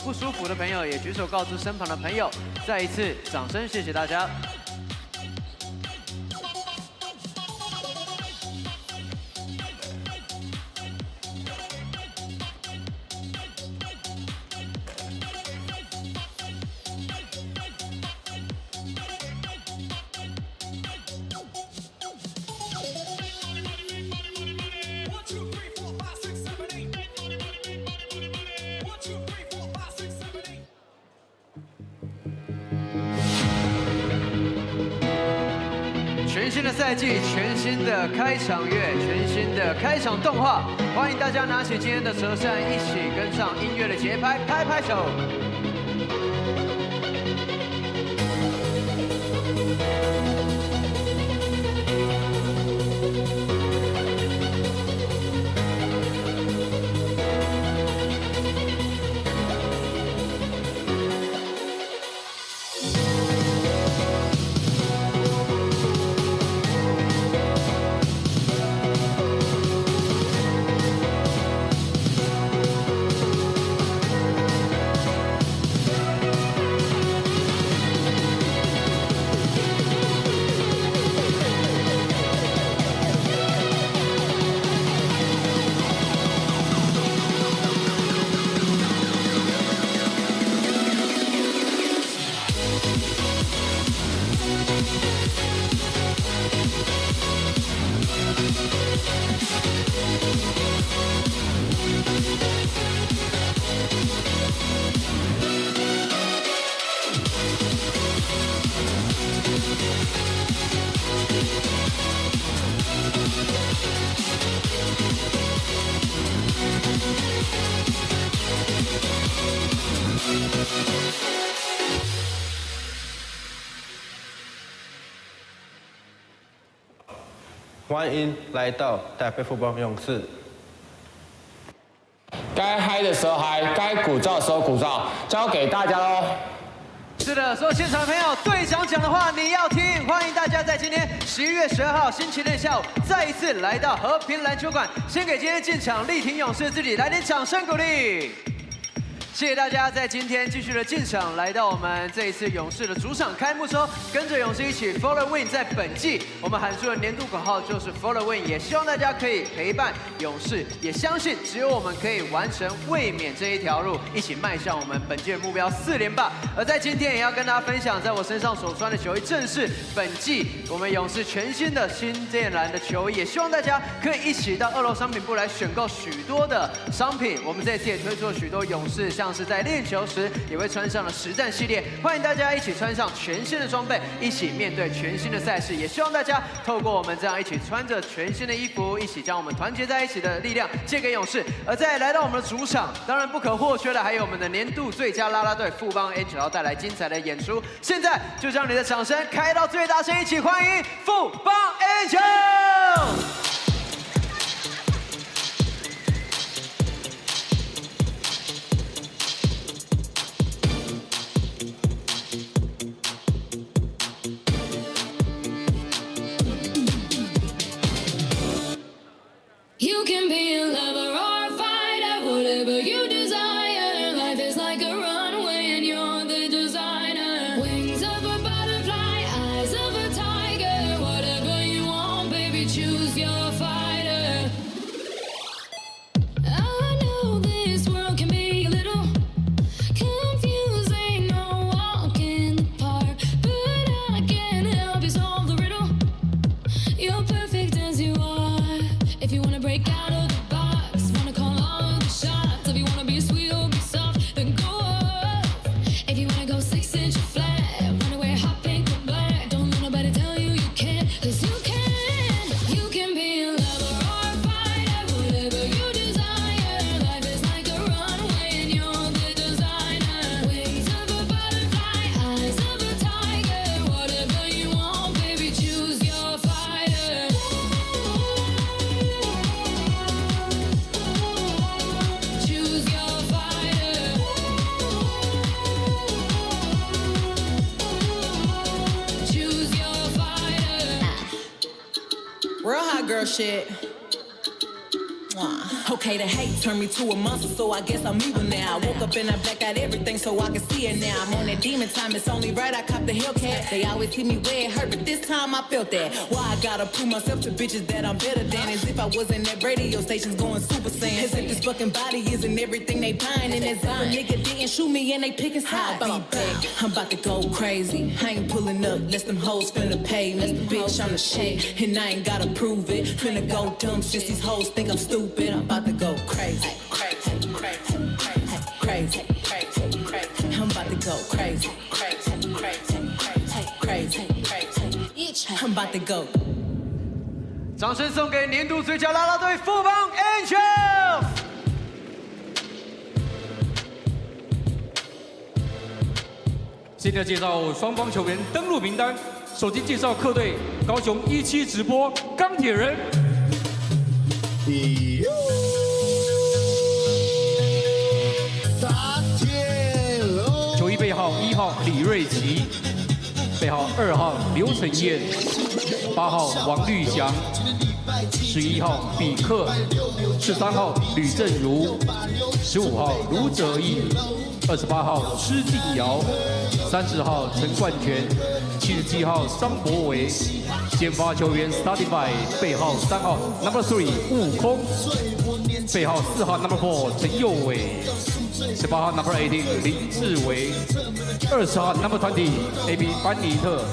不舒服的朋友也举手告知身旁的朋友。再一次掌声，谢谢大家。 全新的赛季，全新的开场乐，全新的开场动画，欢迎大家拿起今天的折扇，一起跟上音乐的节拍，拍拍手。 欢迎来到台北富邦勇士。该嗨的时候嗨，该鼓噪的时候鼓噪，交给大家喽。是的，所有现场的朋友，队长讲的话你要听。欢迎大家在今天11月12号星期六下午再一次来到和平篮球馆，先给今天进场力挺勇士自己来点掌声鼓励。 谢谢大家在今天继续的进场，来到我们这一次勇士的主场开幕周，跟着勇士一起 Follow Win。在本季我们喊出的年度口号就是 Follow Win， 也希望大家可以陪伴勇士，也相信只有我们可以完成卫冕这一条路，一起迈向我们本季的目标4连霸。而在今天也要跟大家分享，在我身上所穿的球衣正是本季我们勇士全新的新建蓝的球衣，也希望大家可以一起到2楼商品部来选购许多的商品。我们这次也推出了许多勇士像是在练球时也会穿上了实战系列，欢迎大家一起穿上全新的装备，一起面对全新的赛事。也希望大家透过我们这样一起穿着全新的衣服，一起将我们团结在一起的力量借给勇士。而在来到我们的主场，当然不可或缺的还有我们的年度最佳啦啦队富邦 H， 要带来精彩的演出。现在就将你的掌声开到最大声，一起欢迎富邦 H。 You can be a lover or a fighter, whatever you desire. Life is like a runway and you're the designer. Wings of a butterfly, eyes of a tiger. Whatever you want, baby, choose your fighter. I know this world can be a little confusing, no walk in the park, but I can help you solve the riddle. You're perfect as you are. If you wanna break out of the box, wanna call all of the shots. If you wanna be sweet or be soft, then go off. If you wanna go 6-inch flat, wanna wear hot pink or black, don't let nobody tell you you can't, 'cause you can. You can be a lover or a fighter, whatever you desire. Life is like a runway and you're the designer. Wings of a butterfly, eyes of a tiger. Whatever you want, baby, choose your fighter. Choose your fighter. Choose your fighter. Real hot girl shit. Okay, the hate turned me to a monster, so I guess I'm evil now. I woke up and I blacked out everything so I can see it now. I'm on that demon time, it's only right I cop the Hellcat. They always hit me where it hurt, but this time I felt that. Why I gotta prove myself to bitches that I'm better than? As if I wasn't at radio stations going super saiyan. As if this fucking body isn't everything they buying. And as if a nigga didn't shoot me and they picking sides. I'll be back, I'm about to go crazy. I ain't pulling up, less them hoes finna pay me. Bitch, I'm the shit, and I ain't gotta prove it. Finna go dumb since these hoes think I'm stupid. I'm about to go crazy, crazy, crazy, crazy, crazy, crazy. I'm about to go crazy, crazy, crazy, crazy, crazy. I'm about to go. 掌声送给年度最佳啦啦队富邦 Angel。现在介绍双方球员登录名单。首先介绍客队高雄17直播钢铁人。球衣背号1号李瑞奇，背号2号刘承彦，8号王绿翔，11号比克，13号吕正如，15号卢哲义，28号施晋尧，30号陈冠全，77号张博维。先发球员 Starting by 背号3号 Number 3悟空，背号4号 Number 4陈佑伟，18号 Number 18林志伟，20号 Number 20 AB 班尼特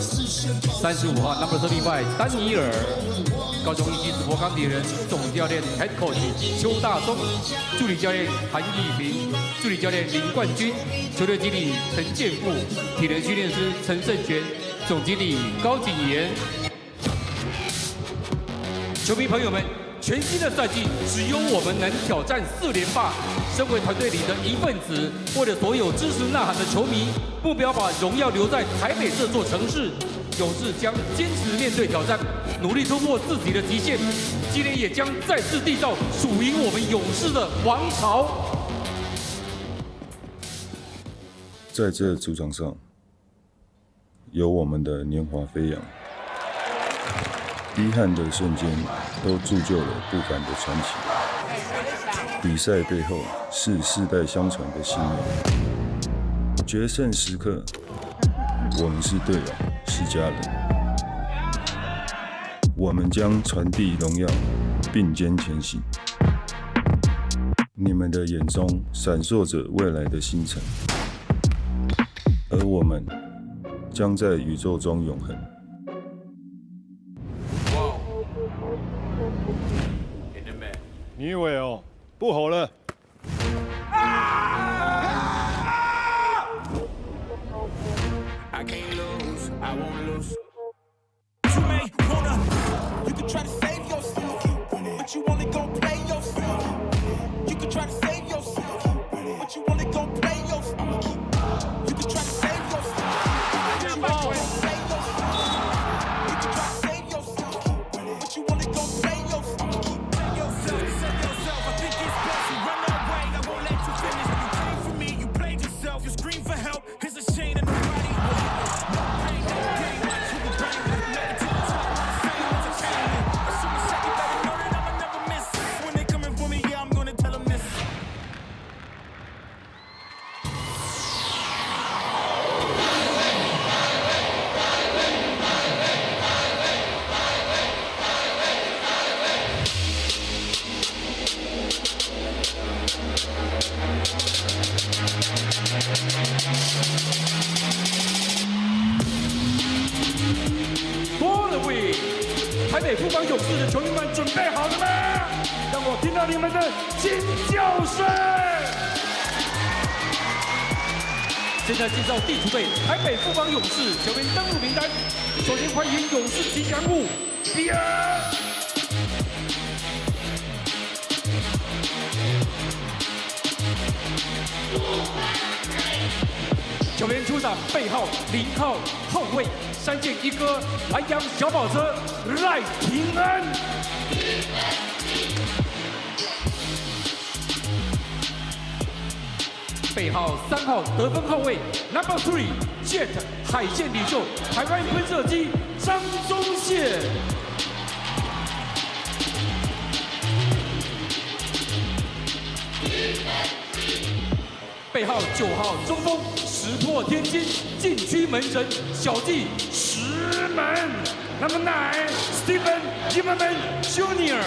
，35号 Number 35丹尼尔。高雄17直播钢铁人总教练 Head Coach 邱大中，助理教练韩义平，助理教练林冠军，球队经理陈建富，体能训练师陈胜全，总经理高景言。球迷朋友们，全新的赛季只有我们能挑战4连霸。身为团队里的一份子，为了所有支持呐喊的球迷，目标把荣耀留在台北这座城市。勇士将坚持面对挑战，努力突破自己的极限。今年也将再次缔造属于我们勇士的王朝。在这主场上，有我们的年华飞扬，遗憾的瞬间都铸就了不凡的传奇。比赛背后是世代相传的信念。决胜时刻，我们是队友，是家人。我们将传递荣耀，并肩前行。你们的眼中闪烁着未来的星辰，而我们将在宇宙中永恒。你以为哦，不吼了。I can't lose, I won't lose. You may wanna, you can try to save yourself, but you only gon' play yourself. You can try to save yourself, but you only gon' play yourself. You can try to save yourself, but you only gon' save yourself. You can try to save yourself, but you only gon' play yourself. Save yourself, I think it's best you run away. I won't let you finish. You came for me, you played yourself, you scream for help. It's a shame that nobody. For 台北富邦勇士的球员们准备好了吗？让我听到你们的尖叫声！现在介绍地主队台北富邦勇士球员登录名单。首先欢迎勇士吉祥物比尔。球员出场背号0号后卫山线一哥南洋小跑车赖廷恩。背号3号得分后卫 Number 3 Jet 海线领袖台湾喷射机张宗宪。背号9号中锋石破天惊，禁区门神小弟石门。Number 9 Stephen Zimmerman Jr.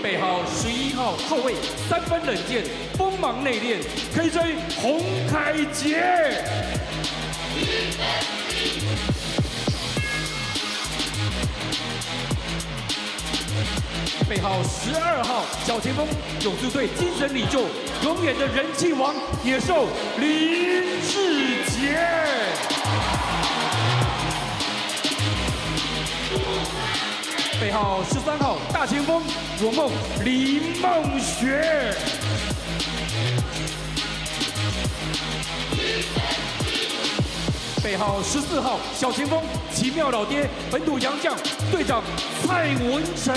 背号11号后卫3分冷箭，锋芒内敛，KJ 洪凯杰。背号12号小前锋，勇士队精神领袖，永远的人气王野兽林志杰。背号13号大前锋我梦李梦雪。背号14号小前锋奇妙老爹本土洋将队长蔡文成。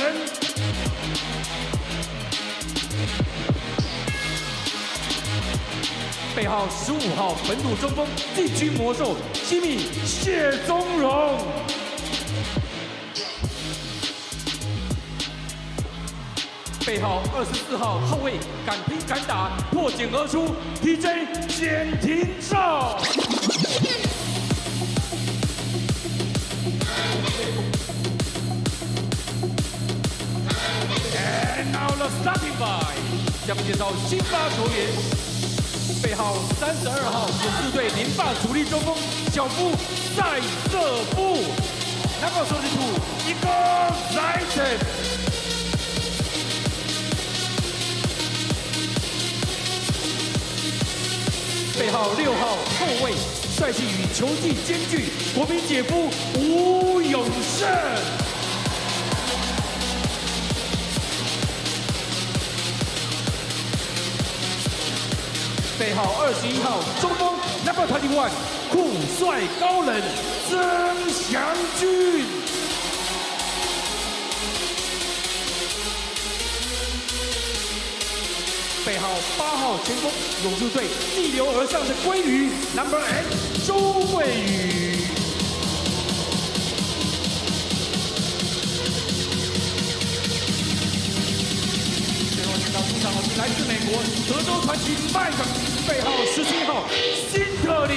背号15号本土中锋禁区魔兽西米谢宗荣。背号24号后卫敢拼敢打破茧而出 TJ 简廷照。And now the starting five， 下面介绍新发球员。背号32号勇士队连霸主力中锋小夫塞瑟夫。Number 32 Igor Zaytsev。背号6号后卫，帅气与球技兼具，国民姐夫吴永胜。背号21号中锋 Number 21， 酷帅高冷曾祥军。背号8号前锋，勇士队逆流而上的鲑鱼 Number 8， 周桂宇。最后见到出场的是来自美国德州传奇麦克，背号17号辛特利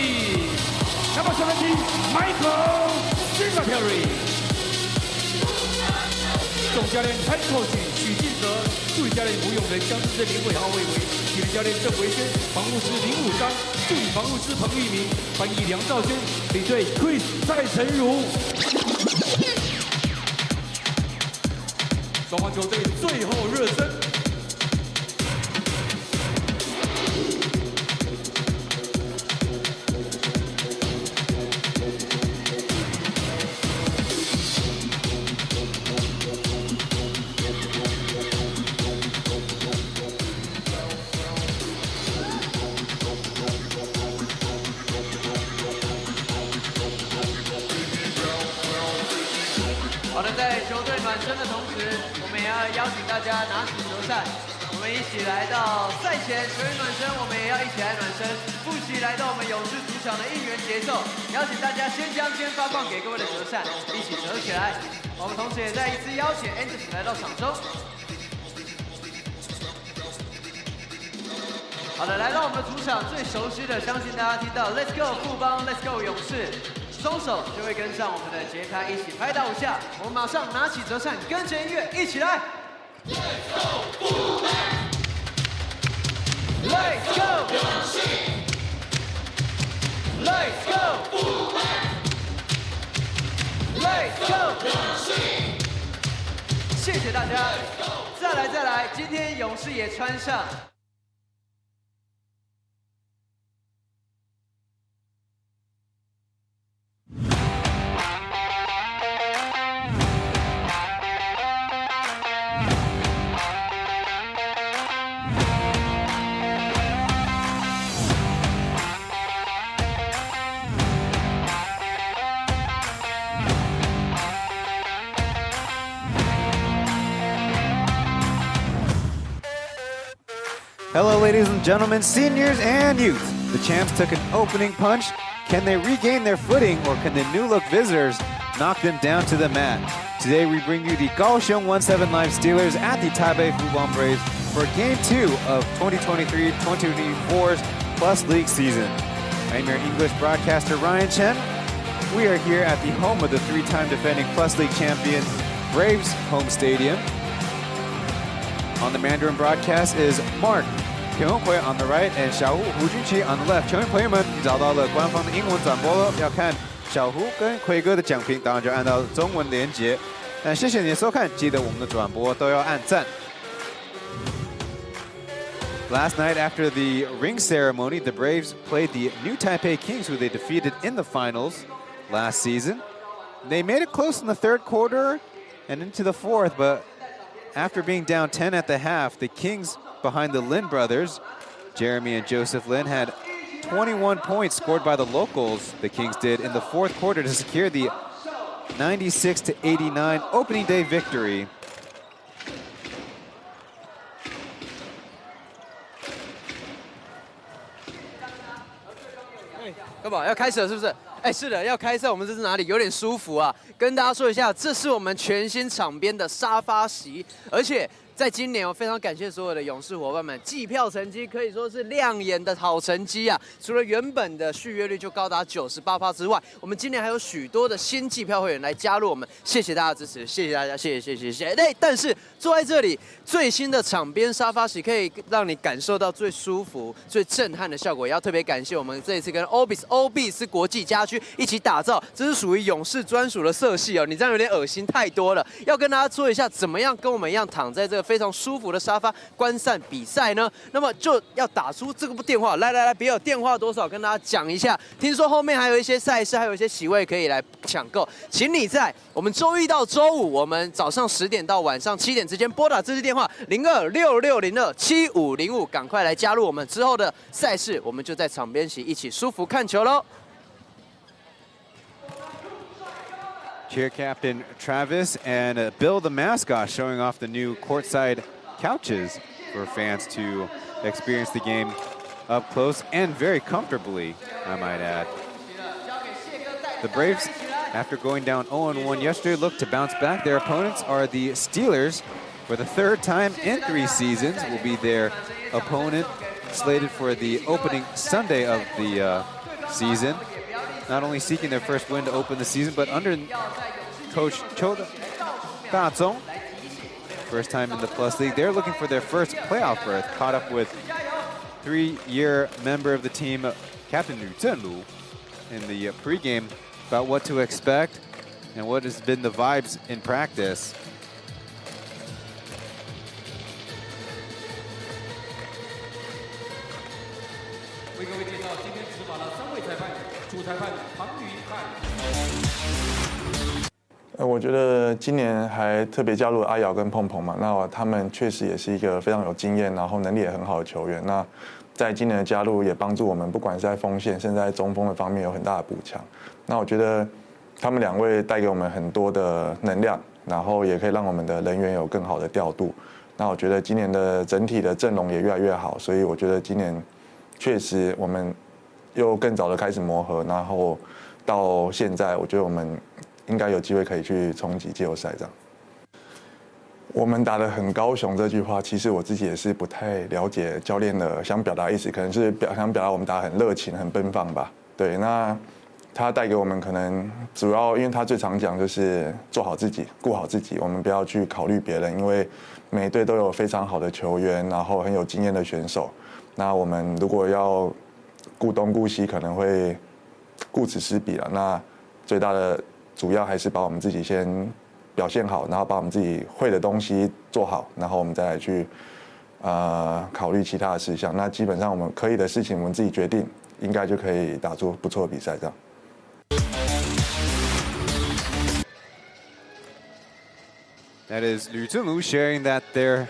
Number 17 Michael Singletary。总教练潘寇许许晋哲。助理教练吴永仁，将资深林伟浩、魏维，体育教练郑维轩，防护师林武章，助理防护师彭玉明，翻译梁兆轩，领队 Chris 蔡成儒。双方球队最后热身。好的，在球队暖身的同时，我们也要邀请大家拿起球扇，我们一起来到赛前球员暖身，我们也要一起来暖身，复习来到我们勇士主场的应援节奏，邀请大家先将今天发放给各位的球扇一起折起来。我们同时也再一次邀请 Anderson 来到场中。好的，来到我们的主场最熟悉的，相信大家听到 Let's Go 富邦 Let's Go 勇士。双手就会跟上我们的节拍，一起拍打5下。我们马上拿起折扇，跟着音乐一起来。Let's go 富邦 ，Let's go 勇士 ，Let's go 富邦 ，Let's go 勇士。谢谢大家，再来，今天勇士也穿上。Hello, ladies and gentlemen, seniors and youth. The champs took an opening punch Can they regain their footing, or can the new-look visitors knock them down to the mat? Today we bring you the Kaohsiung 17 Live Steelers at the Taipei Fubon Braves for Game 2 of 2023-2024's Plus League season. I'm your English broadcaster, Ryan Chen. We are here at the home of the three-time defending Plus League champion Braves home stadium. On the Mandarin broadcast is Mark Kaohsiung on the right and 小胡胡俊奇 on the left. 球迷朋友们找到了官方的英文转播了，要看小胡跟奎哥的讲评，当然就按照中文连结。但谢谢你的收看，记得我们的转播都要按赞。Last night, after the ring ceremony, the Braves played the New Taipei Kings, who they defeated in the finals last season. They made it close in the third quarter and into the fourth, but after being down 10 at the half, the Kings behind the Lin brothers, Jeremy and Joseph Lin, had 21 points scored by the locals, the Kings did, in the fourth quarter to secure the 96-89 opening day victory. 干嘛要开始了是不是？哎，是的，要开赛。我们这是哪里？有点舒服啊。跟大家说一下，这是我们全新场边的沙发席，而且在今年，我非常感谢所有的勇士伙伴们，季票成绩可以说是亮眼的好成绩啊！除了原本的续约率就高达98%之外，我们今年还有许多的新季票会员来加入我们，谢谢大家支持，谢谢大家，谢谢。哎，但是坐在这里，最新的场边沙发席可以让你感受到最舒服、最震撼的效果，也要特别感谢我们这一次跟欧比斯国际家居一起打造，这是属于勇士专属的色系哦，你这样有点恶心太多了。要跟大家说一下，怎么样跟我们一样躺在这个非常舒服的沙发观赛比赛呢？那么就要打出这个电话，来，别有电话多少跟大家讲一下。听说后面还有一些赛事，还有一些席位可以来抢购，请你在我们周一到周五，我们早上10点到晚上7点之间拨打这支电话0266027505，赶快来加入我们之后的赛事，我们就在场边席一起舒服看球喽。Cheer captain Travis and Bill the mascot showing off the new courtside couches for fans to experience the game up close and very comfortably, I might add. The Braves, after going down 0-1 yesterday, look to bounce back. Their opponents are the Steelers. For the third time in 3 seasons, will be their opponent slated for the opening Sunday of the season. Not only seeking their first win to open the season, but under Coach Cho Da-zong, first time in the Plus League, they're looking for their first playoff berth, caught up with 3-year member of the team, Captain Liu Zhenlu, in the pregame about what to expect and what has been the vibes in practice. Thank 我觉得今年还特别加入阿瑶跟碰碰嘛，那他们确实也是一个非常有经验，然后能力也很好的球员。那在今年的加入也帮助我们，不管是在锋线，甚至在中锋的方面有很大的补强。那我觉得他们2位带给我们很多的能量，然后也可以让我们的人员有更好的调度。那我觉得今年的整体的阵容也越来越好，所以我觉得今年确实我们又更早的开始磨合，然后到现在，我觉得我们应该有机会可以去冲击季后赛这样。我们打得很高雄这句话，其实我自己也是不太了解教练的想表达意思，可能是想表达我们打得很热情、很奔放吧。对，那他带给我们可能主要，因为他最常讲就是做好自己、顾好自己，我们不要去考虑别人，因为每队都有非常好的球员，然后很有经验的选手。那我们如果要顾东顾西，可能会顾此失彼了。那最大的主要还是把我们自己先表现好，然后把我们自己会的东西做好，然后我们再来去考虑其他的事项。那基本上我们可以的事情，我们自己决定，应该就可以打出不错的比赛这样。That is Liu Zhenlu sharing that their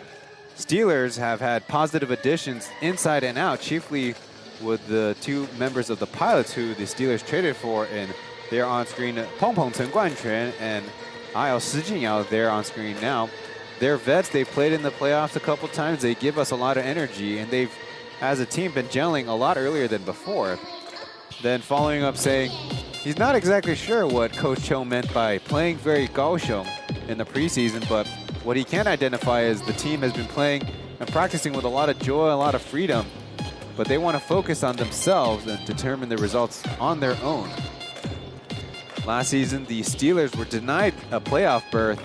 Steelers have had positive additions inside and out, chiefly with the 2 members of the Pilots who the Steelers traded for, and they're on screen, Peng Peng Chen Guanquan and Ayao Si Jinyao, they're on screen now. They're vets, they've played in the playoffs a couple times, they give us a lot of energy, and they've, as a team, been gelling a lot earlier than before. then following up saying he's not exactly sure what Coach Cho meant by playing very Kaohsiung in the preseason, but what he can identify is the team has been playing and practicing with a lot of joy, a lot of freedom, but they want to focus on themselves and determine the results on their own. Last season, the Steelers were denied a playoff berth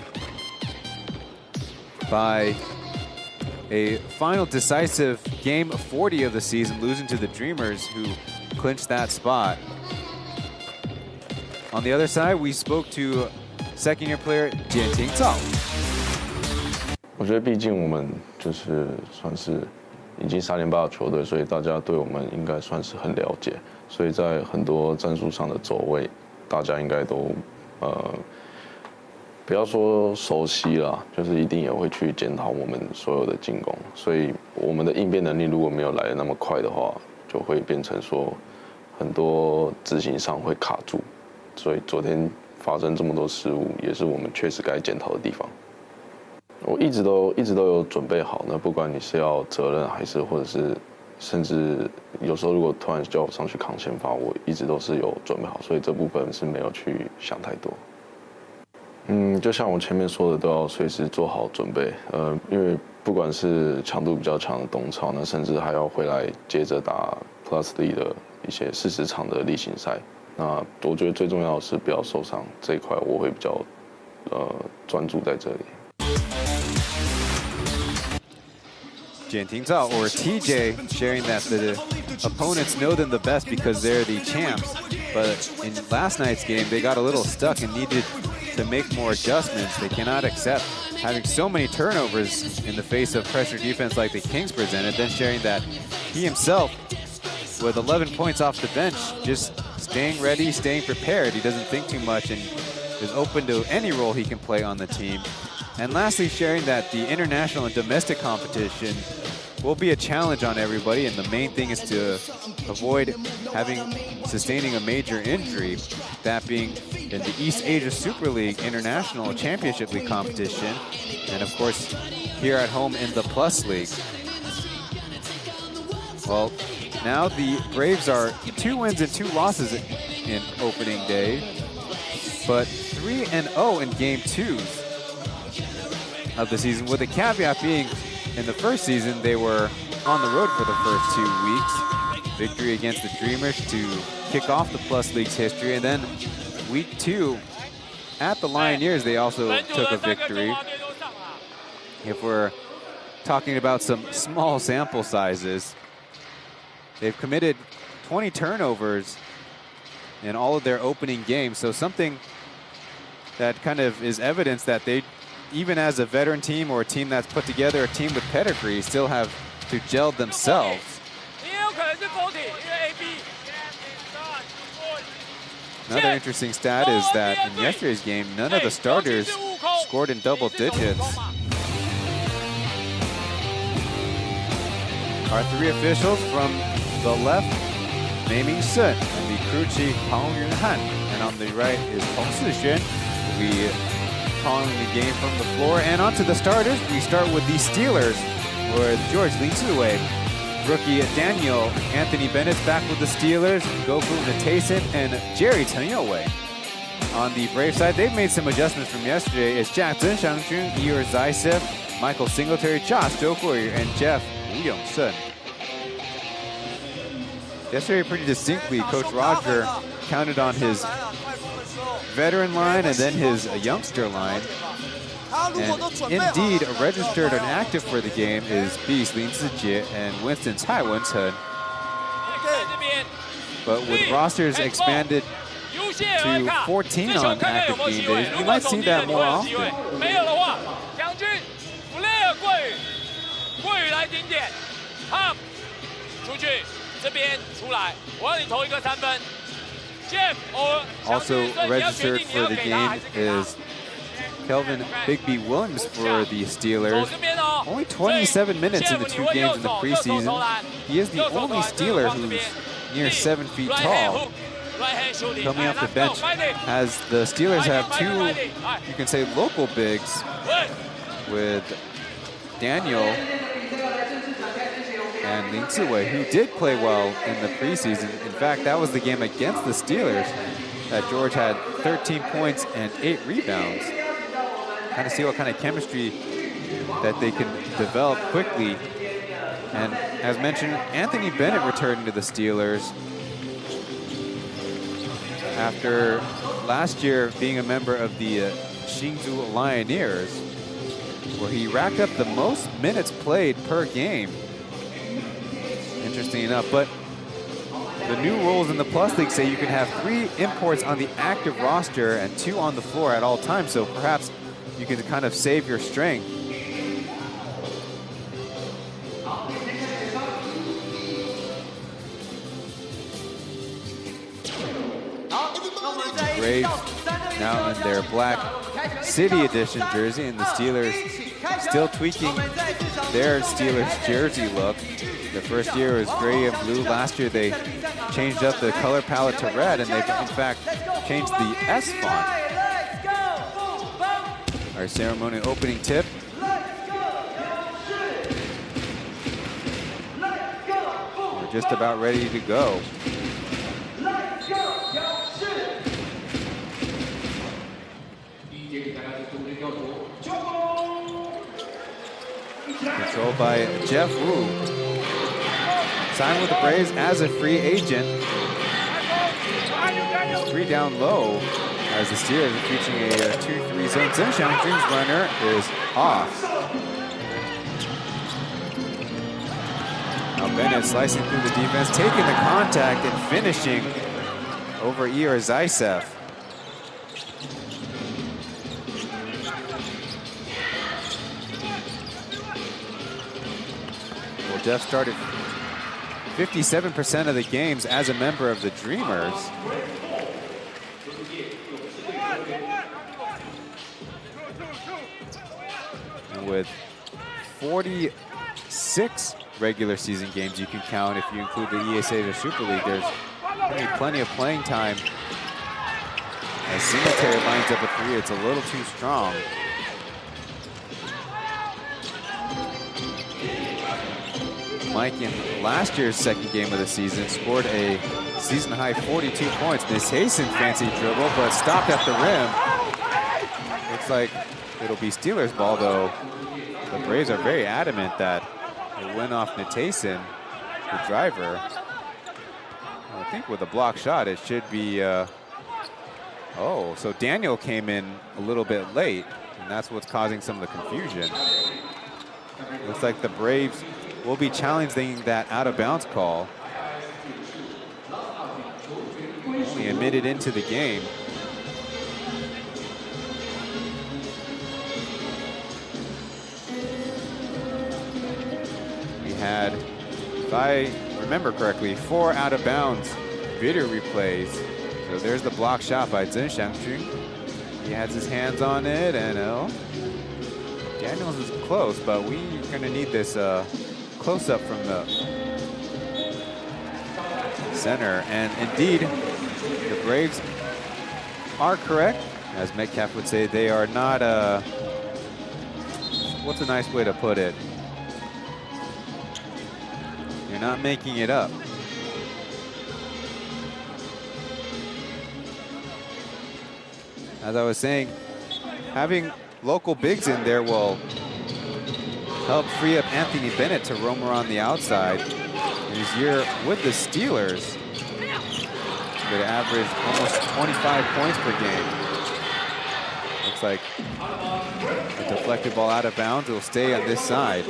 by a final decisive game 40 of the season, losing to the Dreamers, who clinched that spot. On the other side, we spoke to second-year player Jian Tingzao. 我觉得毕竟我们就是算是已经3连霸的球队，所以大家对我们应该算是很了解，所以在很多战术上的走位，大家应该都不要说熟悉啦，就是一定也会去检讨我们所有的进攻，所以我们的应变能力如果没有来得那么快的话，就会变成说很多执行上会卡住，所以昨天发生这么多失误，也是我们确实该检讨的地方。我一直都有准备好，那不管你是要责任还是或者是甚至有时候如果突然叫我上去扛先发，我一直都是有准备好，所以这部分是没有去想太多。就像我前面说的，都要随时做好准备。因为不管是强度比较强的东超，那甚至还要回来接着打 P.LEAGUE 的一些40场的例行赛。那我觉得最重要的是不要受伤，这一块我会比较专注在这里。Jian Tingzao, or TJ, sharing that the opponents know them the best because they're the champs. But in last night's game, they got a little stuck and needed to make more adjustments. They cannot accept having so many turnovers in the face of pressure defense like the Kings presented. Then sharing that he himself, with 11 points off the bench, just staying ready, staying prepared. He doesn't think too much and is open to any role he can play on the team. And lastly, sharing that the international and domestic competition will be a challenge on everybody, and the main thing is to avoid sustaining a major injury, that being in the East Asia Super League International Championship League competition, and of course here at home in the Plus League. Well, now the Braves are 2 wins and 2 losses in opening day, but 3-0 in game 2s of the season, with the caveat being in the first season they were on the road for the first 2 weeks. Victory against the Dreamers to kick off the Plus League's history, and then week 2 at the Lioneers they also took a victory. If we're talking about some small sample sizes, they've committed 20 turnovers in all of their opening games, so something that kind of is evidence that they, even as a veteran team or a team that's put together, a team with pedigree, still have to gel themselves. Another interesting stat is that in yesterday's game, none of the starters scored in double digits. Our 3 officials from the left, Mei Sun, and the crew chief Pang Yunhan, and on the right is Peng Sixuan. We calling the game from the floor, and onto the starters. We start with the Steelers, where George Lin Ziwei, rookie Daniel Anthony Bennett's back with the Steelers, Goku Natason, and Jerry Chen Youwei. On the Brave side, they've made some adjustments from yesterday. It's Jack Zhen Xiangjun, Igor Zaisev, Michael Singletary, Josh Zhou and Jeff Wu Yongsun. Yesterday, pretty distinctly, Coach Roger counted on his veteran line and then his youngster line. And indeed, registered and active for the game is Beast Lin Zijie and Winston Cai Wenchen. But with rosters expanded to 14 on active game days, you might see that more often. Also registered for the game is Kelvin Bigby Williams for the Steelers. Only 27 minutes in the 2 games in the preseason. He is the only Steeler who's near 7 feet tall. Coming off the bench, as the Steelers have 2, you can say, local bigs with Daniel And Ling Ziwei, who did play well in the preseason. In fact, that was the game against the Steelers that George had 13 points and 8 rebounds. Kind of see what kind of chemistry that they can develop quickly. And as mentioned, Anthony Bennett returned to the Steelers after last year being a member of the Hsinchu Lioneers, where he racked up the most minutes played per game. Interesting enough, but the new rules in the Plus League say you can have 3 imports on the active roster and 2 on the floor at all times, so perhaps you can kind of save your strength. Braves now in their Black City Edition jersey, and the Steelers still tweaking their Steelers jersey look. The first year was gray and blue. Last year they changed up the color palette to red, and they've in fact changed the S font. Our ceremonial opening tip. We're just about ready to go. Controlled by Jeff Wu. Signed with the Braves as a free agent. He's 3 down low as the Steelers are featuring a 2-3 zone. Zheng Xiangjun's runner is off. Now Bennett slicing through the defense, taking the contact and finishing over Ihor Zaisev. Well, Jeff started 57% of the games as a member of the Dreamers. And with 46 regular season games you can count if you include the ESA Super League, there's plenty of playing time. As Singletary lines up a 3, it's a little too strong. Mike, in last year's second game of the season, scored a season-high 42 points. Nithason fancy dribble, but stopped at the rim. Looks like it'll be Steelers ball, though. The Braves are very adamant that it went off Nithason, the driver. I think with a block shot, it should be... oh, so Daniel came in a little bit late, and that's what's causing some of the confusion. Looks like the Braves will be challenging that out-of-bounds call. Only a minute into the game. We had, if I remember correctly, 4 out-of-bounds video replays. So there's the block shot by Zheng Xiangjun. He has his hands on it, and Daniels is close, but we're going to need this close-up from the center. And indeed, the Braves are correct. As Metcalf would say, they are not, what's a nice way to put it? You're not making it up. As I was saying, having local bigs in there will help free up Anthony Bennett to roam around the outside. In his year with the Steelers, could average almost 25 points per game. Looks like a deflected ball out of bounds. It will stay on this side.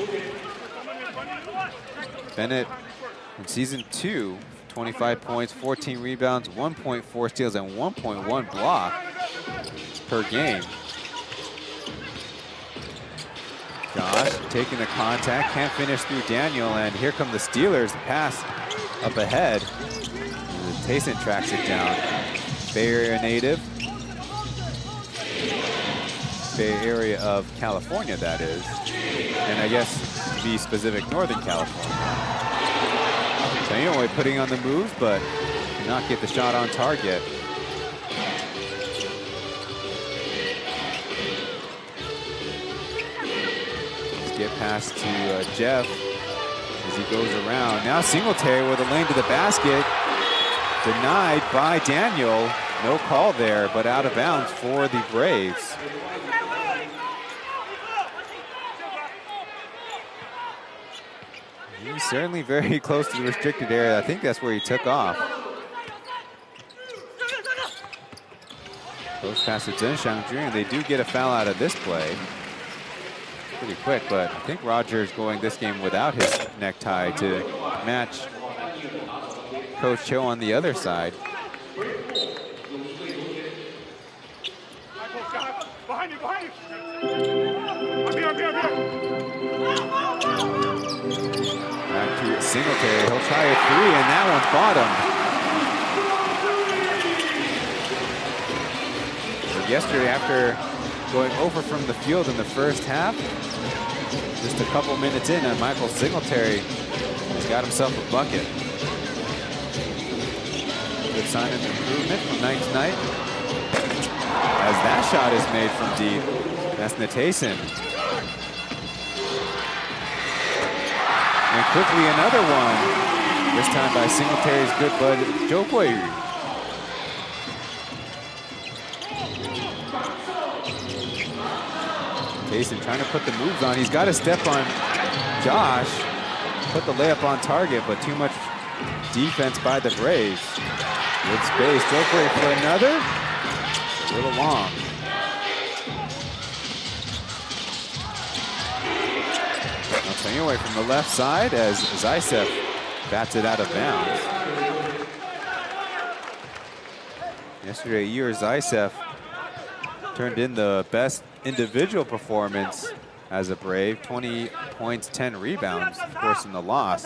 Bennett in season 2, 25 points, 14 rebounds, 1.4 steals, and 1.1 block per game. Josh taking the contact, can't finish through Daniel, and here come the Steelers. The pass up ahead. Tyson tracks it down. Bay Area native. Bay Area of California, that is. And I guess to be specific, Northern California. So anyway, putting on the moves, but cannot get the shot on target. Get pass to Jeff. as he goes around. Now Singletary with a lane to the basket. Denied by Daniel. No call there, but out of bounds for the Braves. He's certainly very close to the restricted area. I think that's where he took off. Close pass to Zhengxiang Jun. They do get a foul out of this play. Pretty quick, but I think Roger's going this game without his necktie to match Coach Cho on the other side. Behind you. Back to Singletary. He'll try a three, and that one's bottom. Yesterday, after going over from the field in the first half, just a couple minutes in, and Michael Singletary has got himself a bucket. Good sign of improvement from night to night. As that shot is made from deep, that's Natason. And quickly another one, this time by Singletary's good bud, Zhou Guiyu. Natason trying to put the moves on. He's got to step on Josh, put the layup on target, but too much defense by the Braves. Good space, Zhou Guiyu for another. A little long. Now away from the left side as Zaisev bats it out of bounds. Yesterday, Igor Zaisev turned in the best individual performance as a Brave. 20 points, 10 rebounds, of course, in the loss.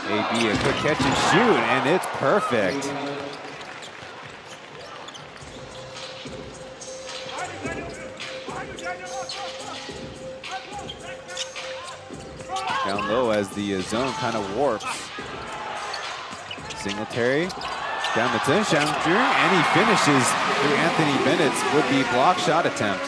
AB, a quick catch and shoot, and it's perfect. Down low as the zone kind of warps. Singletary down the Zhengxiang Jun, and he finishes through Anthony Bennett's would-be block shot attempt.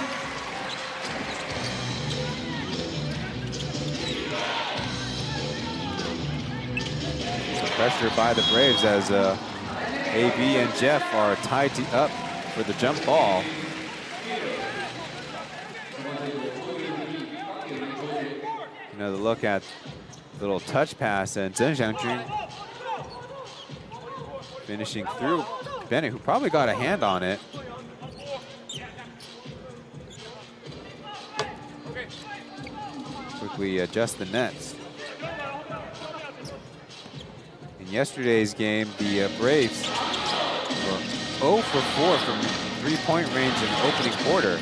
Pressure by the Braves as AB and Jeff are tied up for the jump ball. Another look at little touch pass, and Zhengxiang Jun finishing through Bennett, who probably got a hand on it. Quickly adjust the nets. In yesterday's game, the Braves were 0 for 4 from three-point range in the opening quarter.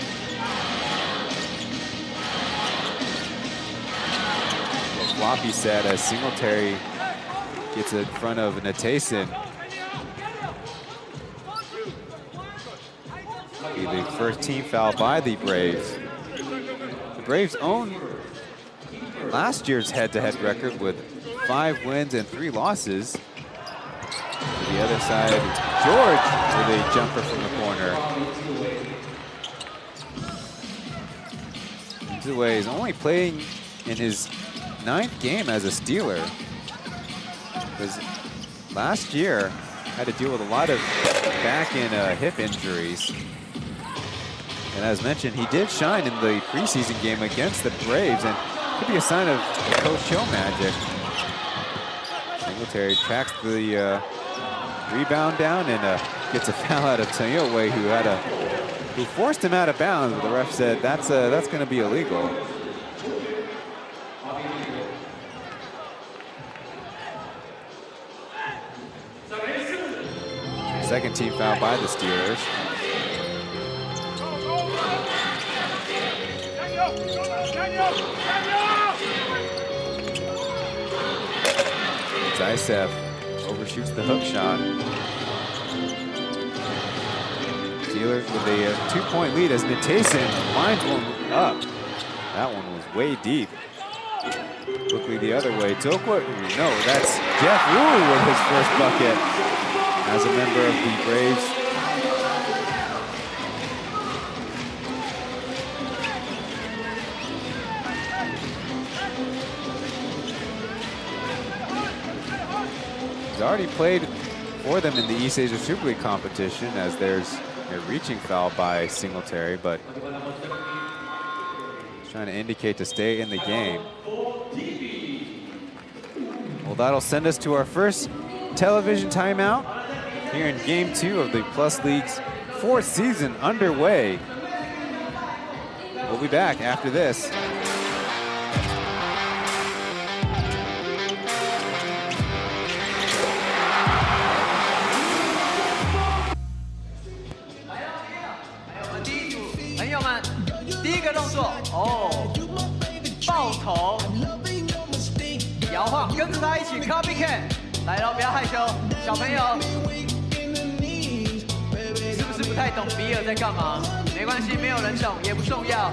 Floppy said as Singletary gets in front of Natason. Be the first team foul by the Braves. The Braves own last year's head-to-head record with 5 wins and 3 losses. To the other side, George with a jumper from the corner. Zue is only playing in his 9th game as a Steeler. Because last year had to deal with a lot of back and hip injuries. And as mentioned, he did shine in the preseason game against the Braves, and could be a sign of Coach Cho magic. Singletary tracks the rebound down and gets a foul out of Tanyowei, who forced him out of bounds, but the ref said that's going to be illegal. Second team foul by the Steelers. Zaisev overshoots the hook shot. Steelers with a 2-point lead as Natason lines one up. That one was way deep. Quickly the other way. Tokwa, no, that's Jeff Wu with his first bucket as a member of the Braves. already played for them in the East Asia Super League competition, as there's a reaching foul by Singletary, but trying to indicate to stay in the game. Well, that'll send us to our first television timeout here in Game 2 of the Plus League's 4th season underway. We'll be back after this.第一个动作抱头摇晃，跟着他一起 copycat。来了，不要害羞，小朋友，是不是不太懂比尔在干嘛？没关系，没有人懂也不重要。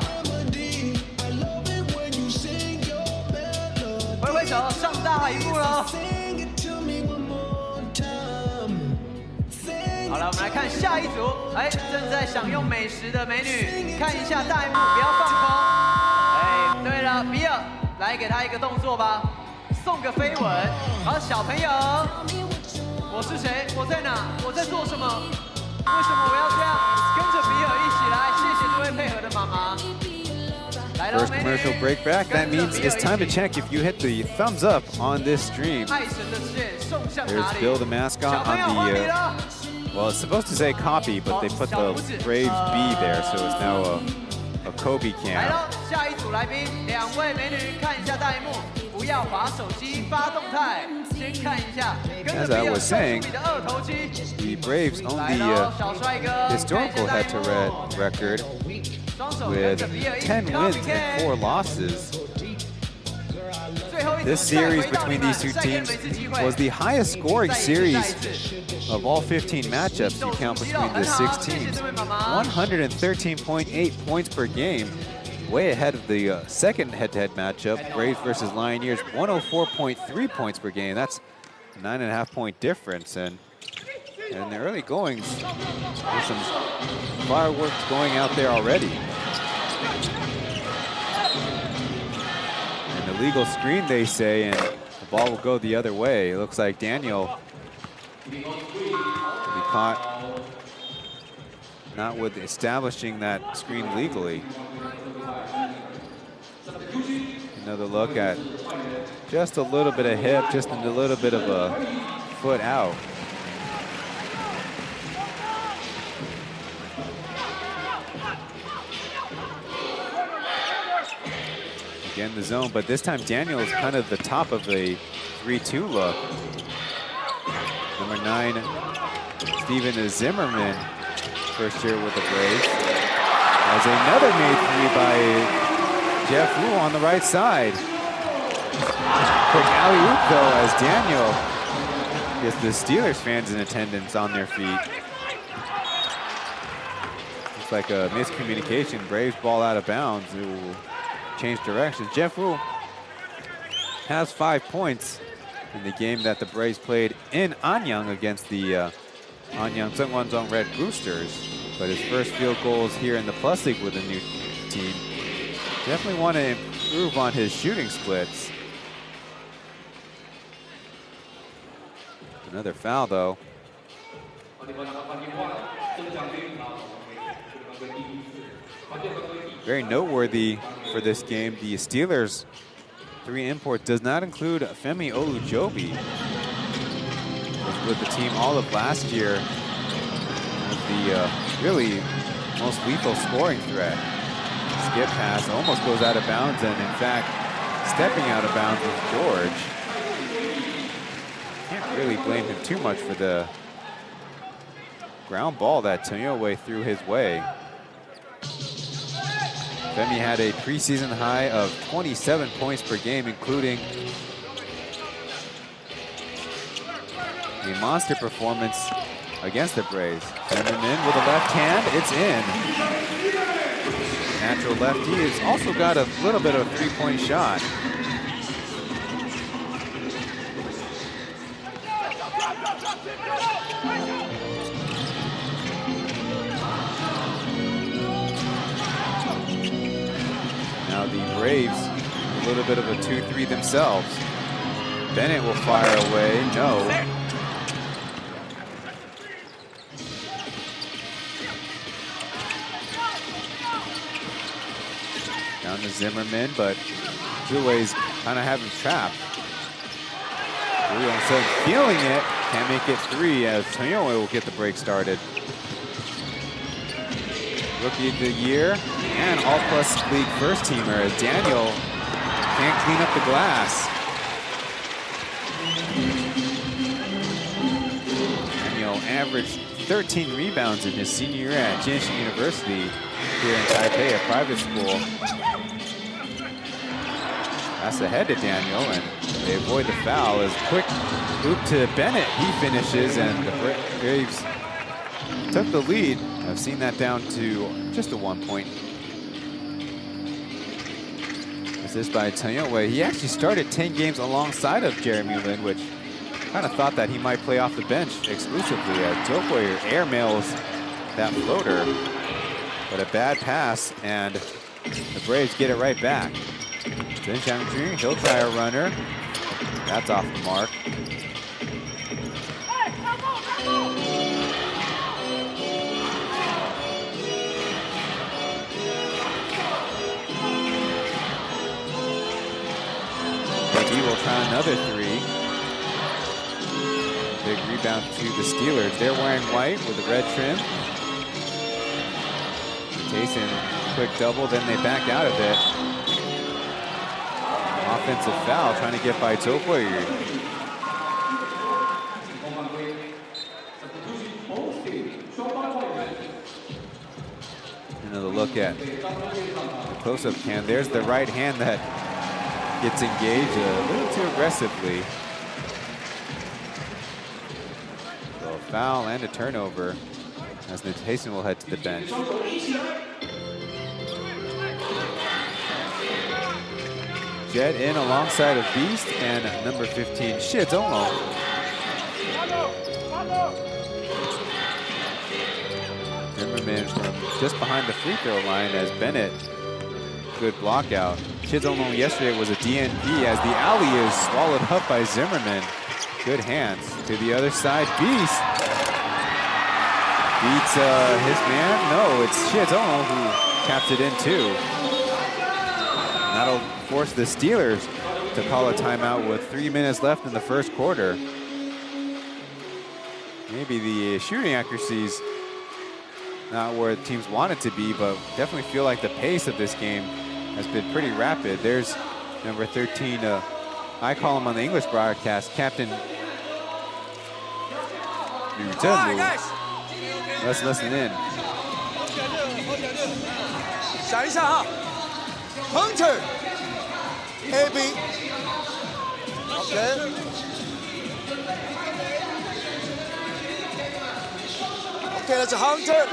挥挥手，上大荧幕了。好了，我们来看下一组。哎，正在享用美食的美女，看一下大荧幕，不要放空。哎，对了，比尔，来给他一个动作吧，送个飞吻。好，小朋友，我是谁？我在哪？我在做什么？为什么我要这样？跟着比尔一起来，谢谢这位配合的妈妈。 First commercial break back. That means it's time to check if you hit the thumbs up on this stream. There's Bill the mascot on the, well, it's supposed to say copy, but they put the Braves B there, so it's now a Kobe cam. 来了，下一组来宾，两位美女，看一下大荧幕，不要滑手机发动态，先看一下。 As I was saying, the Braves own the historical head-to-head record with 10 wins and 4 losses. This series between these two teams was the highest scoring series of all 15 matchups you count between the 6 teams. 113.8 points per game, way ahead of the second head-to-head matchup, Braves versus Lioneers, 104.3 points per game. That's a 9.5 point difference. And in the early goings, there's some fireworks going out there already. An illegal screen, they say, and the ball will go the other way. It looks like Daniel will be caught not with establishing that screen legally. Another look at just a little bit of hip, just a little bit of a foot out. Again, the zone, but this time Daniel is kind of the top of a 3-2 look. Number 9, Steven Zimmerman, first year with the Braves. As another made 3 by Jeff Wu on the right side. Quick alley-oop though, as Daniel gets the Steelers fans in attendance on their feet. Looks like a miscommunication. Braves ball out of bounds. It will change directions. Jeff Wu has 5 points in the game that the Braves played in Anyang against the Anyang Zhengguanzhong Red Boosters. But his first field goal is here in the Plus League with a new team. Definitely want to improve on his shooting splits. Another foul though. Very noteworthy for this game, the Steelers' 3 import does not include Femi Olujobi. Was with the team all of last year. Was the really most lethal scoring threat. Skip pass almost goes out of bounds, and in fact, stepping out of bounds was George. Can't really blame him too much for the ground ball that Tonyoue threw his way. Femi had a preseason high of 27 points per game, including a monster performance against the Braves. Send him in with a left hand, it's in. Natural lefty has also got a little bit of a 3-point shot. Now the Braves, a little bit of a 2-3 themselves. Bennett will fire away, no. Down to Zimmerman, but Zhuwei's kind of having him trapped. All of a sudden feeling it, can't make it 3 as Chen Yongwei will get the break started. Rookie of the year and All-Plus League first teamer as Daniel can't clean up the glass. Daniel averaged 13 rebounds in his senior year at Jinshin University here in Taipei, a private school. That's ahead to Daniel, and they avoid the foul. As quick loop to Bennett, he finishes, and the Braves took the lead. I've seen that down to just a 1 point. Assist by Chen Yongwei. He actually started 10 games alongside of Jeremy Lin, which kind of thought that he might play off the bench exclusively. Zhou airmails that floater, but a bad pass, and the Braves get it right back. Zhen Xiangjun, he'll try a runner. That's off the mark. He will try another 3. Big rebound to the Steelers. They're wearing white with the red trim. Tayson, quick double, then they back out of it. Offensive foul, trying to get by Zhou. Another look at the close-up cam. There's the right hand that gets engaged a little too aggressively. So a foul and a turnover as Tayson will head to the bench. Jet in alongside of Beast and number 15, Shizono. Zimmerman from just behind the free throw line as Bennett, good block out. Shizono yesterday was a DNP as the alley is swallowed up by Zimmerman. Good hands. To the other side, Beast. Beats his man? No, it's Shizono who caps it in too. And that'll force the Steelers to call a timeout with 3 minutes left in the first quarter. Maybe the shooting accuracy's not where the teams want it to be, but definitely feel like the pace of this game has been pretty rapid. There's number 13, I call him on the English broadcast, Captain Liu Zhenlu. Let's listen in. Hunter, AB. Okay. Okay, that's a Hunter.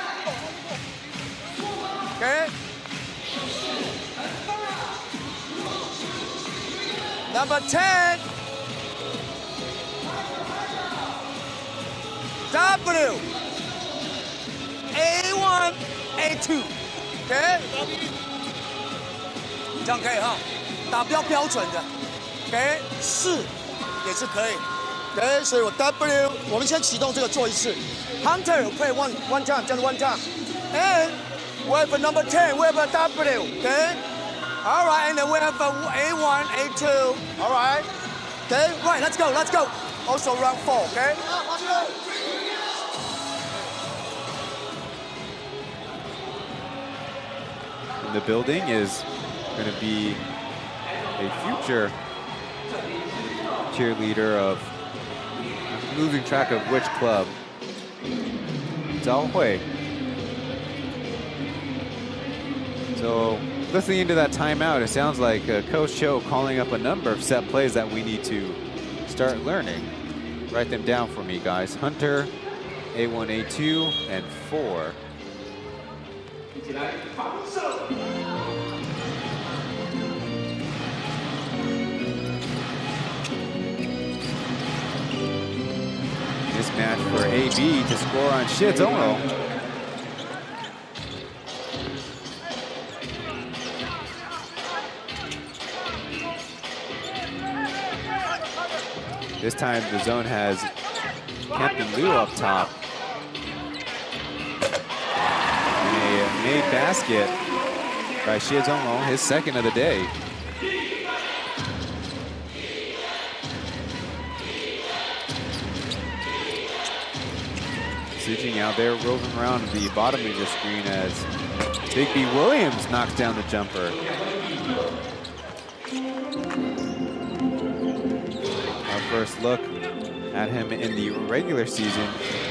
Okay. Number 10. W. A1, A2. OK， 这样可以哈，打标标准的。OK， 4也是可以。OK， 所以我 W， 我们先启动这个做一次。Hunter play one time， 这样子 one time。And we have a number 10, we have a W. OK， all right, and then we have a A1, A2. All right. OK, right, let's go, let's go. Also round 4. OK. The building is going to be a future cheerleader of, losing track of which club. Zhao Hui. So listening into that timeout, it sounds like Coach Cho calling up a number of set plays that we need to start learning. Write them down for me, guys. Hunter, A1, A2, and 4. Mismatch for AB to score on Shizono. This time the zone has Captain Liu up top. And a made basket by Xie Zhonglong, his second of the day. Suji out there roving around the bottom of your screen as Big B Williams knocks down the jumper. Our first look at him in the regular season,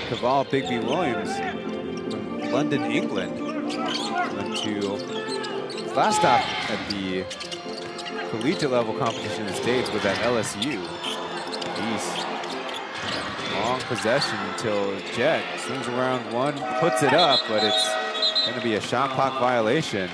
Caval Big B Williams from London, England, went to his last stop at the collegiate level competition in the States was at LSU. East. Long possession until Jet swings around one, puts it up, but it's going to be a shot clock violation.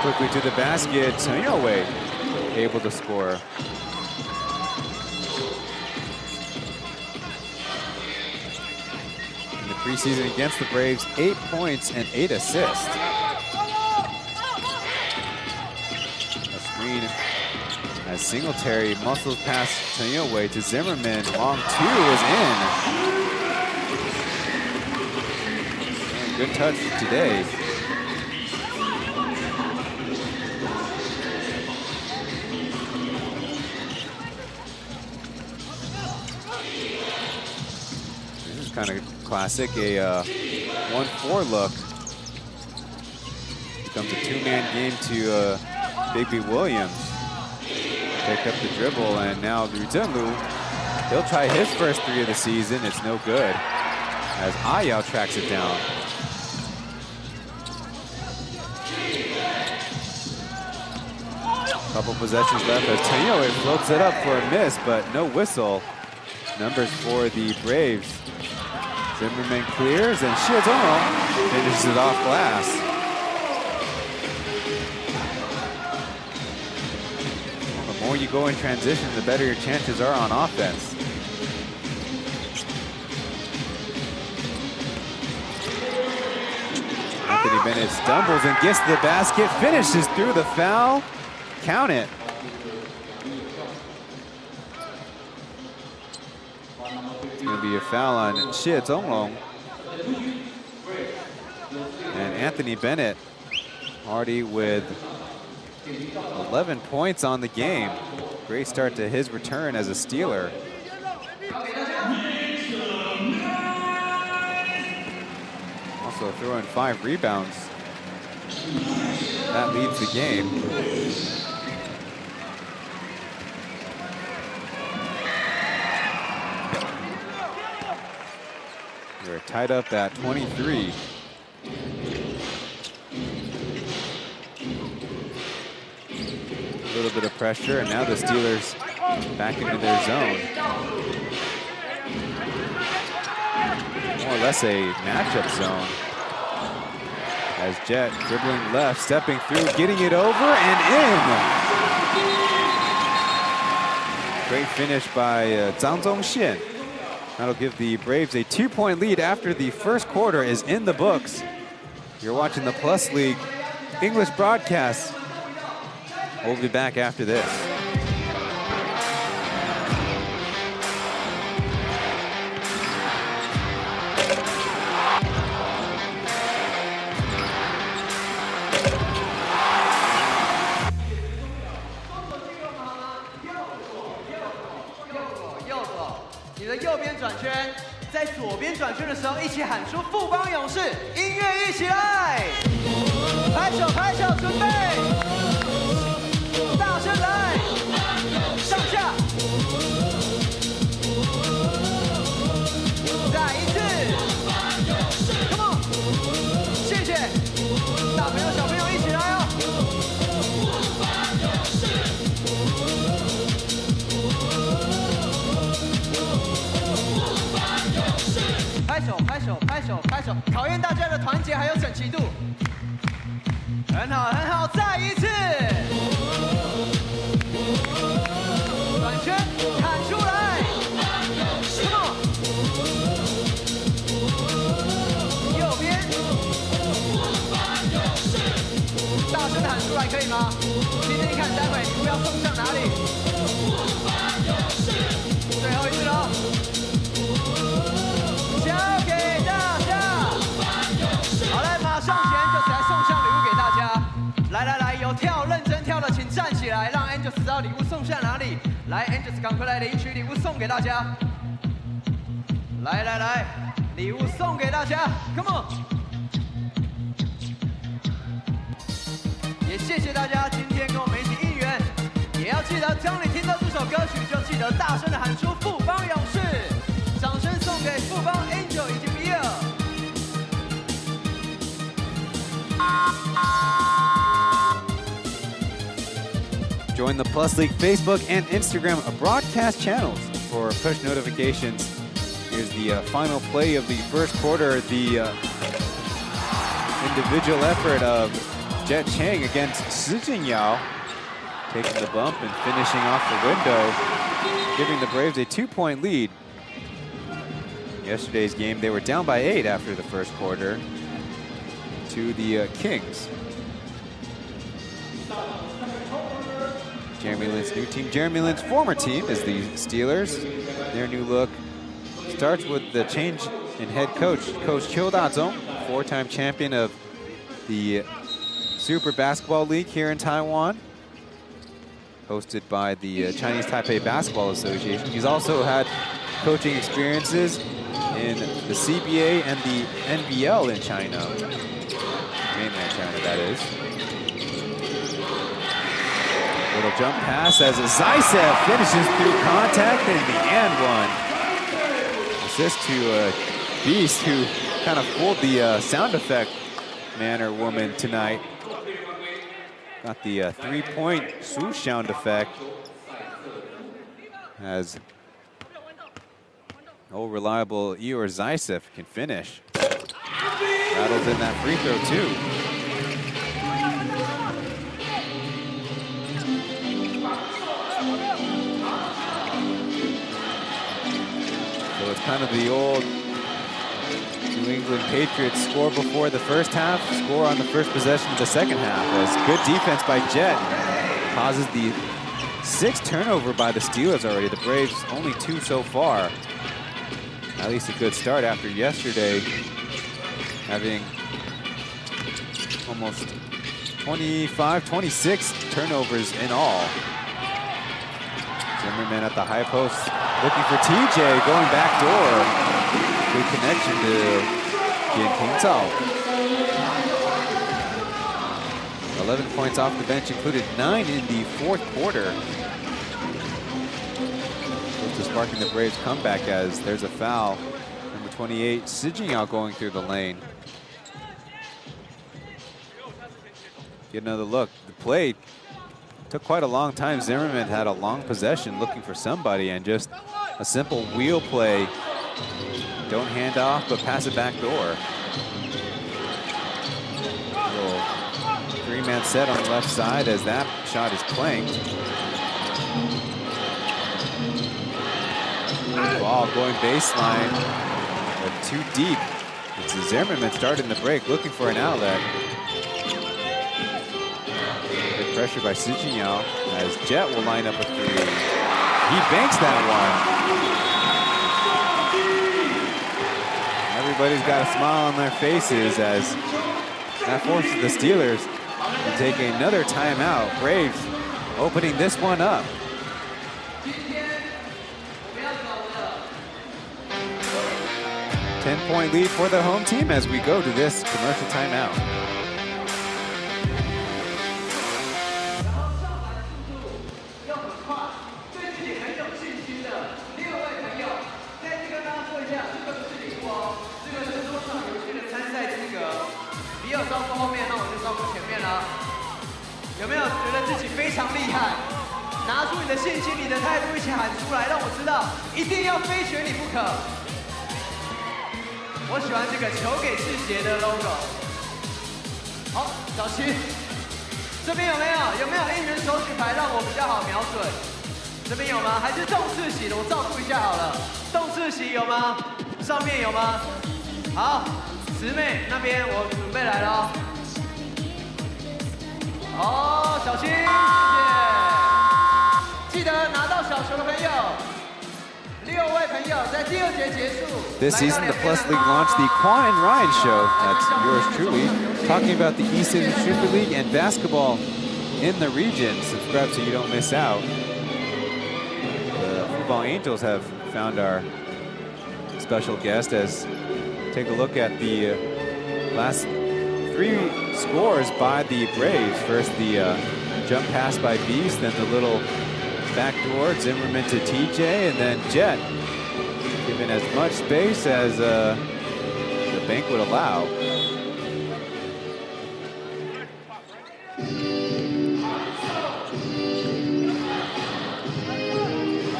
Quickly to the basket, Yowei able to score. In the preseason against the Braves, 8 points and 8 assists. A screen as Singletary muscles past Yowei to Zimmerman. Long two is in. Good touch today. Kind of classic, a 1-4 look. Becomes a two-man game to Big B Williams. Picked up the dribble, and now Liu Zhenlu, he'll try his first three of the season. It's no good, as Ayao tracks it down. Couple possessions left as Tanyo floats it up for a miss, but no whistle. Numbers for the Braves. Zimmerman clears, and Xie Zhonglong finishes it off glass. The more you go in transition, the better your chances are on offense. Anthony Bennett stumbles and gets to the basket, finishes through the foul. Count it. It's going to be a foul on Xie Zhonglong. And Anthony Bennett already with 11 points on the game. Great start to his return as a Steeler. Also throwing 5 rebounds. That leads the game. We're tied up at 23. A little bit of pressure, and now the Steelers back into their zone. More or less a matchup zone. As Jet dribbling left, stepping through, getting it over and in. Great finish by Zhang Zhongxian. That'll give the Braves a 2-point lead after the first quarter is in the books. You're watching the Plus League English broadcast. We'll be back after this.富邦勇士，音乐一起来，拍手拍手，准备，大声来，上下，再一次 ，Come on， 谢谢，大朋友小朋友一起来哦。拍手拍手拍手拍手，考验大家的团结还有整齐度。很好很好，再一次。转圈弹出来 ，Come on。右边。可以吗？听听看，待会礼物要送向哪里？最后一次喽，交给大家。好嘞，马上请 Angels 来送上礼物给大家。来，有跳认真跳的请站起来，让 Angels 知道礼物送向哪里。来 ，Angels 赶快来领取礼物送给大家。来，礼物送给大家 ，Come on！ 也谢谢大家今天跟我们一起应援，也要记得当你听到这首歌曲，就记得大声的喊出“富邦勇士”，掌声送给富邦 Angel 以及 P.LEAGUE。Join the Plus League Facebook and Instagram broadcast channels for push notifications. Here's the final play of the first quarter, the individual effort of Jet Chang against Si Jinyao, taking the bump and finishing off the window, giving the Braves a 2-point lead. Yesterday's game, they were down by 8 after the first quarter to the Kings. Jeremy Lin's new team. Jeremy Lin's former team is the Steelers. Their new look starts with the change in head coach. Coach Chiu Da-zong, 4-time champion of the Super Basketball League here in Taiwan, hosted by the Chinese Taipei Basketball Association. He's also had coaching experiences in the CBA and the NBL in China, mainland China, that is. Little jump pass as Zaisev finishes through contact and the and one. Assist to Beast, who kind of fooled the sound effect man or woman tonight. Got the 3-point swoosh sound effect as old reliable Eeyore Zaisev can finish. Rattles in that free throw too. So it's kind of the old New England Patriots score before the first half, score on the first possession of the second half. As good defense by Jet causes the 6th turnover by the Steelers already. The Braves only 2 so far. At least a good start after yesterday having almost 25, 26 turnovers in all. Zimmerman at the high post looking for TJ, going back door. Good connection to Yan Pingzhao. 11 points off the bench, included 9 in the 4th quarter. Close to sparking the Braves' comeback as there's a foul. Number 28, Si Jinyao going through the lane. Get another look. The play took quite a long time. Zimmerman had a long possession looking for somebody, and just a simple wheel play. Don't hand off, but pass it back door. Little 3-man set on the left side as that shot is clanked. Ball going baseline, but too deep. It's Zimmerman starting the break, looking for an outlet. Good pressure by Si Jinyao as Jet will line up a 3. He banks that one. Everybody's got a smile on their faces as that forces the Steelers to take another timeout. Braves opening this one up. 10-point lead for the home team as we go to this commercial timeout. logo。好，小齐，这边有没有应援手举牌让我比较好瞄准？这边有吗？还是动次席的？我照顾一下好了。动次席有吗？上面有吗？好，慈妹那边我准备来了。好，小心，谢谢。记得拿到小球的朋友，6位朋友在第2节结束。This season, the Plus League launched the Quan and Ryan Show. That's yours truly, talking about the East Asian Super League and basketball in the region. Subscribe so you don't miss out. The Fubon Angels have found our special guest as take a look at the last 3 scores by the Braves. First, the jump pass by Beast, then the little backdoor Zimmerman to TJ, and then Jet, given as much space as the bank would allow.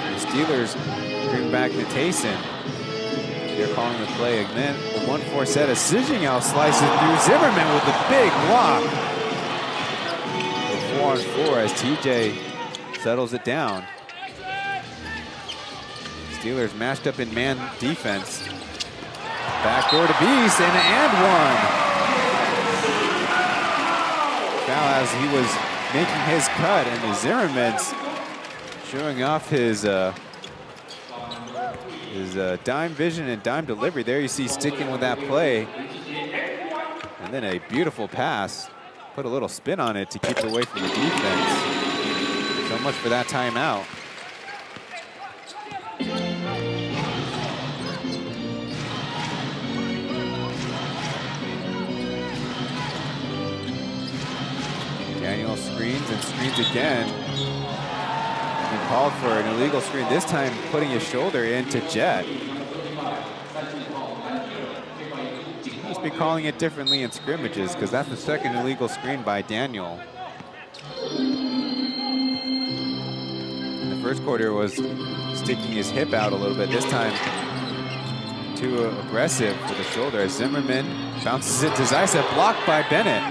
The Steelers bring back Natason. They're calling the play again. The 1-4 set, a Sijing out slices through Zimmerman with a big block. The 4-on-4 as TJ settles it down. Steelers mashed up in man defense. Backdoor to Beast and one. Foul as he was making his cut, and the Zimmerman's showing off his dime vision and dime delivery. There you see sticking with that play. And then a beautiful pass. Put a little spin on it to keep it away from the defense. So much for that timeout. Daniel screens and screens again. And called for an illegal screen, this time putting his shoulder into Jet. Must be calling it differently in scrimmages because that's the second illegal screen by Daniel. In the first quarter was sticking his hip out a little bit. This time too aggressive with the shoulder as Zimmerman bounces it to Zaitsev, blocked by Bennett.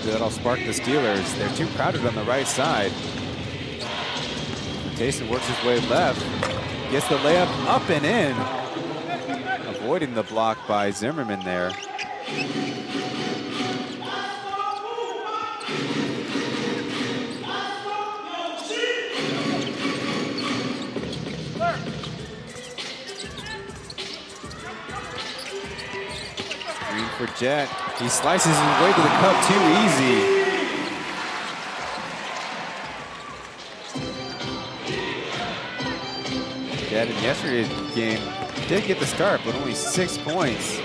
That'll spark the Steelers. They're too crowded on the right side. Tayson works his way left, gets the layup up and in, avoiding the block by Zimmerman there. Green for Jet. He slices his way to the cup too easy. Jet in yesterday's game did get the start, but only 6 points.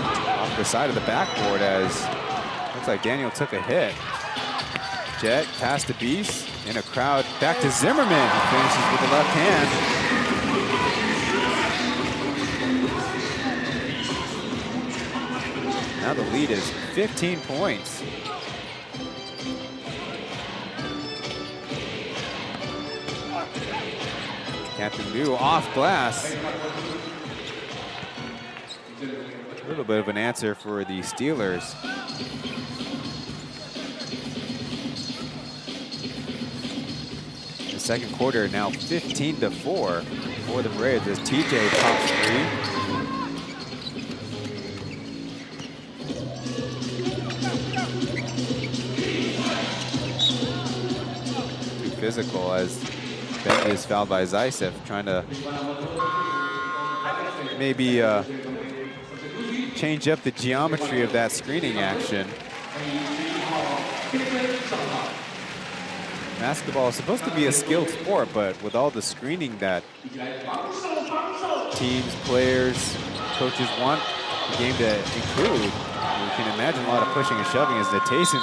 Off the side of the backboard as looks like Daniel took a hit. Jet past the Beast in a crowd, back to Zimmerman, who finishes with the left hand. Now the lead is 15 points. Captain Liu off glass. A little bit of an answer for the Steelers. The second quarter now 15-4 for the Braves as TJ pops 3. Physical as Bentley is fouled by Zaitsev, trying to maybe change up the geometry of that screening action. Basketball is supposed to be a skilled sport, but with all the screening that teams, players, coaches want the game to include, you can imagine a lot of pushing and shoving as Natason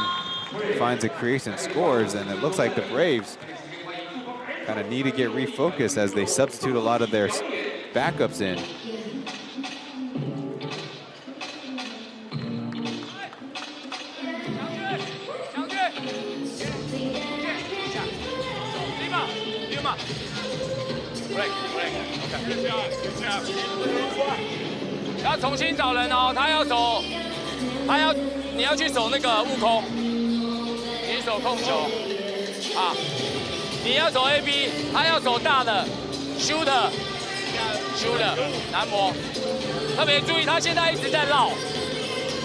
finds a crease and scores, and it looks like the Braves kind of need to get refocused as they substitute a lot of their backups in.要重新找人哦，他要守，你要去守那个悟空，你守控球，啊，你要守 AB， 他要守大的 shooter， 男模，特别注意他现在一直在绕，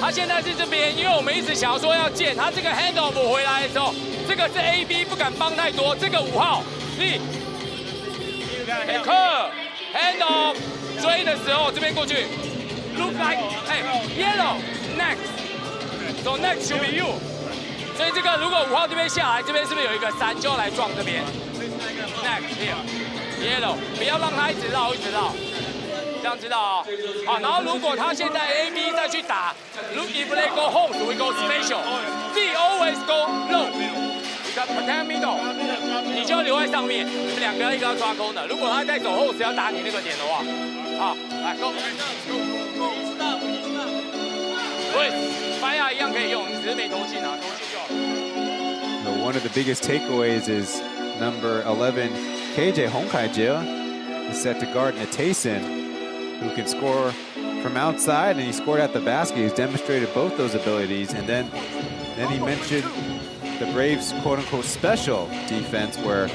他现在是这边，因为我们一直想要说要建，他这个 handoff 回来的时候，这个是 AB 不敢帮太多，这个5号力，克 handoff 追的时候这边过去 ，look like yellow next，so next should be you。所以这个如果5号这边下来，这边是不是有一个3就要来撞这边 ？next here yellow， 不要让他一直绕一直绕。 这样知道哦。好，然后如果他现在 AB 再去打 ，if they go home, we go special. They always go low. You got protect middle. 你就要留在上面，你们2个一个要抓空的。如果他再走后，只要打你那个点的话，好，来 go。对，白牙一样可以用，只是没投进啊，投进就好。One of the biggest takeaways is number 11, KJ Honkaijia, is set to guard Natason, who can score from outside, and he scored at the basket. He's demonstrated both those abilities. And then he mentioned the Braves' quote-unquote special defense, where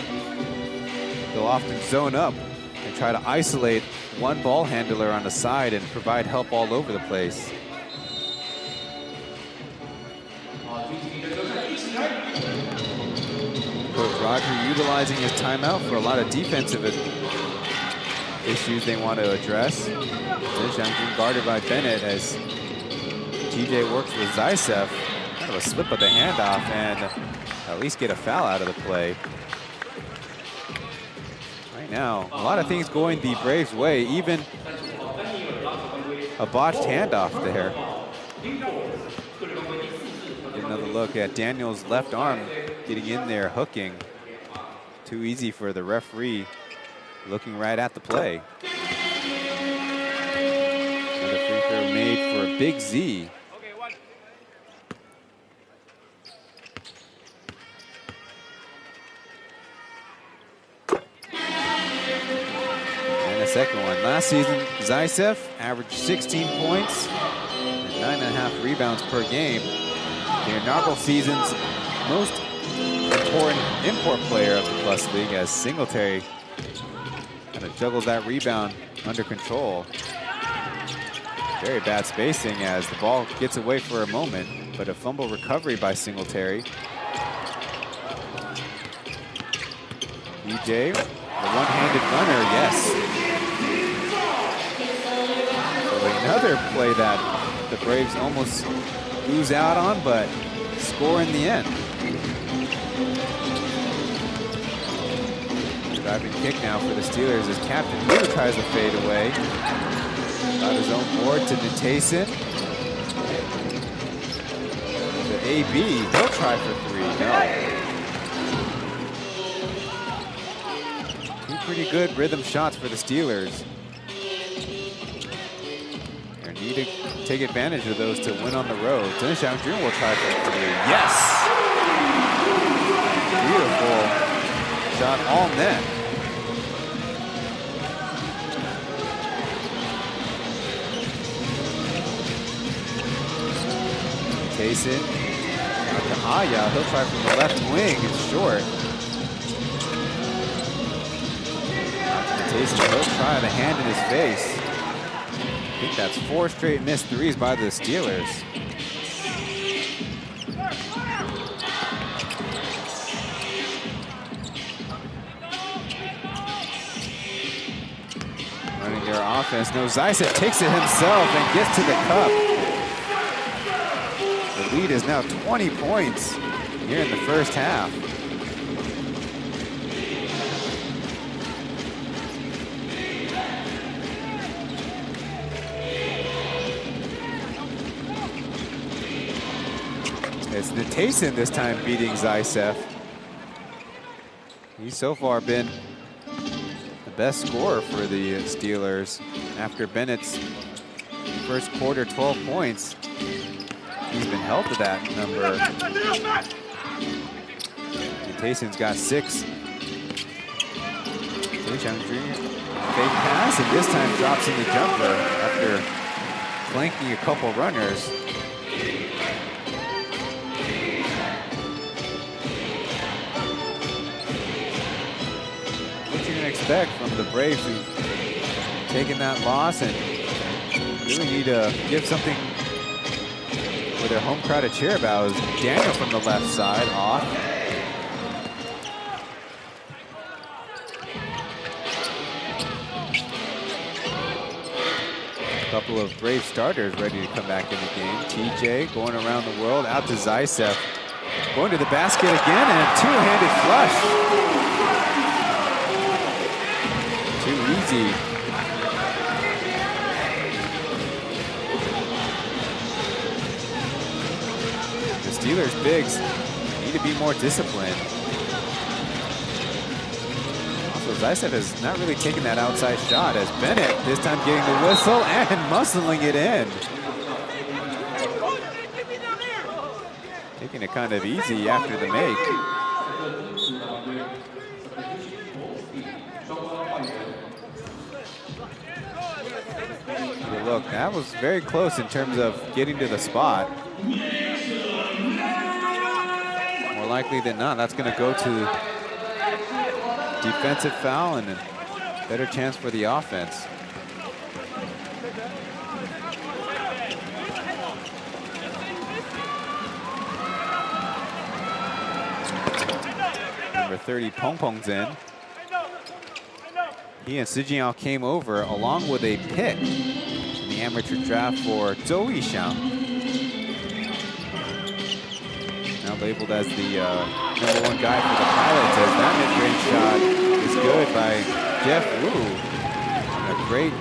they'll often zone up and try to isolate one ball handler on the side and provide help all over the place. Coach Roger utilizing his timeout for a lot of defensive issues they want to address. Zhang guarded by Bennett as TJ works with Zaisev. Kind of a slip of the handoff and at least get a foul out of the play. Right now, a lot of things going the Braves' way, even a botched handoff there. Get another look at Daniel's left arm getting in there, hooking. Too easy for the referee. Looking right at the play. Another free throw made for Big Z. And a second one. Last season, Zaisev averaged 16 points and 9.5 rebounds per game. The inaugural season's most important import player of the Plus League, as Singletary kind of juggles that rebound under control. Very bad spacing as the ball gets away for a moment, but a fumble recovery by Singletary. EJ, the one-handed runner, yes. So another play that the Braves almost lose out on, but score in the end. Driving kick now for the Steelers as Captain Blue tries to fade away. Got his own board to Natason. To AB, he'll try for 3, no. Two pretty good rhythm shots for the Steelers. They need to take advantage of those to win on the road. Zhang Jun will try for 3, yes! Beautiful shot all net. Tayson, Kahaya, he'll try from the left wing, it's short. Tayson, he'll try the hand in his face. I think that's 4 straight missed threes by the Steelers. Running their offense, no, Zaisev takes it himself and gets to the cup. The lead is now 20 points here in the first half. It's Natason this time beating Zaisev. He's so far been the best scorer for the Steelers. After Bennett's first quarter 12 points, he's been held to that number. Tayson's got 6. Zhang Jr. fake pass, and this time drops in the jumper after flanking a couple runners. What you can expect from the Braves who've taken that loss and really need to give something for their home crowd to cheer about is Daniel from the left side, off. A couple of brave starters ready to come back in the game. TJ going around the world, out to Zaisev. Going to the basket again, and a two-handed flush. Too easy. The Steelers bigs need to be more disciplined. Also, Zaisev has not really taken that outside shot as Bennett this time getting the whistle and muscling it in. Taking it kind of easy after the make. But look, that was very close in terms of getting to the spot. More likely than not, that's going to go to defensive foul and a better chance for the offense. Number 30, Pong Pong's in. He and Sijiao came over along with a pick in the amateur draft for Zhou Yixiang. Now labeled as the #1 guy for the Pilots, as that mid-range shot is good by Jeff Wu. A great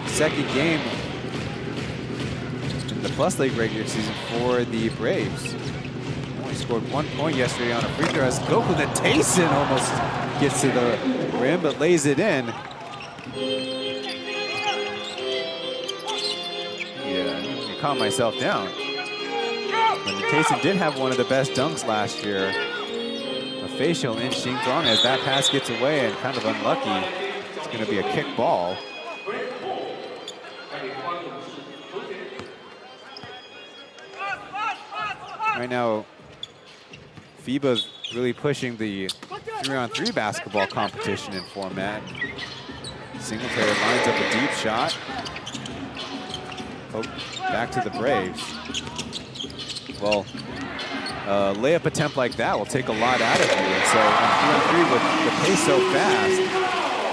second game in the Plus League regular season for the Braves. Only scored 1 point yesterday on a free throw as Goku Tayson almost gets to the rim but lays it in. Yeah, I calm myself down. But Tayson did have one of the best dunks last year. A facial in Xingzhuang as that pass gets away and kind of unlucky. It's going to be a kick ball. Right now, FIBA's really pushing the 3-on-3 basketball competition in format. Singletary lines up a deep shot. Oh, back to the Braves. Well, layup attempt like that will take a lot out of you. And so on 3-on-3 with the pace so fast,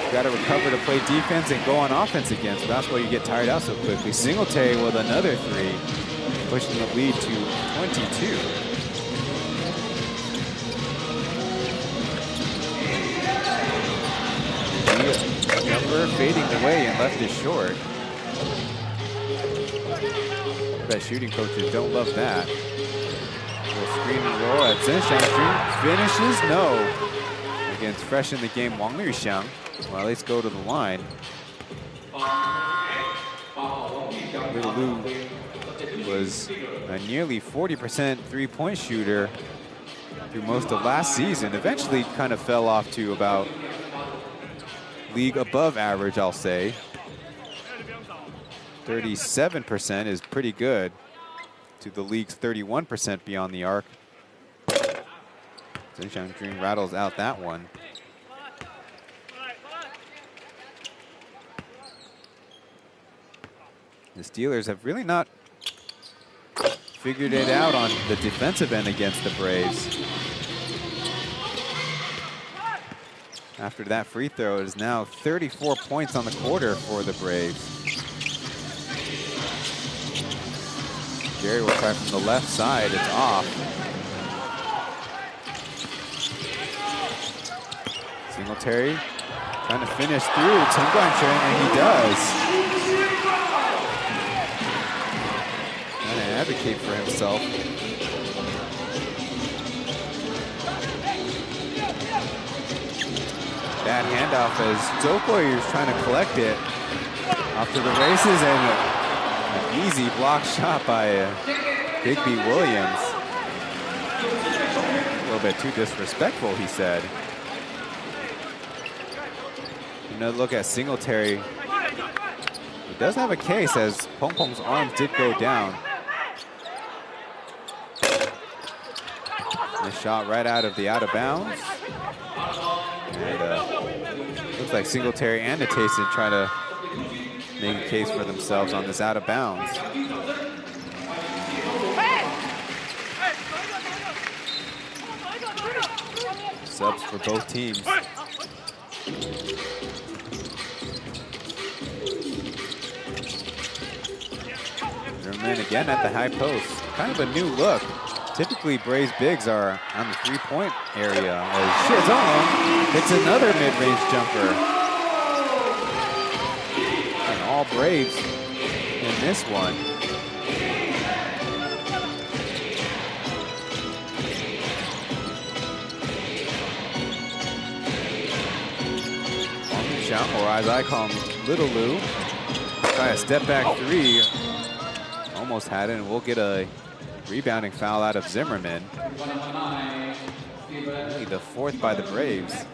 you got to recover to play defense and go on offense again. So that's why you get tired out so quickly. Singletary with another three, pushing the lead to 22. Jumper fading away and left is short. I bet shooting coaches don't love that. Little screen and roll at Zenshan. Finishes, no. Against fresh in the game, Wang Luxiang. Well, let's go to the line. Little Lu was a nearly 40% three-point shooter through most of last season. Eventually kind of fell off to about league above average, I'll say. 37% is pretty good to the league's 31% beyond the arc. Zenshan Dream rattles out that one. The Steelers have really not figured it out on the defensive end against the Braves. After that free throw, it is now 34 points on the quarter for the Braves. Jerry will try from the left side, it's off. Singletary trying to finish through Chen Guanchen, and he does. Trying to advocate for himself. Bad handoff as Zokoi is trying to collect it off to the races, and an easy block shot by Bigby Williams. A little bit too disrespectful, he said. Another look at Singletary. He does have a case as Pong Pong's arms did go down. This shot right out of bounds. And looks like Singletary and Tayson trying to make a case for themselves on this out of bounds. subs for both teams. Zimmerman again at the high post. Kind of a new look. Typically, Braves bigs are on the three-point area. As Shizono hits another mid-range jumper. And all Braves in this one. Or as I call him, Little Lou. Try a step back three. Almost had it, and we'll get a rebounding foul out of Zimmerman. Only the fourth by the Braves.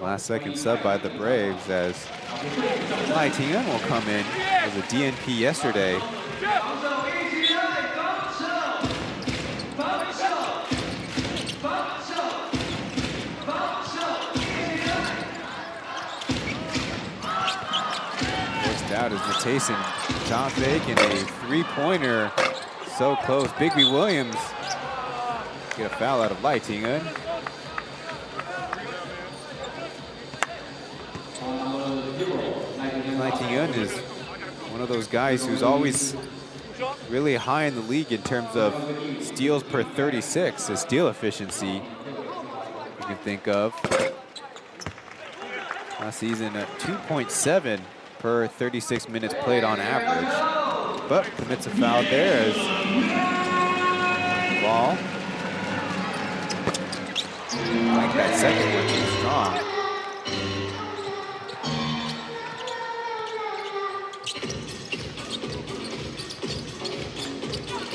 Last second sub by the Braves as Lai Ting will come in as a DNP yesterday. Forced out is Matayson. Shot fake and a three-pointer. So close. Bigby Williams get a foul out of Lai Ting. Lai Ting is one of those guys who's always really high in the league in terms of steals per 36, his steal efficiency you can think of. Last season at 2.7 per 36 minutes played on average. But commits a foul there as ball. I like that second one too strong.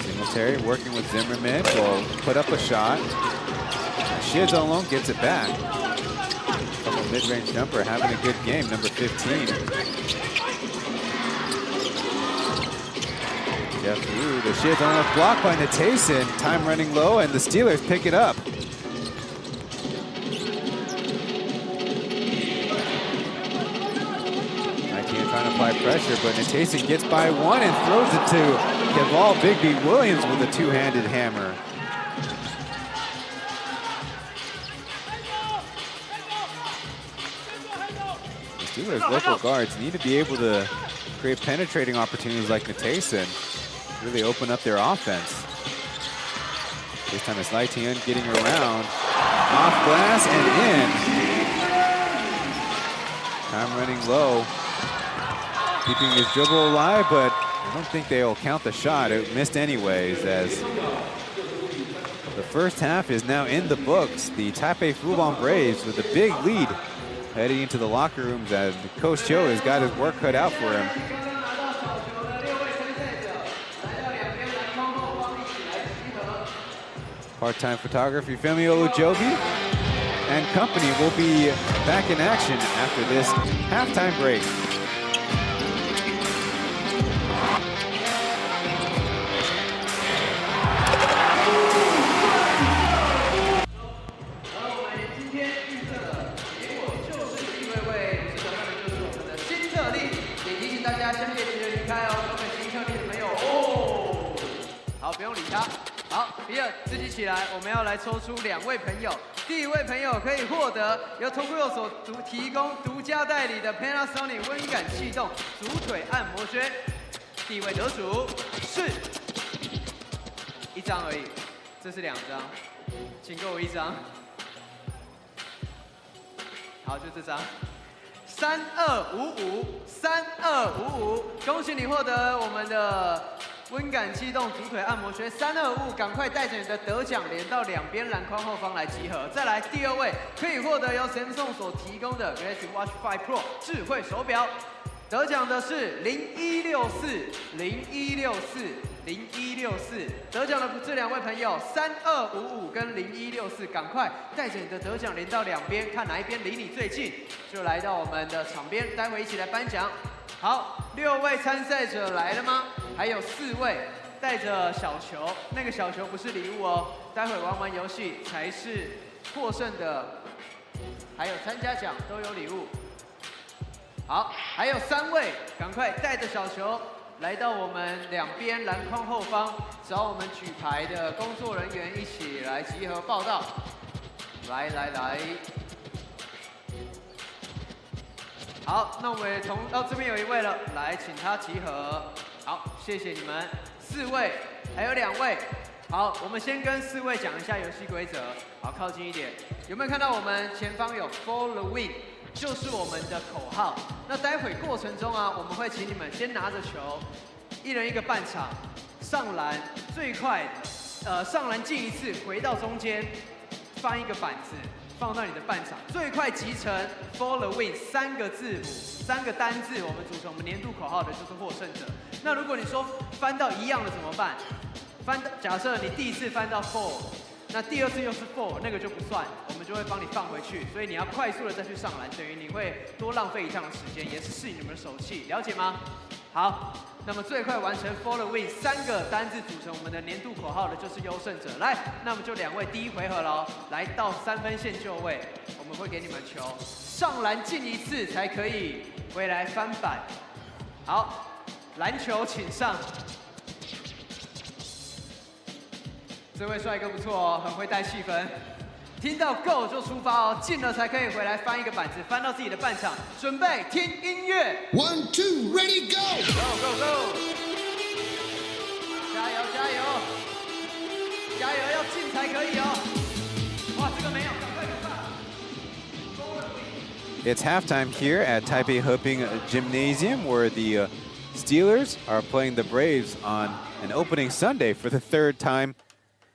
Singletary working with Zimmerman will put up a shot. Shiz alone gets it back. From a mid-range jumper, having a good game, number 15. Jeff Wu, the Shiz alone blocked by Matayson. Time running low, and the Steelers pick it up. Trying to apply pressure, but Matayson gets by one and throws it to Keval Bigby Williams with a two-handed hammer. The Steelers' local guards need to be able to create penetrating opportunities like Matayson, really open up their offense. This time it's Lai Ting getting around, off glass and in. Time running low. Keeping his dribble alive, but I don't think they'll count the shot. It missed anyways, as the first half is now in the books. The Taipei Fubon Braves with a big lead heading into the locker rooms as Coach Cho has got his work cut out for him. Part-time photography, Femi Olujobi and company will be back in action after this halftime break.比尔自己起来，我们要来抽出2位朋友。第一位朋友可以获得由 Tokyo 所提供独家代理的 Panasonic 温感气动足腿按摩靴。第一位得主是1张而已，这是2张，请给我1张。好，就这张。3255，3255，恭喜你获得我们的温感气动足腿按摩靴3255，赶快带着你的得奖连到2边篮筐后方来集合。再来第2位，可以获得由 Samsung 所提供的 Galaxy Watch 5 Pro 智慧手表。得奖的是0164，0164，0164。得奖的这2位朋友，3255跟0164，赶快带着你的得奖连到2边，看哪一边离你最近，就来到我们的场边，待会一起来颁奖。好，6位参赛者来了吗？还有4位带着小球，那个小球不是礼物哦，待会玩完游戏才是获胜的，还有参加奖都有礼物。好，还有3位，赶快带着小球来到我们两边篮筐后方，找我们举牌的工作人员一起来集合报道。来。好，那我们这边有1位了，来，请他集合。好，谢谢你们4位，还有2位。好，我们先跟4位讲一下游戏规则。好，靠近一点。有没有看到我们前方有 For the Win， 就是我们的口号。那待会过程中啊，我们会请你们先拿着球，1人1个半场，上篮最快的，上篮进1次，回到中间，翻1个板子。放到你的半场，最快集成 For the Win 3个字母，3个单字，我们组成我们年度口号的就是获胜者。那如果你说翻到一样的怎么办？假设你第1次翻到 4， 那第2次又是 4， 那个就不算，我们就会帮你放回去。所以你要快速的再去上篮，等于你会多浪费1趟的时间，也是试你们的手气，了解吗？好，那么最快完成 For the Win 3个单字组成我们的年度口号的就是优胜者。来，那么就2位第1回合喽，来到3分线就位，我们会给你们球，上篮进1次才可以回来翻板。好，篮球请上。这位帅哥不错哦，很会带气氛。听到 Go 就出发哦，进了才可以回来翻1个板子，翻到自己的半场。准备听音乐 ，1 2 ready go go， 加油加油加油，要进才可以哦。哇，这个没有，赶快。It's halftime here at Taipei Hoping Gymnasium, where the Steelers are playing the Braves on an opening Sunday for the 3rd time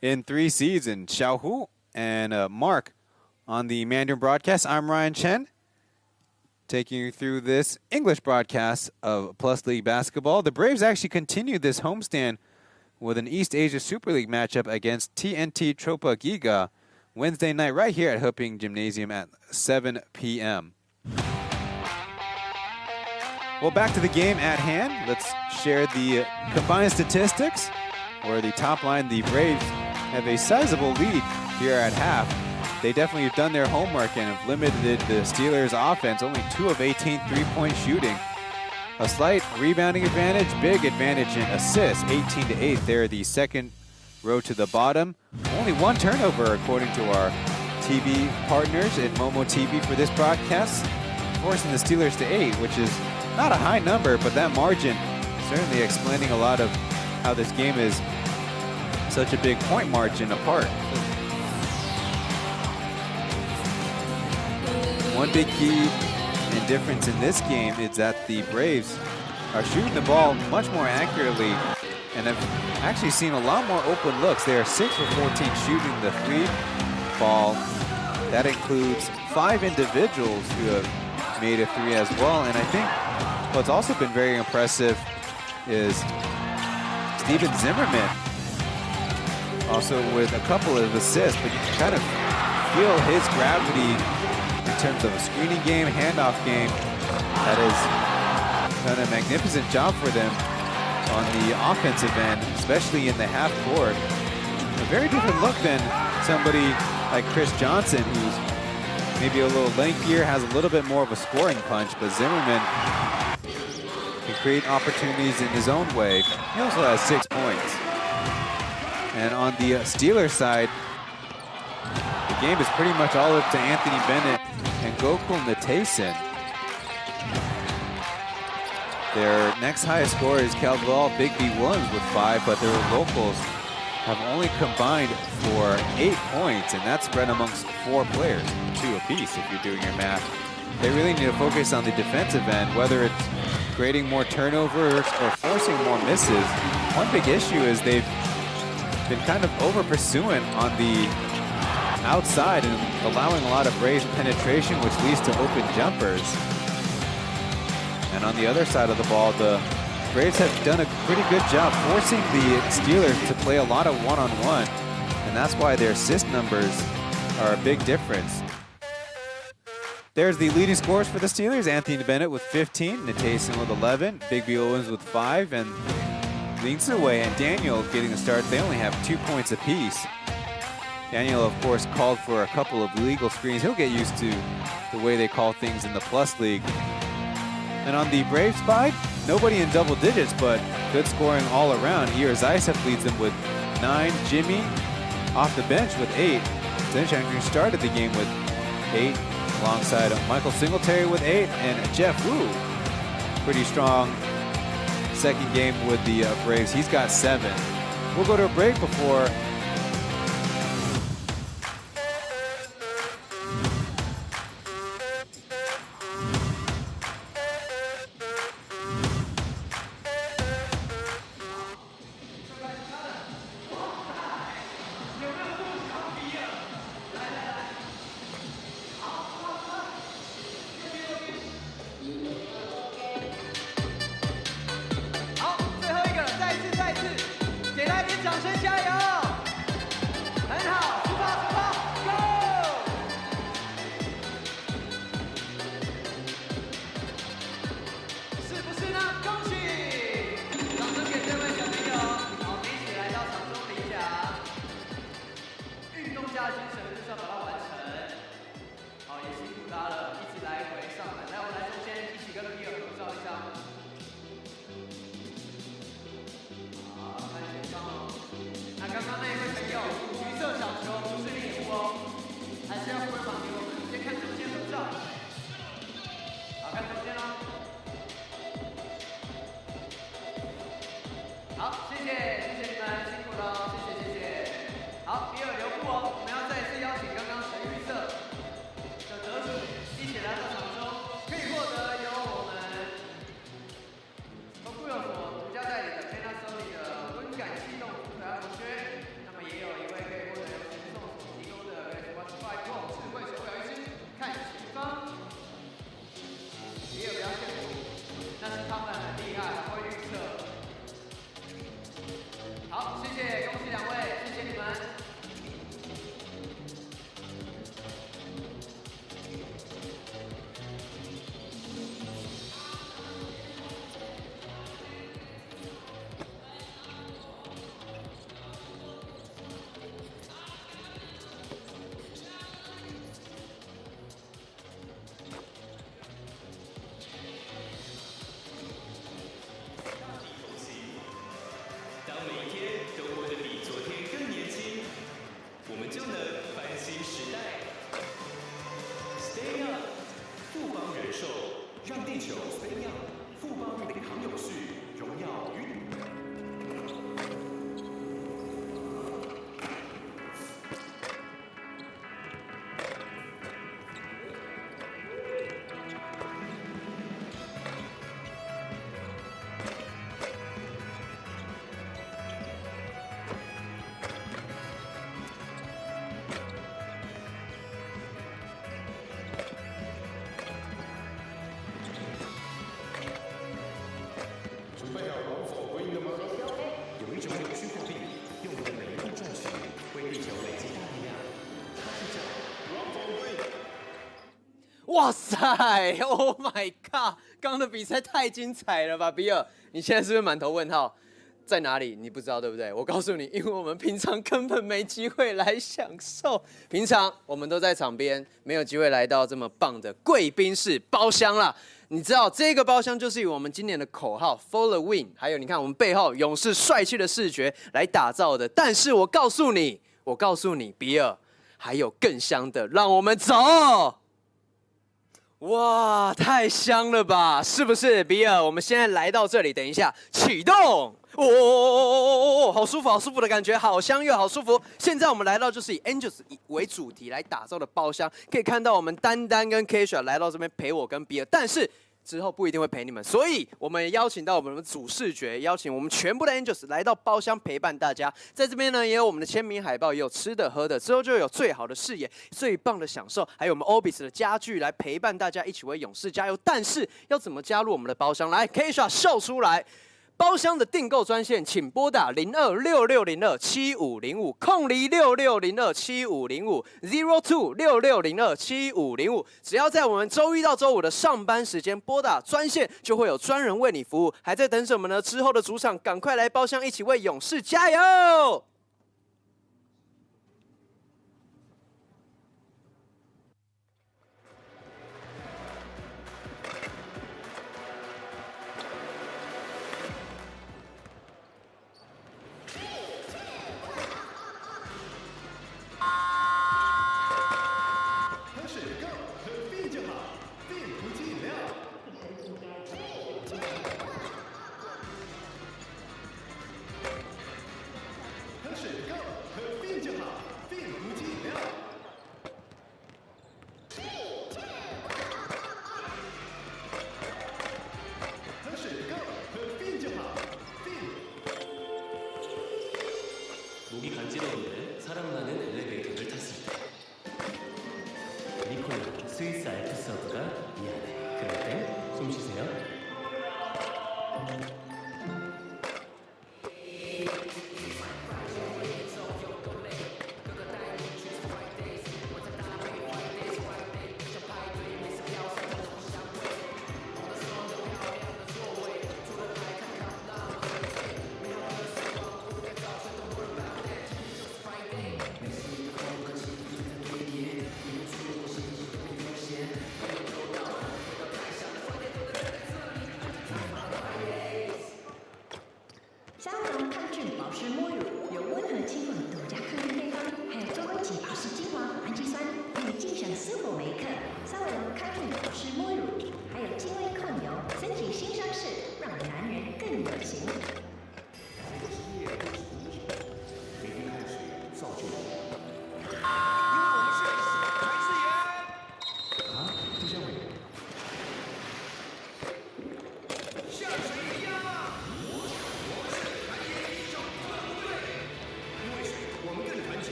in 3 seasons. Xiaohu and Mark on the Mandarin broadcast. I'm Ryan Chen, taking you through this English broadcast of Plus League basketball. The Braves actually continued this homestand with an East Asia Super League matchup against TNT Tropa Giga Wednesday night right here at Hoping Gymnasium at 7 p.m. Well, back to the game at hand. Let's share the combined statistics, where the top line, the Braves, have a sizable lead here at half. They definitely have done their homework and have limited the Steelers' offense. Only 2 of 18 three-point shooting. A slight rebounding advantage, big advantage in assists, 18 to 8. They're the 2nd row to the bottom. Only 1 turnover, according to our TV partners in Momo TV for this broadcast, forcing the Steelers to 8, which is not a high number, but that margin certainly explaining a lot of how this game is such a big point margin apart. One big key and difference in this game is that the Braves are shooting the ball much more accurately and have actually seen a lot more open looks. They are 6 for 14 shooting the 3 ball. That includes 5 individuals who have made a 3 as well. And I think what's also been very impressive is Steven Zimmerman, also with a couple of assists, but you can kind of feel his gravity in terms of a screening game, handoff game, that has done a magnificent job for them on the offensive end, especially in the half court. A very different look than somebody like Chris Johnson, who's maybe a little lankier, has a little bit more of a scoring punch, but Zimmerman can create opportunities in his own way. He also has 6 points. And on the Steelers side, the game is pretty much all up to Anthony Bennett and Gokul Natason. Their next highest scorer is Calval Big B Williams with 5, but their locals have only combined for 8 points, and that's spread amongst 4 players, 2 apiece if you're doing your math. They really need to focus on the defensive end, whether it's creating more turnovers or forcing more misses. One big issue is they've been kind of over-pursuing on the outside and allowing a lot of Braves penetration, which leads to open jumpers. And on the other side of the ball, the Braves have done a pretty good job forcing the Steelers to play a lot of one-on-one, and that's why their assist numbers are a big difference. There's the leading scorers for the Steelers, Anthony Bennett with 15, Natason with 11, Big B Owens with 5, and Lindsaway and Daniel getting the start. They only have 2 points apiece. Daniel, of course, called for a couple of legal screens. He'll get used to the way they call things in the Plus League. And on the Braves side, nobody in double digits, but good scoring all around. Here, Zaitsev leads them with 9. Jimmy off the bench with 8. Zheng Xiangqun started the game with 8, alongside Michael Singletary with 8, and Jeff Wu. Pretty strong second game with the Braves. He's got 7. We'll go to a break before好，最后一个，再一次，给他一点掌声，加油！很好，出发 ，Go！ 是不是呢？恭喜！掌声给这位小朋友。好，我们一起来到场中领奖。运动家的精神就是要把它完成。好，也辛苦他了，一直来回上来。来，我们来中间一起跟比尔合照一张。那刚刚那一位朋友，橘色小球不是礼物哦，还是要挥棒给我们。先看中间合照，好看中间喽。好，谢谢你们，辛苦了，谢谢。好，比尔留步哦，我们要再一次邀请刚刚神绿色的得主一起来到场中，可以获得由我们丰富有所独家代理的 Panasonic 的温感机动可爱同学，那么也有一位可以获得由神送所提供的 Watch 5 Pro 智慧手表一只，看前方，也有比较羡慕，但是他们很厉害，很会预测。好，谢谢，恭喜2位，谢谢你们。当每一天都过得比昨天更年轻，我们就能翻新时代。Stay Young， 富邦人寿，让地球 Stay Young， 富邦领航有序，荣耀与你。准备好往返回应了吗？有一种有趣货币，用我的每一步赚取，为地球累积大力量。它就叫往返回应。哇塞 ，Oh my god！ 刚刚的比赛太精彩了吧，比尔，你现在是不是满头问号？在哪里？你不知道对不对？我告诉你，因为我们平常根本没机会来享受，平常我们都在场边，没有机会来到这么棒的贵宾室包厢啦。你知道这个包厢就是以我们今年的口号 For the Win， 还有你看我们背后勇士帅气的视觉来打造的。但是我告诉你，比尔，还有更香的，让我们走。哇，太香了吧，是不是，比尔？我们现在来到这里，等一下启动。好舒服，好舒服的感觉，好香又好舒服。现在我们来到就是以 Angels 为主题来打造的包厢，可以看到我们丹丹跟 Keisha 来到这边陪我跟比尔，但是之后不一定会陪你们，所以我们也邀请到我们的主视觉，邀请我们全部的 Angels 来到包厢陪伴大家。在这边呢，也有我们的签名海报，也有吃的喝的，之后就有最好的视野、最棒的享受，还有我们 Obis 的家具来陪伴大家一起为勇士加油。但是要怎么加入我们的包厢？来 ，Keisha 秀出来。包厢的订购专线，请拨打0266027505，0266027505，0266027505。只要在我们周一到周五的上班时间拨打专线，就会有专人为你服务。还在等什么呢？之后的主场，赶快来包厢，一起为勇士加油！就好，并无计量。喝水不够，喝 fin 就好。목이 간지러운데 사람 많은 엘리베이터를 탔을 때 니콜라 스위스 알프스 서브가 미안해. 그럴 땐 숨 쉬세요.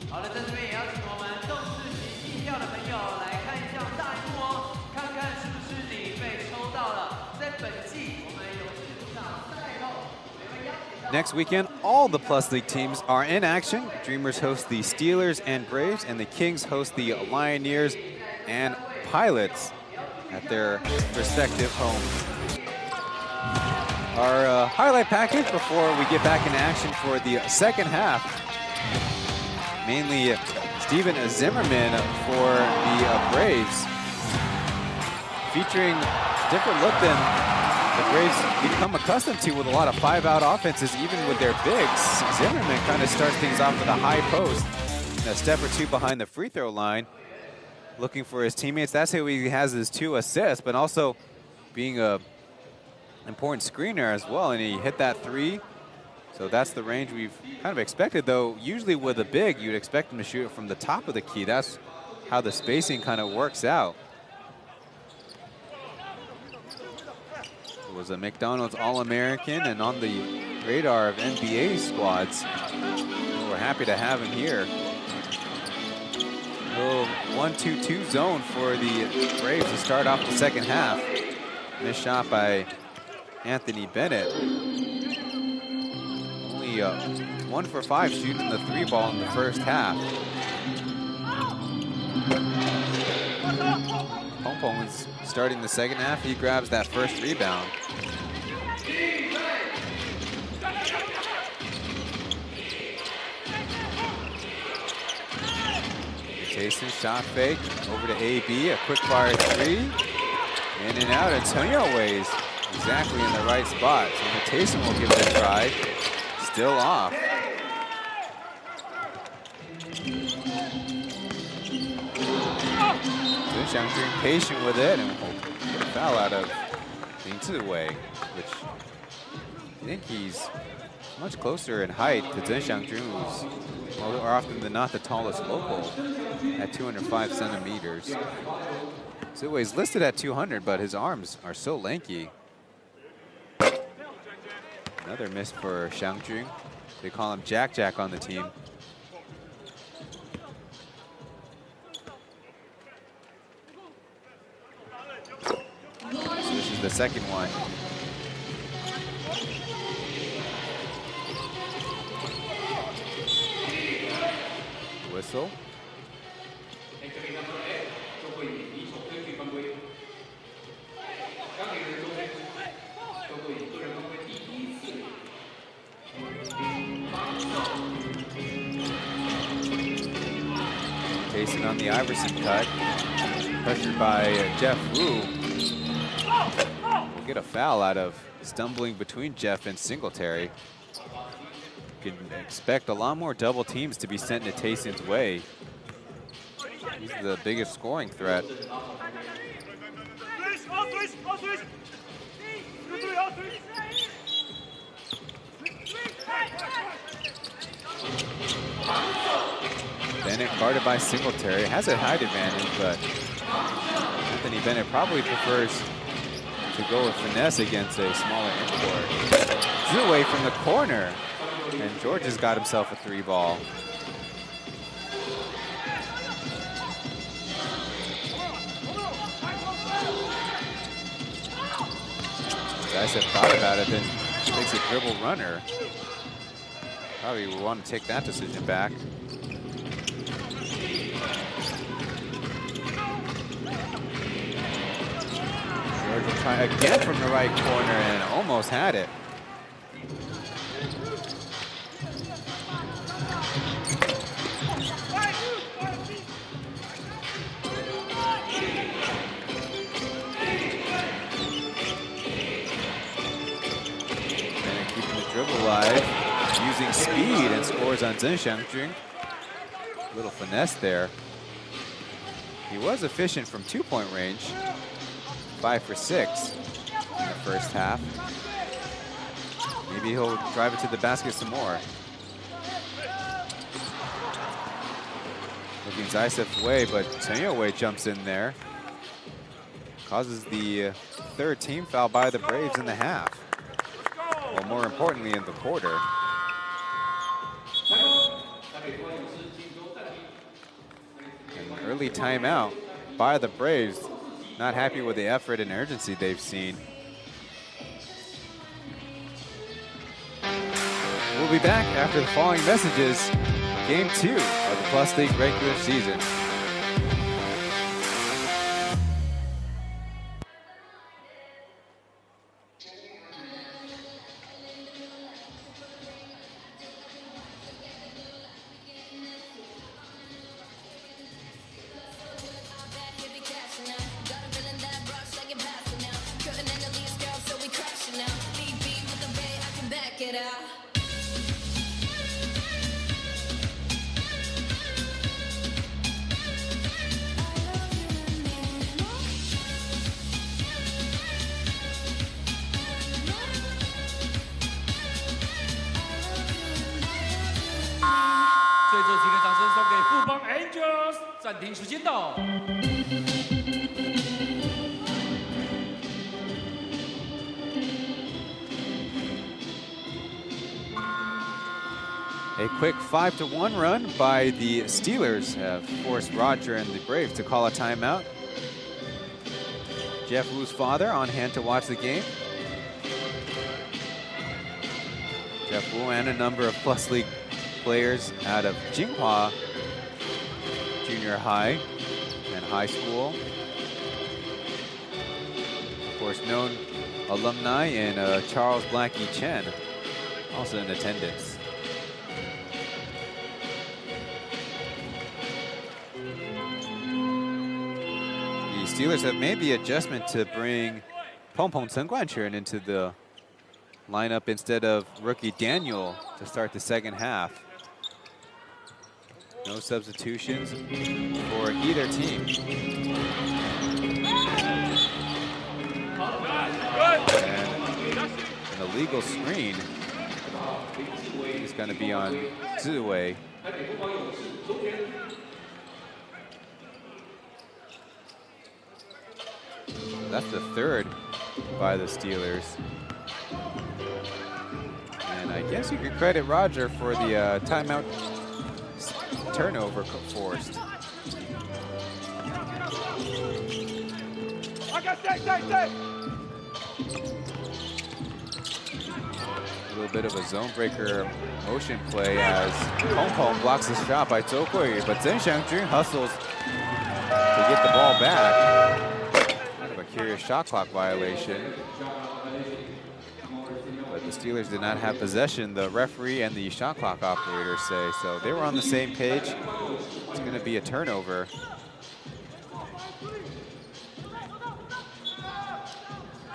好的，在这边也邀请我们动视席订票的朋友来看一下大荧幕哦，看看是不是你被抽到了。在本季我们勇士主场赛后，我们邀请到。 Next weekend, all the Plus League teams are in action. Dreamers host the Steelers and Braves, and the Kings host the Lioneers and Pilots at their respective homes. Our highlight package before we get back in action for the second half. Mainly Steven Zimmerman for the Braves, featuring a different look than the Braves become accustomed to with a lot of five-out offenses, even with their bigs. Zimmerman kind of starts things off with a high post, and a step or two behind the free throw line, looking for his teammates. That's how he has his 2 assists, but also being a important screener as well, and he hit that 3. So that's the range we've kind of expected, though. Usually with a big, you'd expect him to shoot it from the top of the key. That's how the spacing kind of works out. It was a McDonald's All-American and on the radar of NBA squads. We're happy to have him here. Little 1-2-2 zone for the Braves to start off the second half. Missed shot by Anthony Bennett. 1 for 5 shooting the 3-ball in the first half. Pong Pong is starting the second half. He grabs that first rebound. Jason shot fake over to AB, a quick fire 3. In and out, Antonio Ways exactly in the right spot. So Mason will give it a try. Still off. Zhang being patient with it and will get a foul out of Lin Ziwei, which I think he's much closer in height to Zheng Xiangjun, who's more often than not the tallest local at 205 centimeters. Ziwei's listed at 200, but his arms are so lanky. Another miss for Xiangjun. They call him Jack Jack on the team. the second one. Whistle. Jason on the Iverson cut. Pressured by Jeff Wu. We'll get a foul out of stumbling between Jeff and Singletary. You can expect a lot more double teams to be sent into Tayson's way. He's the biggest scoring threat. Bennett guarded by Singletary. Has a height advantage, but Anthony Bennett probably prefers to go with finesse against a smaller import. Zue from the corner. And George has got himself a 3-ball. Guys have thought about it, then takes a dribble runner. Probably will want to take that decision back. George will try again from the right corner and almost had it. Dribble live, using speed and scores on Zheng Xiangjun. Little finesse there. He was efficient from 2-point range, 5 for 6 in the first half. Maybe he'll drive it to the basket some more. Looking Zaisev's way, but Chen Youwei jumps in there. Causes the third team foul by the Braves in the half. Well, more importantly, in the quarter. An early timeout by the Braves. Not happy with the effort and urgency they've seen. We'll be back after the following messages. Game 2 of the Plus League regular season. Angels， 暂停时间到。A quick 5-1 run by the Steelers have forced Roger and the Braves to call a timeout. Jeff Wu's father on hand to watch the game. Jeff Wu and a number of Plus League players out of Jinghua Junior High and high school. Of course, known alumni in Charles Blackie Chen, also in attendance. The Steelers have made the adjustment to bring Pongpong Chen Guanquan into the lineup instead of rookie Daniel to start the second half. No substitutions for either team. And an illegal screen is going to be on Ziwei. That's the third by the Steelers. And I guess you could credit Roger for the timeout turnover forced. A little bit of a zone breaker motion play as Pong blocks the shot by Zhou Guiyue, but Zheng Xiangjun hustles to get the ball back. Kind of a curious shot clock violation. But the Steelers did not have possession, the referee and the shot clock operator say, so they were on the same page. It's going to be a turnover.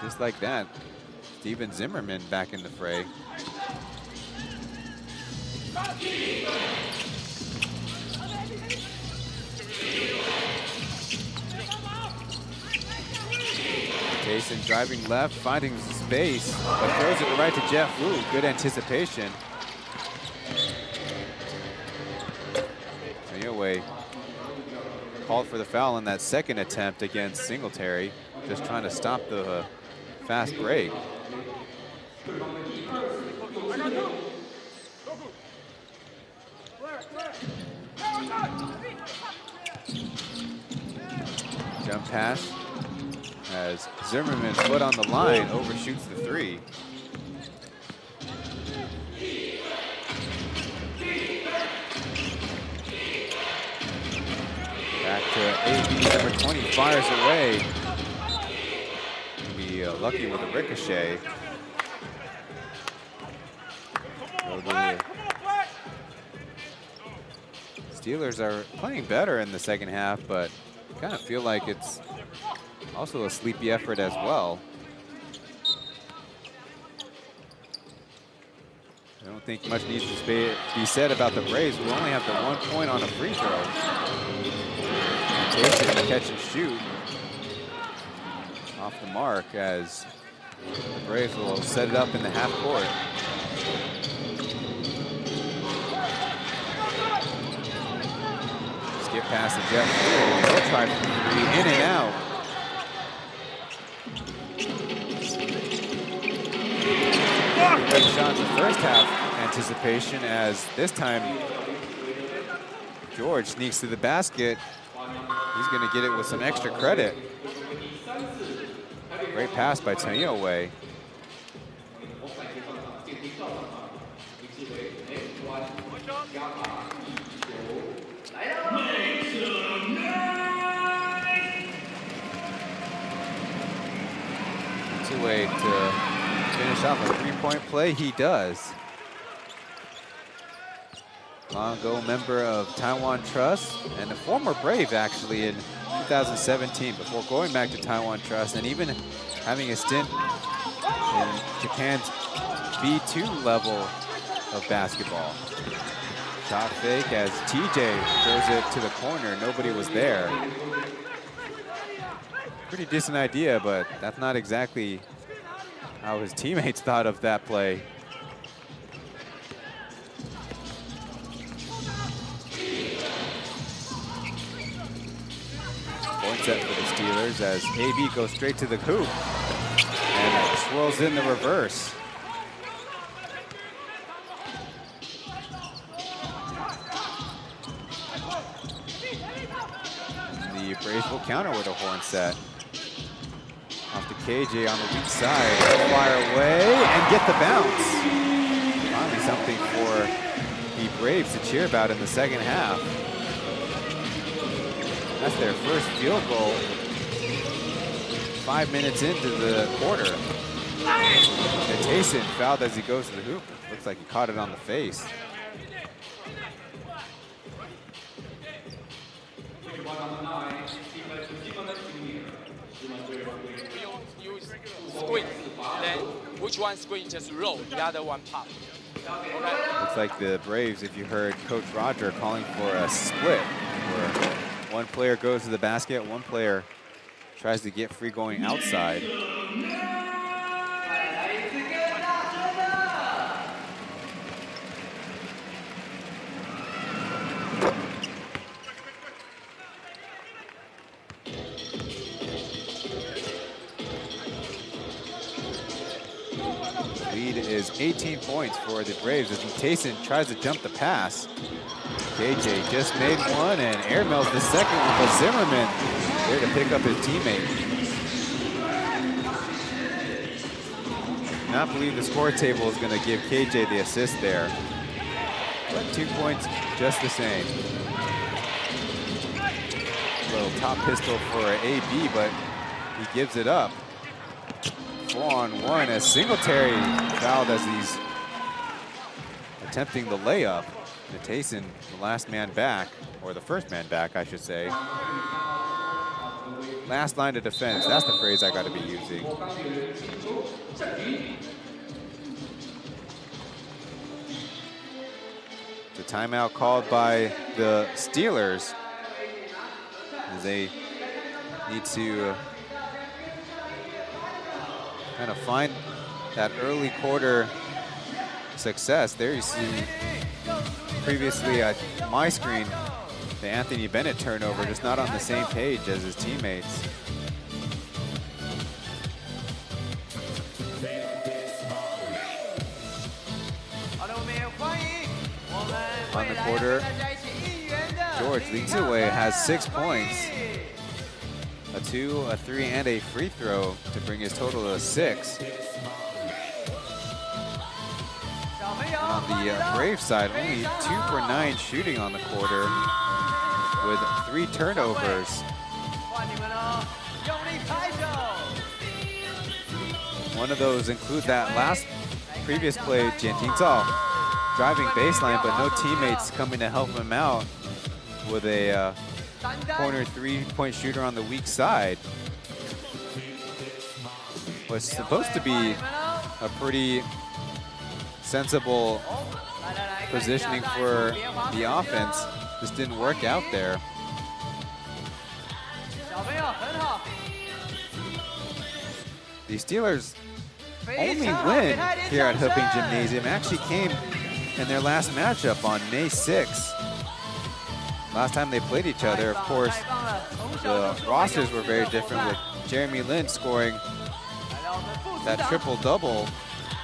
Just like that, Steven Zimmerman back in the fray. Jason driving left, finding space, but throws it right to Jeff Wu. Good anticipation. Anyway, called for the foul on that second attempt against Singletary, just trying to stop the fast break. Jump pass as Zimmerman foot on the line, overshoots the three. Back to AB, number 20, fires away. Be lucky with a ricochet. So the Steelers are playing better in the second half, but kind of feel like it's also a sleepy effort as well. I don't think much needs to be said about the Braves. We only have the 1 point on a free throw. Jason catch and shoot off the mark as the Braves will set it up in the half court. Skip pass to Jeff. He'll try for three, in and out. Red shot in the first half anticipation as this time George sneaks to the basket. He's going to get it with some extra credit. Great pass by Taniyue. Taniyue to finish off a three-point play. He does. Long ago member of Taiwan Trust and a former Brave actually in 2017 before going back to Taiwan Trust and even having a stint in Japan's B2 level of basketball. Shot fake as TJ throws it to the corner. Nobody was there. Pretty decent idea, but that's not exactly how his teammates thought of that play. Point set for the Steelers as AB goes straight to the hoop and swirls in the reverse. The Braves will counter with a horn set. Off to KJ on the weak side. Fire away and get the bounce. Finally something for the Braves to cheer about in the second half. That's their first field goal 5 minutes into the quarter. And Tayson fouled as he goes to the hoop. Looks like he caught it on the face. Screen, then which one screen just roll, the other one pop. Okay. Looks like the Braves, if you heard Coach Roger calling for a split, where one player goes to the basket, one player tries to get free going outside. Lead is 18 points for the Braves as Tayson tries to jump the pass. KJ just made one and airmails the second one, but Zimmerman there to pick up his teammate. Do not believe the score table is going to give KJ the assist there. But 2 points just the same. Little top pistol for AB, but he gives it up. 4-on-1 as Singletary fouled as he's attempting the layup. Natason, the last man back, or the first man back, I should say. Last line of defense, that's the phrase I gotta be using. The timeout called by the Steelers as they need to kind of find that early quarter success. There you see previously at my screen, the Anthony Bennett turnover, just not on the same page as his teammates. On the quarter, George leads away, has 6 points. A 2, a 3, and a free throw to bring his total to 6. On the Braves side, only 2 for 9 shooting on the quarter with 3 turnovers. One of those include that last previous play, Jian Jingzao driving baseline, but no teammates coming to help him out with a corner 3-point shooter on the weak side. Was supposed to be a pretty sensible positioning for the offense. Just didn't work out there. The Steelers' only win here at Huping Gymnasium actually came in their last matchup on May 6th. Last time they played each other, of course, the rosters were very different, with Jeremy Lin scoring that triple-double.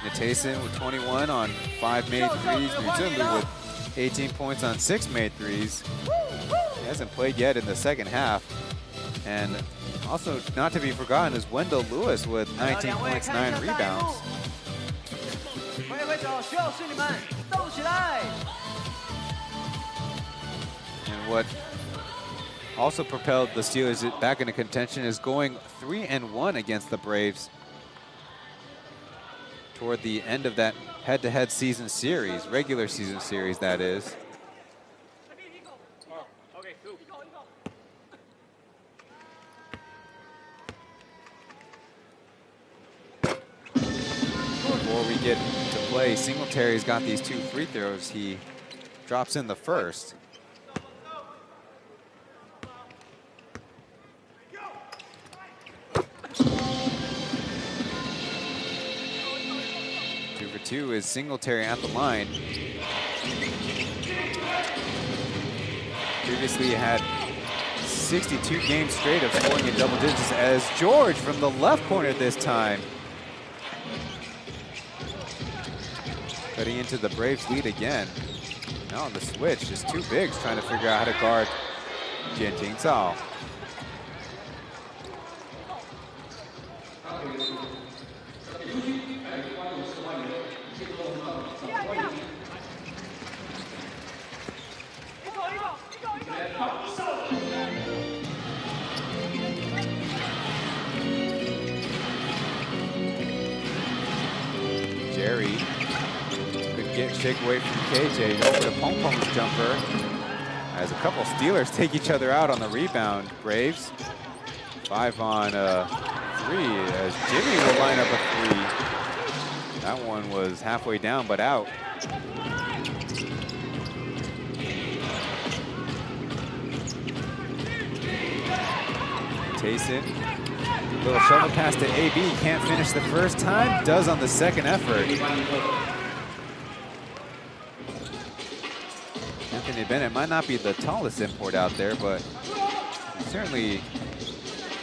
Natason with 21 on 5 made threes. Muzungu with 18 points on 6 made threes. He hasn't played yet in the second half. And also not to be forgotten is Wendell Lewis with 19 points, 9 rebounds. And what also propelled the Steelers back into contention is going 3-1 against the Braves toward the end of that head-to-head season series, regular season series, that is. Before we get to play, Singletary's got these 2 free throws. He drops in the first. Two is Singletary at the line. Previously had 62 games straight of scoring in double digits as George from the left corner this time. Cutting into the Braves lead again. Now on the switch, just 2 bigs trying to figure out how to guard Jian Jingzao. Jerry could get shake away from KJ over to Pong Pong's jumper as a couple Steelers take each other out on the rebound. Braves 5 on 3 as Jimmy will line up a 3. That one was halfway down but out. Tayson, little shovel pass to AB, can't finish the first time, does on the second effort. Anthony Bennett might not be the tallest import out there, but certainly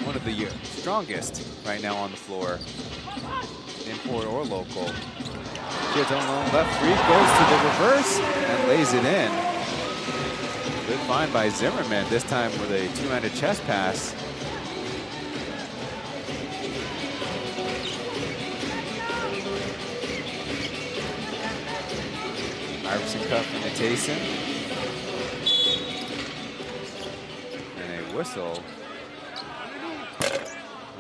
one of the strongest right now on the floor, import or local. Kids on the left free, goes to the reverse and lays it in. Good find by Zimmerman, this time with a 2-handed chest pass. cut from the Tayson. And a whistle.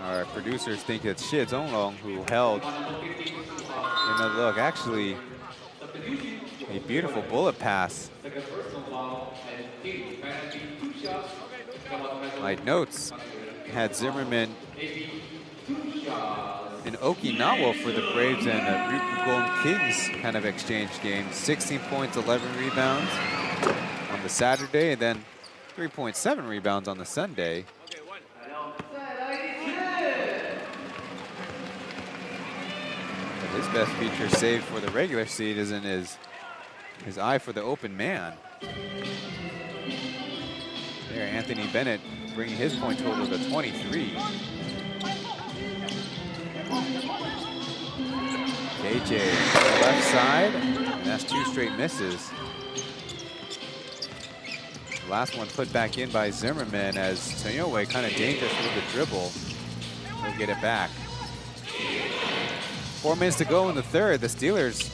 Our producers think it's Shi Zonglong who held. And look, actually, a beautiful bullet pass. My notes had Zimmerman in Okinawa for the Braves and Ryukyu Golden Kings kind of exchange game. 16 points, 11 rebounds on the Saturday, and then 3.7 rebounds on the Sunday. But his best feature saved for the regular season is his eye for the open man. There, Anthony Bennett bringing his point total to 23. KJ left side, and that's 2 straight misses. The last one put back in by Zimmerman as Toyoe kind of dangerous with the dribble. He'll get it back. 4 minutes to go in the third. The Steelers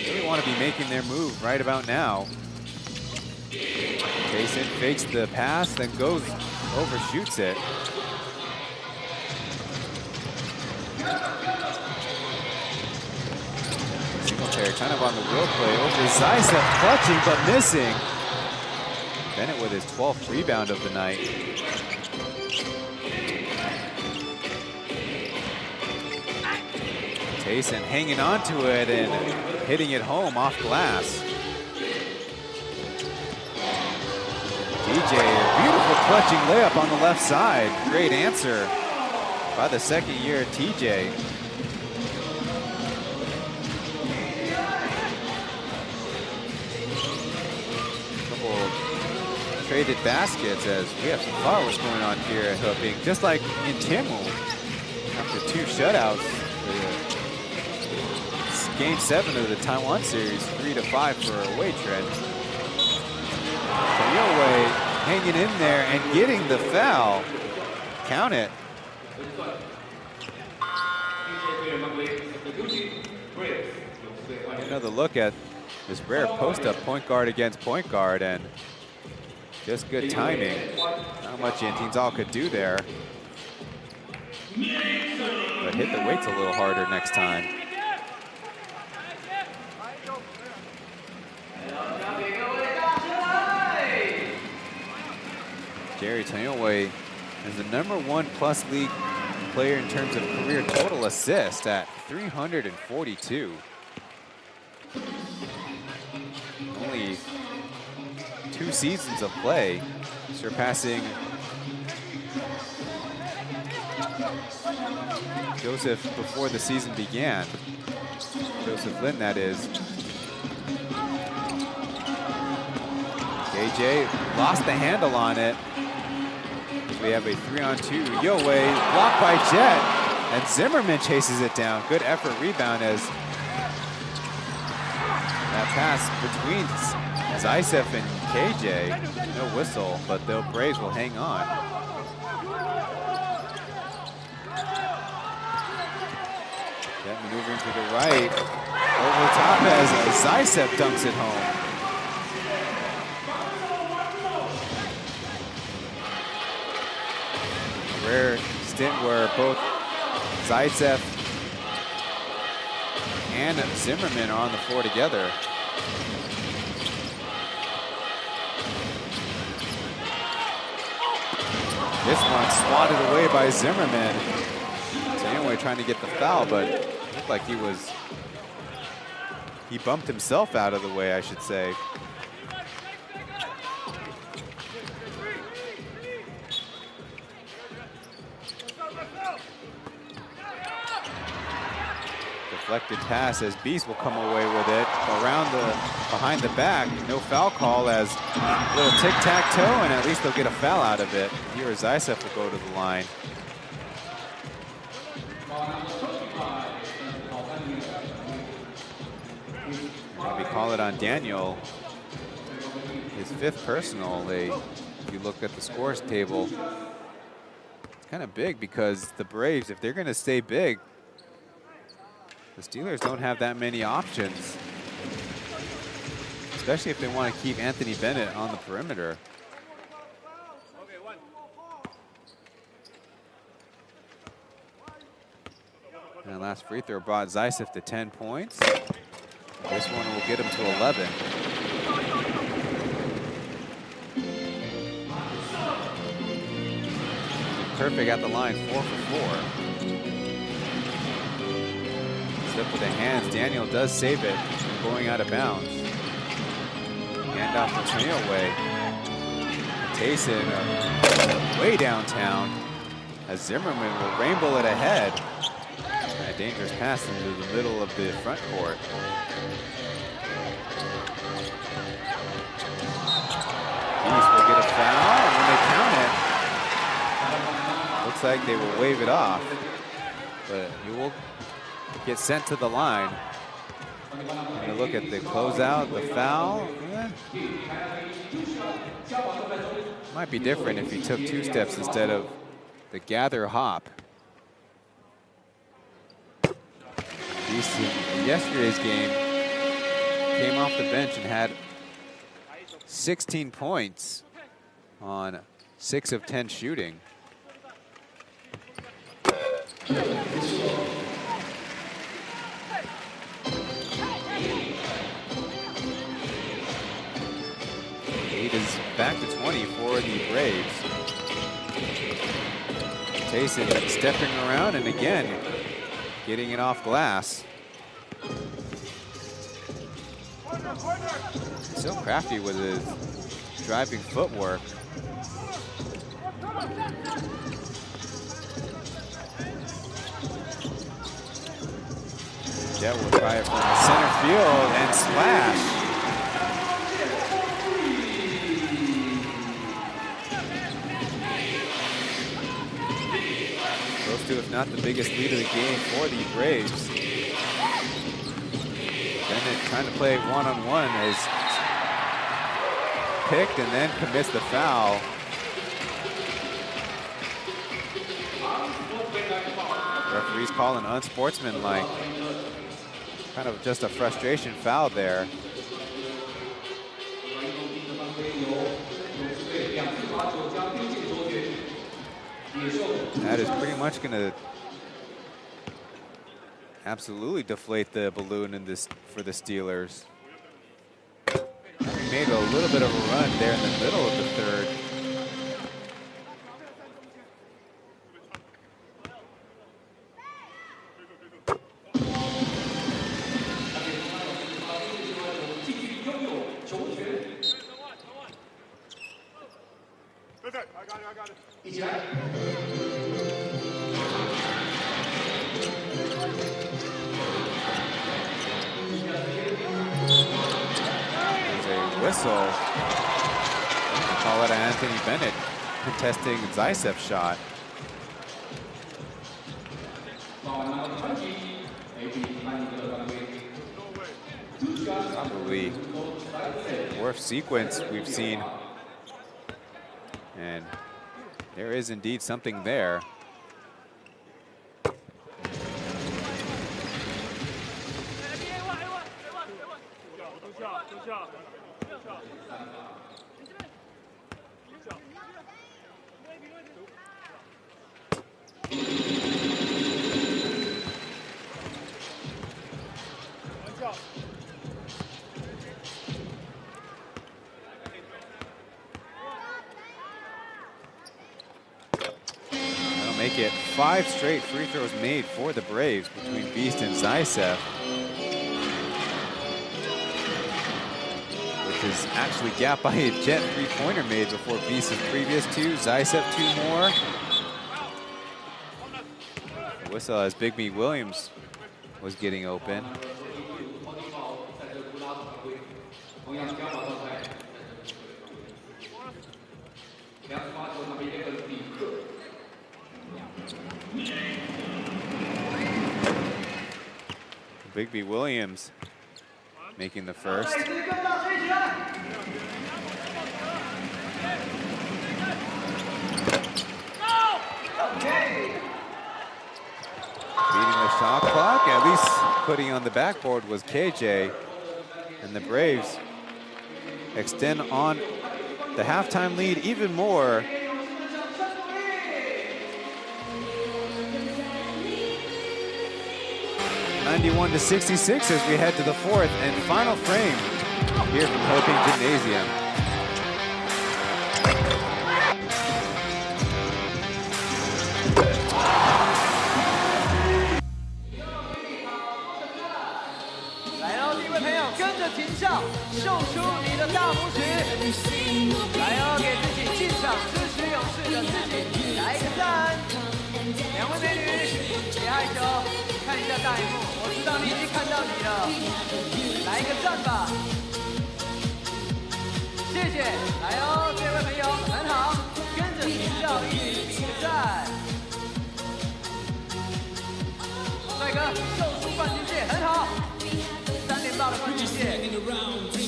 really want to be making their move right about now. Jason fakes the pass, then goes, overshoots it. Singletary kind of on the wheel play over Zaitsev, clutching but missing. Bennett with his 12th rebound of the night. Tayson hanging on to it and hitting it home off glass. DJ, a beautiful clutching layup on the left side. Great answer by the second-year TJ. Couple traded baskets as we have some fireworks going on here at Hooping. Just like in Timu, after 2 shutouts, Game 7 of the Taiwan series, 3-5 for away trend. Toyoe hanging in there and getting the foul. Count it. Another look at this rare post-up point guard against point guard, and just good timing. Not much Yantinzal could do there. But hit the weights a little harder next time. Jerry Toyoe is the #1 plus league player in terms of career total assists at 342. Only 2 seasons of play, surpassing Joseph before the season began. Joseph Lin, that is. KJ lost the handle on it. We have a 3-on-2. Yoe blocked by Jet, and Zimmerman chases it down. Good effort rebound as that pass between Zaitsev and KJ. No whistle, but the Braves will hang on. Jet maneuvering to the right. Over the top as Zaitsev dunks it home. Rare stint where both Zaitsev and Zimmerman are on the floor together. This one swatted away by Zimmerman. So anyway, trying to get the foul, but it looked like he bumped himself out of the way, I should say. Deflected pass as Beast will come away with it. Behind the back, no foul call as a little tic-tac-toe, and at least they'll get a foul out of it. Here Zaitsev will go to the line. We call it on Daniel. His 5th personal. If you look at the scores table, it's kind of big because the Braves, if they're going to stay big, the Steelers don't have that many options. especially if they want to keep Anthony Bennett on the perimeter. And last free throw brought Zaitsev to 10 points. This one will get him to 11. Perfect at the line, 4 for 4. Step with the hands. Daniel does save it, going out of bounds. Hand off to Trailway. Tayson way downtown as Zimmerman will rainbow it ahead. A dangerous pass into the middle of the front court. Beast will get a foul, and when they count it, looks like they will wave it off. But he will get sent to the line. And look at the closeout, the foul. Might be different if he took 2 steps instead of the gather hop. Beast in yesterday's game came off the bench and had 16 points on 6 of 10 shooting. Lead is back to 20 for the Braves. Tayson stepping around and again getting it off glass. So crafty with his driving footwork. Jet will try it from center field and splash. Close to, if not the biggest lead of the game for the Braves. Bennett trying to play one-on-one is picked and then commits the foul. Referees calling unsportsmanlike. Kind of just a frustration foul there. That is pretty much going to absolutely deflate the balloon in this for the Steelers. Made a little bit of a run there in the middle of the third. Whistle. Call it Anthony Bennett contesting Zaitsev's shot. Probably worst sequence we've seen. And there is indeed something there. That'll make it 5 straight free throws made for the Braves between Beast and Zaitsev, which is actually gapped by a Jet 3-pointer made before Beast's previous 2. Zaitsev 2 more. The whistle as Bigby Williams was getting open. Bigby Williams making the first. Beating the shot clock, at least putting on the backboard was KJ. And the Braves extend on the halftime lead even more. 91-66 as we head to the fourth and final frame here from Hoping Gymnasium.看一下大荧幕，我知道你已经看到你了，来一个赞吧，谢谢，来哦，这位朋友很好，跟着频道一起比个赞，帅哥，秀出冠军戒，很好，3连霸的冠军戒，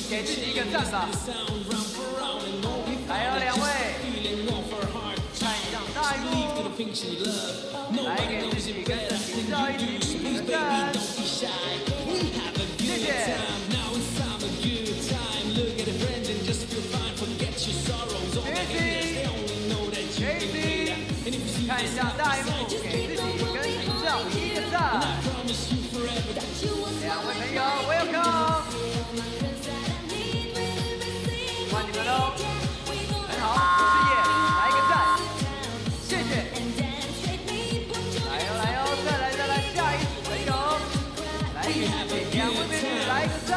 给自己一个赞吧，来哦，2位，看向大荧幕，来给自己跟着频道一起比个赞，谢谢。看一下大荧幕，给自己跟频道一个赞。2位朋友 ，Welcome， 欢迎你们喽，很好，事业，来一个赞，谢谢。来哦来哦，再来，下一组朋友，来给自己2位美女来一个赞，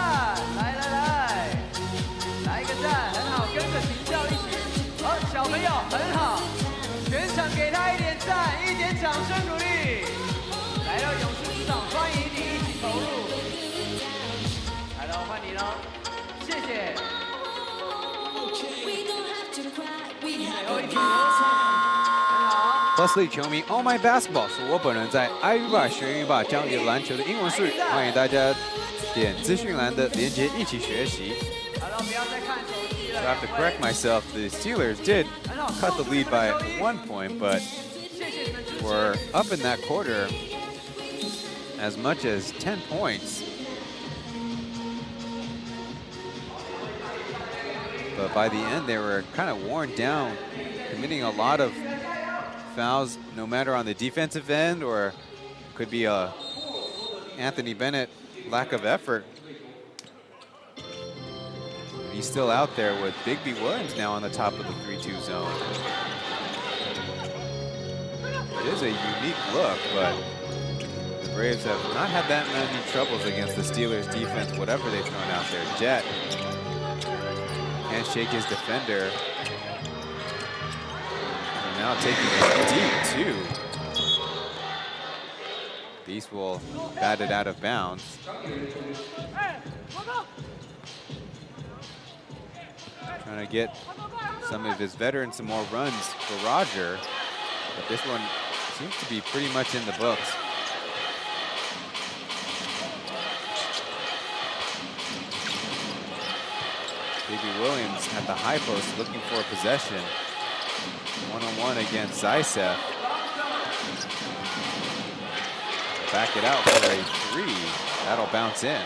来一个赞，很好，跟着频道一起，好，小朋友很好。全场给他一点赞，一点掌声鼓励。来到勇士主场，欢迎你一起投入。来了，换你了，谢谢。最后一组，很好。Plus League 球迷 ，All My Basketball 是我本人在爱语吧学语吧教你篮球的英文术语，欢迎大家点资讯栏的连结一起学习。好了，不要再看手机了。 So I have to correct myself. The Steelers did cut the lead by 1 point, but were up in that quarter as much as 10 points. But by the end, they were kind of worn down, committing a lot of fouls, no matter on the defensive end or could be a Anthony Bennett lack of effort. He's still out there with Bigby Williams now on the top of the 3-2 zone. It is a unique look, but the Braves have not had that many troubles against the Steelers defense, whatever they've thrown out there. Jet can't shake his defender. And now taking it deep too. Beast will bat it out of bounds. Trying to get some of his veterans some more runs for Roger, but this one seems to be pretty much in the books. Bigby Williams at the high post looking for a possession. One-on-one against Zaitsev. Back it out for a 3. That'll bounce in.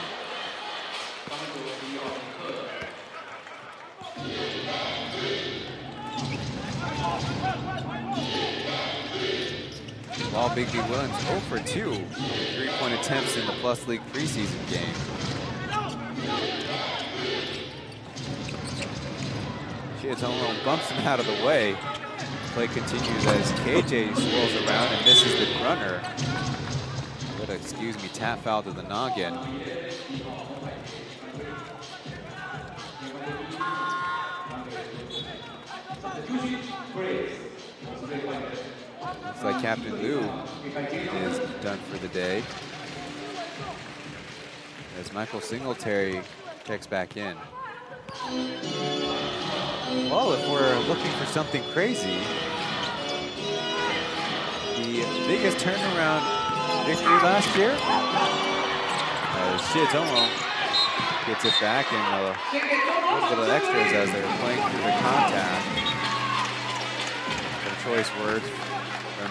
While Bigby Williams 0 for 2 3-point attempts in the Plus League preseason game. Chiatongo bumps him out of the way. Play continues as KJ swirls around and misses the runner. Good, excuse me, tap foul to the noggin. Looks like Captain Liu is done for the day. As Michael Singletary checks back in. Well, if we're looking for something crazy, the biggest turnaround victory last year, Shiatomo gets it back and a little bit of extras as they're playing through the contact. Some choice words from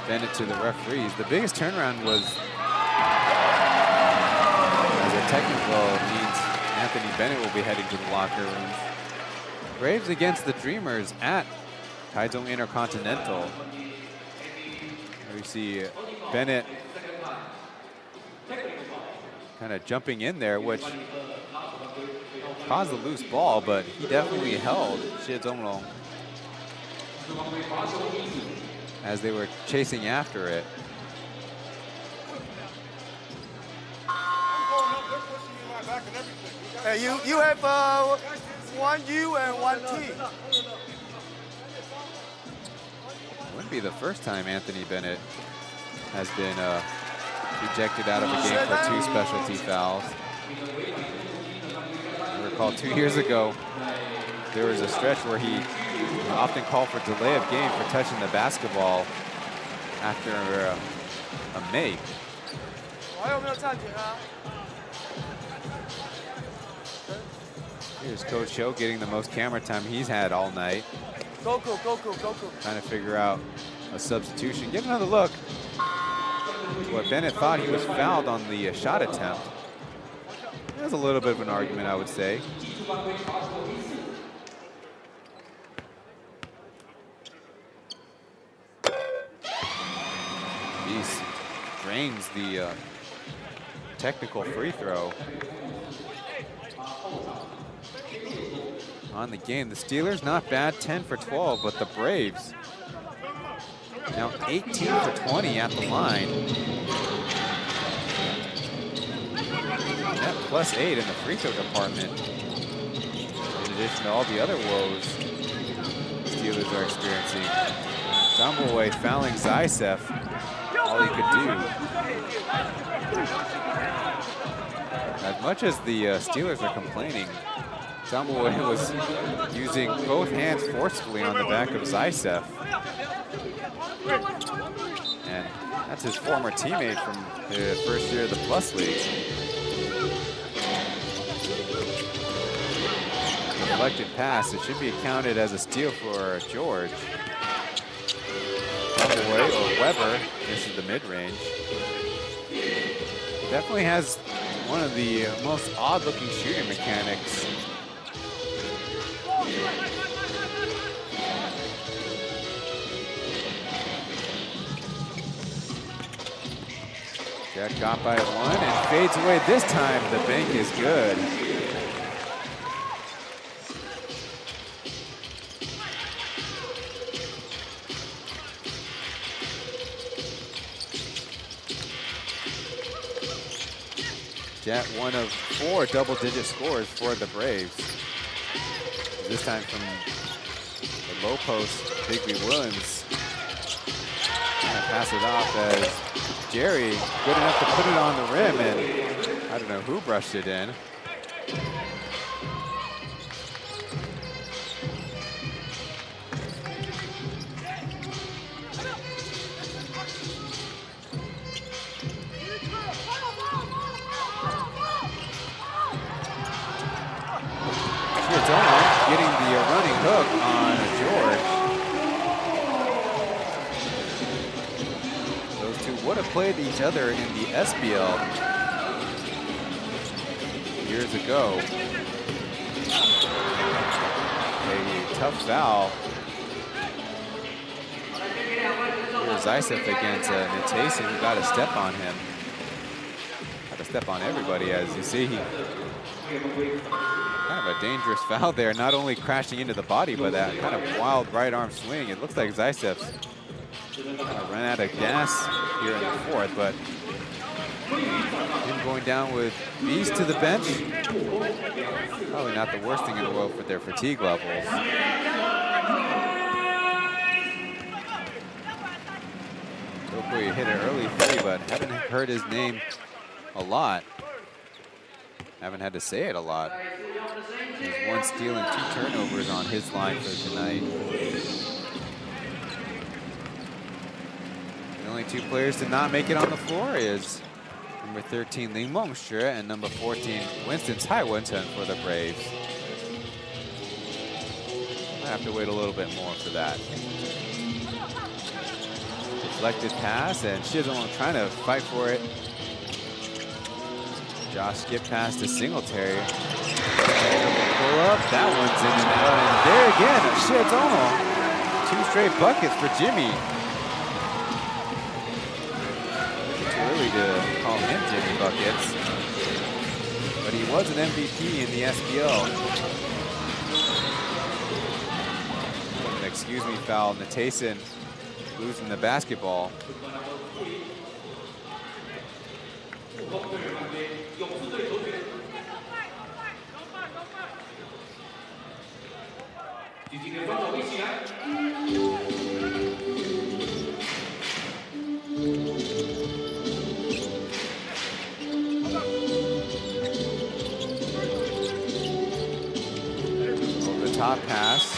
Bennett to the referees. The biggest turnaround was as a technical means Anthony Bennett will be heading to the locker room. Braves against the Dreamers at Kaohsiung Intercontinental. We see Bennett kind of jumping in there, which caused a loose ball, but he definitely held Xie Zonglong as they were chasing after it. Hey, you have one U and one T. Wouldn't be the first time Anthony Bennett has been ejected out of a game for 2 specialty fouls. I recall 2 years ago, there was a stretch where he often called for delay of game for touching the basketball after a make. Here's Coach Cho getting the most camera time he's had all night. Goku. Trying to figure out a substitution. Get another look. What Bennett thought he was fouled on the shot attempt. There's a little bit of an argument, I would say. Beast drains the technical free throw. On the game, the Steelers not bad, 10 for 12, but the Braves now 18 for 20 at the line. Net +8 in the free throw department. In addition to all the other woes Steelers are experiencing. Dumbledore fouling Zaitsev, all he could do. As much as the Steelers are complaining, Dumbledore was using both hands forcefully on the back of Zaitsev. And that's his former teammate from the first year of the Plus League. Deflected pass, it should be counted as a steal for George. Dumbledore or Weber, this is the mid-range. Definitely has one of the most odd-looking shooting mechanics. Jack got by 1 and fades away this time. The bank is good. Jet 1 of 4 double-digit scores for the Braves. This time from the low post, Bigby Williams. Gonna pass it off as Jerry, good enough to put it on the rim, and I don't know who brushed it in. Getting the running hook on George. Those two would have played each other in the SBL years ago. A tough foul. Here's Zaitsev against Nitasian, who got a step on him. Got a step on everybody, as you see. Kind of a dangerous foul there, not only crashing into the body, but that kind of wild right arm swing. It looks like Zaitsev's kind of ran out of gas here in the fourth, but him going down with Beast to the bench, probably not the worst thing in the world for their fatigue levels. Hopefully hit an early three, but haven't heard his name a lot. Haven't had to say it a lot. There's 1 steal and 2 turnovers on his line for tonight. The only 2 players to not make it on the floor is number 13, Ling Mengshi, and number 14, Winston Tsai Wenten for the Braves. I have to wait a little bit more for that. Deflected pass, and Xie Zonglong trying to fight for it. Josh skip pass to Singletary. Pull up, that one's in and out. And there again, Shiazono. 2 straight buckets for Jimmy. Too early to call him Jimmy Buckets. But he was an MVP in the SPL. An excuse me foul, Natason losing the basketball. Over the top pass.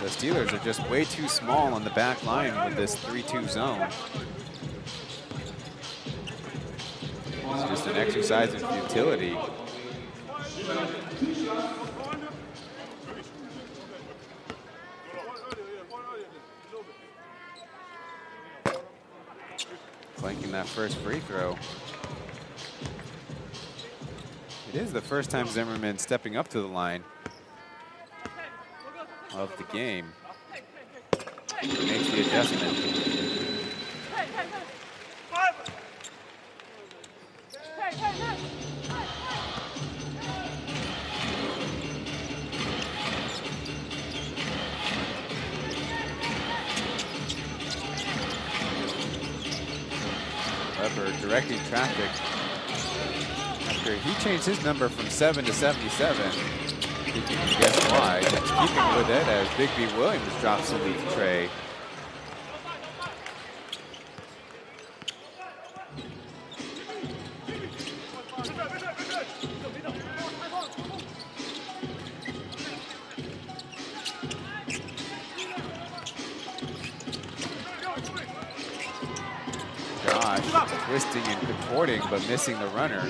The Steelers are just way too small on the back line with this 3-2 zone. It's just an exercise in futility. Clanking that first free throw. It is the first time Zimmerman stepping up to the line of the game. Makes the adjustment. Weber directing traffic after he changed his number from 7 to 77. You can guess why. He's keeping with it as Big B Williams drops the lead tray. Josh twisting and contorting, but missing the runner.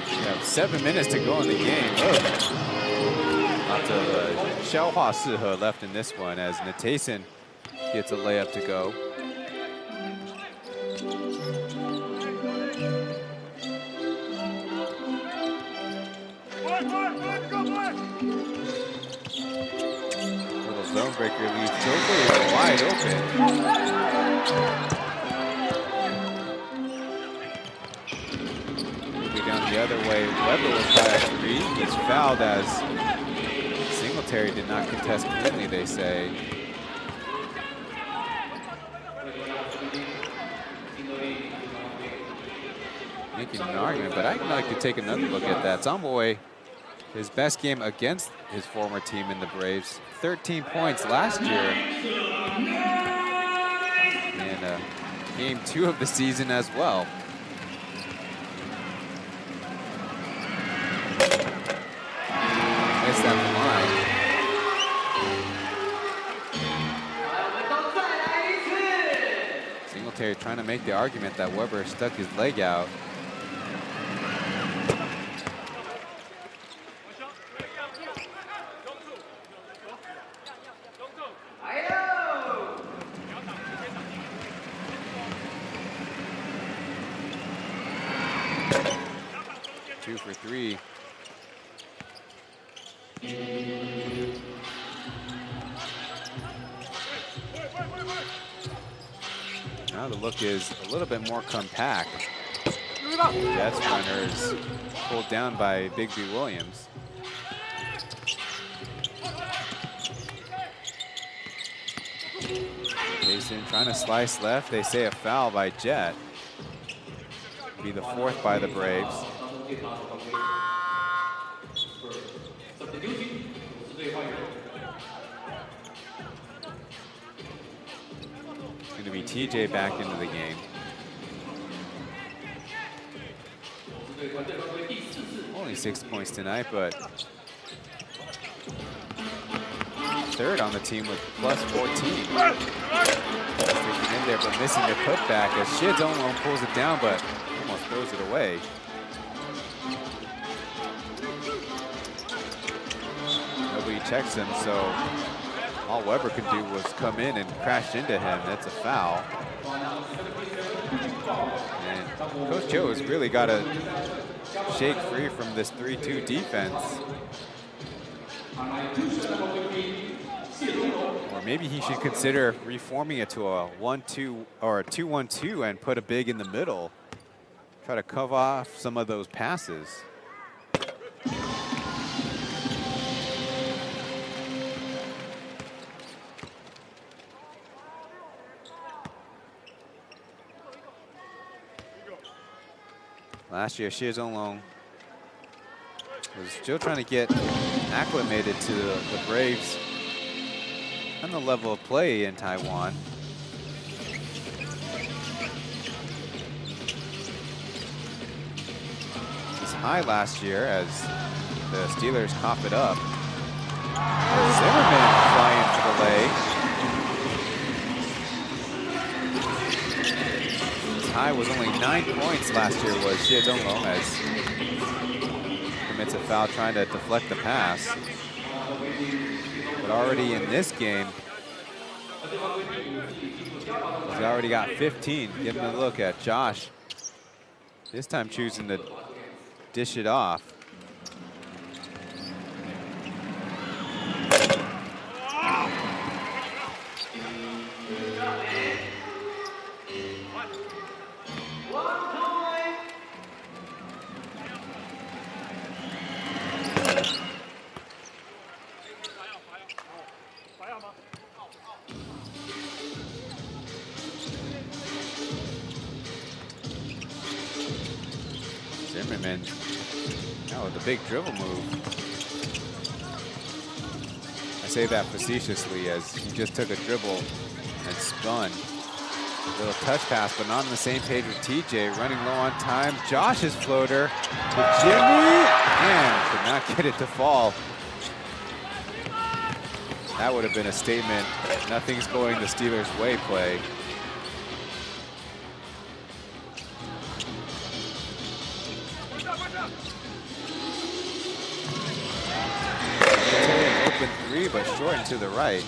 We have 7 minutes to go in the game. Lots of Xiaohua Sihe left in this one as Natason gets a layup to go. Little zone breaker leaves Joker wide open. Down the other way, Weber will try a 3. He's fouled as Singletary did not contest cleanly, they say. Making an argument, but I'd like to take another look at that. Tomboy, his best game against his former team in the Braves, 13 points last year. And game 2 of the season as well. Missed that line. Singletary trying to make the argument that Weber stuck his leg out. Two for 3. Now the look is a little bit more compact. Jets runners pulled down by Big B Williams. Jason trying to slice left. They say a foul by Jet. Be the 4th by the Braves. It's going to be TJ back into the game. Only 6 points tonight, but 3rd on the team with plus 14. Sticking in there, but missing the putback as Shiazono pulls it down, but almost throws it away. Nobody checks him, so all Weber could do was come in and crash into him. That's a foul. And Coach Joe has really got to shake free from this 3-2 defense. Or maybe he should consider reforming it to a 1-2 or a 2-1-2 and put a big in the middle. Try to cover off some of those passes. Last year, Xie Zhonglong was still trying to get acclimated to the Braves and the level of play in Taiwan. He was high last year as the Steelers cough it up. Zimmerman flying for the leg. His high was only 9 points last year, was Xie Zhonglong, as commits a foul trying to deflect the pass. But already in this game, he's already got 15. Give him a look at Josh. This time choosing to dish it off. Zimmerman now with a big dribble move. I say that facetiously as he just took a dribble and spun. A little touch pass, but not on the same page with TJ. Running low on time. Josh's floater to Jimmy, and could not get it to fall. That would have been a statement. Nothing's going the Steelers' way play. Open three, but short and to the right.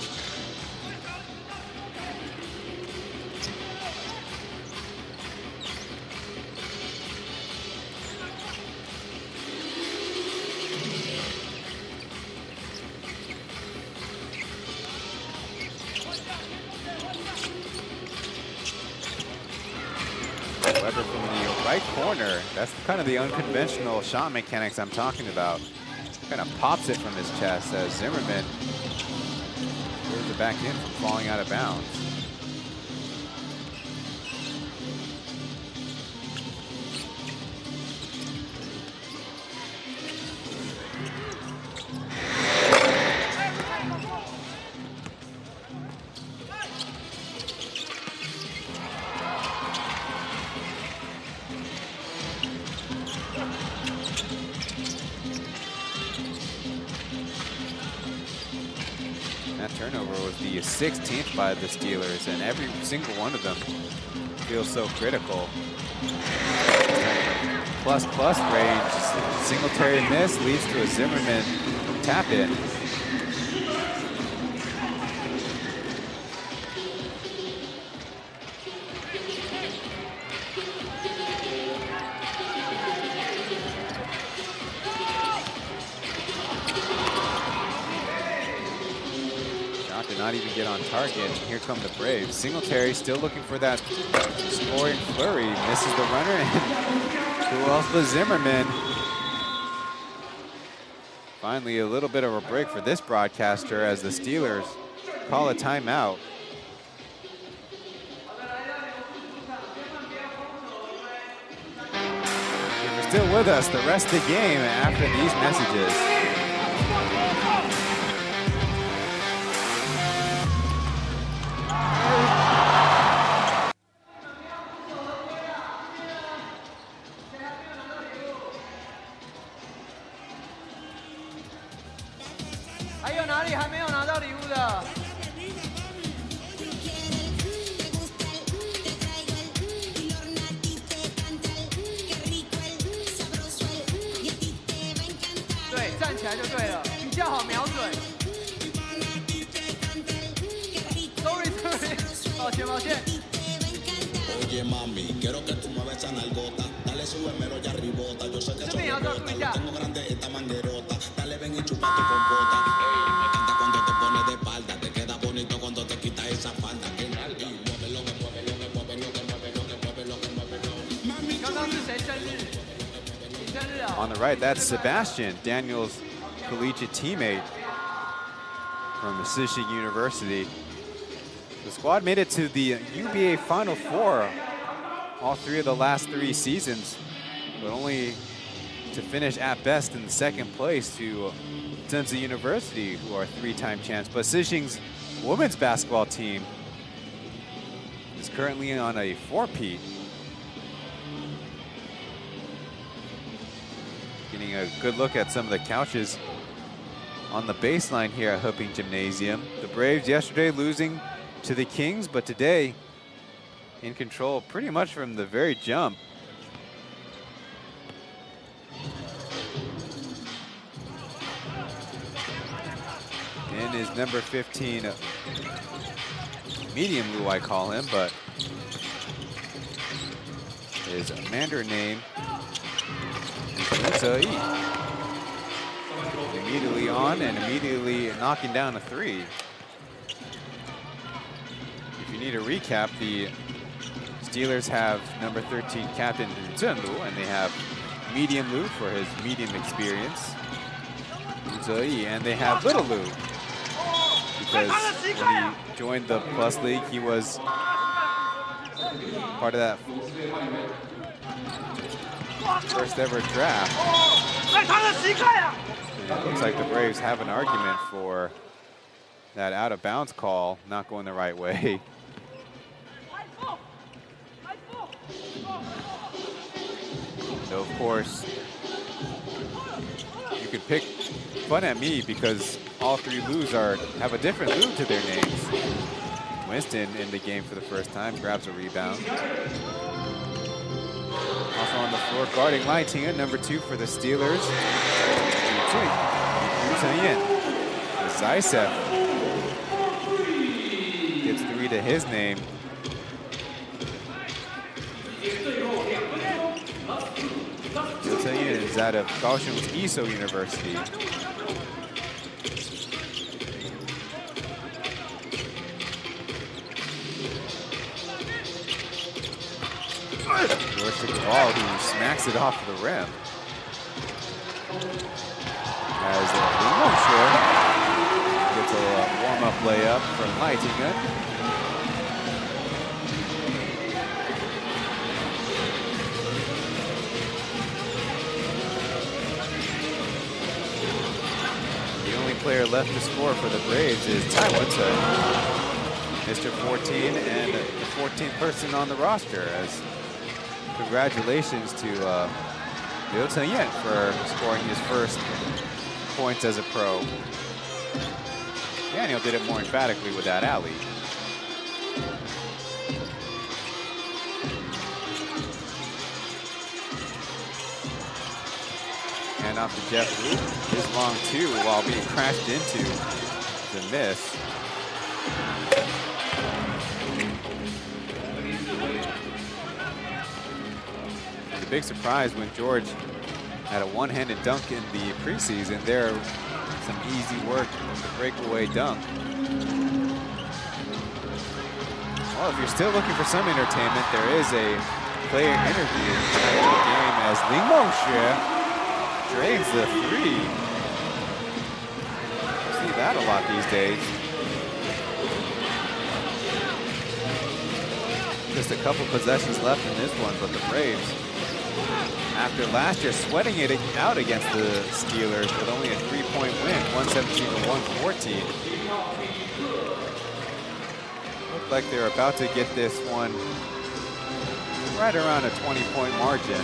Weber from the right corner. That's kind of the unconventional shot mechanics I'm talking about. Kind of pops it from his chest as Zimmerman throws it back in from falling out of bounds. Turnover was the 16th by the Steelers, and every single one of them feels so critical. Plus range, Singletary miss leads to a Zimmerman tap in. Not even get on target. Here come the Braves. Singletary still looking for that scoring flurry. Misses the runner, and who else but Zimmerman? Finally, a little bit of a break for this broadcaster as the Steelers call a timeout. If you're still with us the rest of the game after these messages. Oye mami, quiero que tú mueves esa nalgota. Dale súbemelo ya ribota. Yo sé que eso rebota. Tengo grande esta manguerota. Dale ven y chupa tu compota. Me encanta cuando te pones de espalda. Te queda bonito cuando te quitas esa falda. Que nalga. Muévelo, muévelo, muévelo, muévelo, muévelo, muévelo. Mami, 刚刚是谁生日？你生日啊？ On the right, that's Sebastian, Daniel's collegiate teammate from Kaohsiung University. The squad made it to the UBA Final Four all 3 of the last 3 seasons, but only to finish at best in second place to Tsinghua University, who are 3-time champs. But Kaohsiung's women's basketball team is currently on a 4-peat. Getting a good look at some of the couches on the baseline here at Huping Gymnasium. The Braves yesterday losing to the Kings, but today in control pretty much from the very jump. And is number 15, medium Lu I call him, but his Mandarin name is immediately on and immediately knocking down a 3. If you need a recap, the Steelers have number 13 captain Zhen Lu, and they have medium Lu for his medium experience, and they have little Lu because when he joined the Plus League, he was part of that first ever draft. And it looks like the Braves have an argument for that out of bounds call not going the right way. So of course, you could pick fun at me because all 3 Lus have a different Lu to their names. Winston in the game for the first time grabs a rebound. Also on the floor guarding Lai Ting, number 2 for the Steelers. Zaisev gets 3 to his name. Is out of Kaohsiung's Iso University. George took the ball, who smacks it off the rim. As Ling gets a warm-up layup from Lai Ting. Player left to score for the Braves is Taiwan, Mr. 14 and the 14th person on the roster. As congratulations to Liu Chengyan for scoring his first points as a pro. Daniel did it more emphatically with that alley. And off to Jeff Wu, his long 2 while being crashed into the miss. It was a big surprise when George had a one-handed dunk in the preseason. There, some easy work with the breakaway dunk. Well, if you're still looking for some entertainment, there is a player interview after the game as Ling Mengxue drains the 3. See that a lot these days. Just a couple possessions left in this one, but the Braves, after last year sweating it out against the Steelers with only a 3-point win, 117 to 114. Looked like they're about to get this one right around a 20-point margin.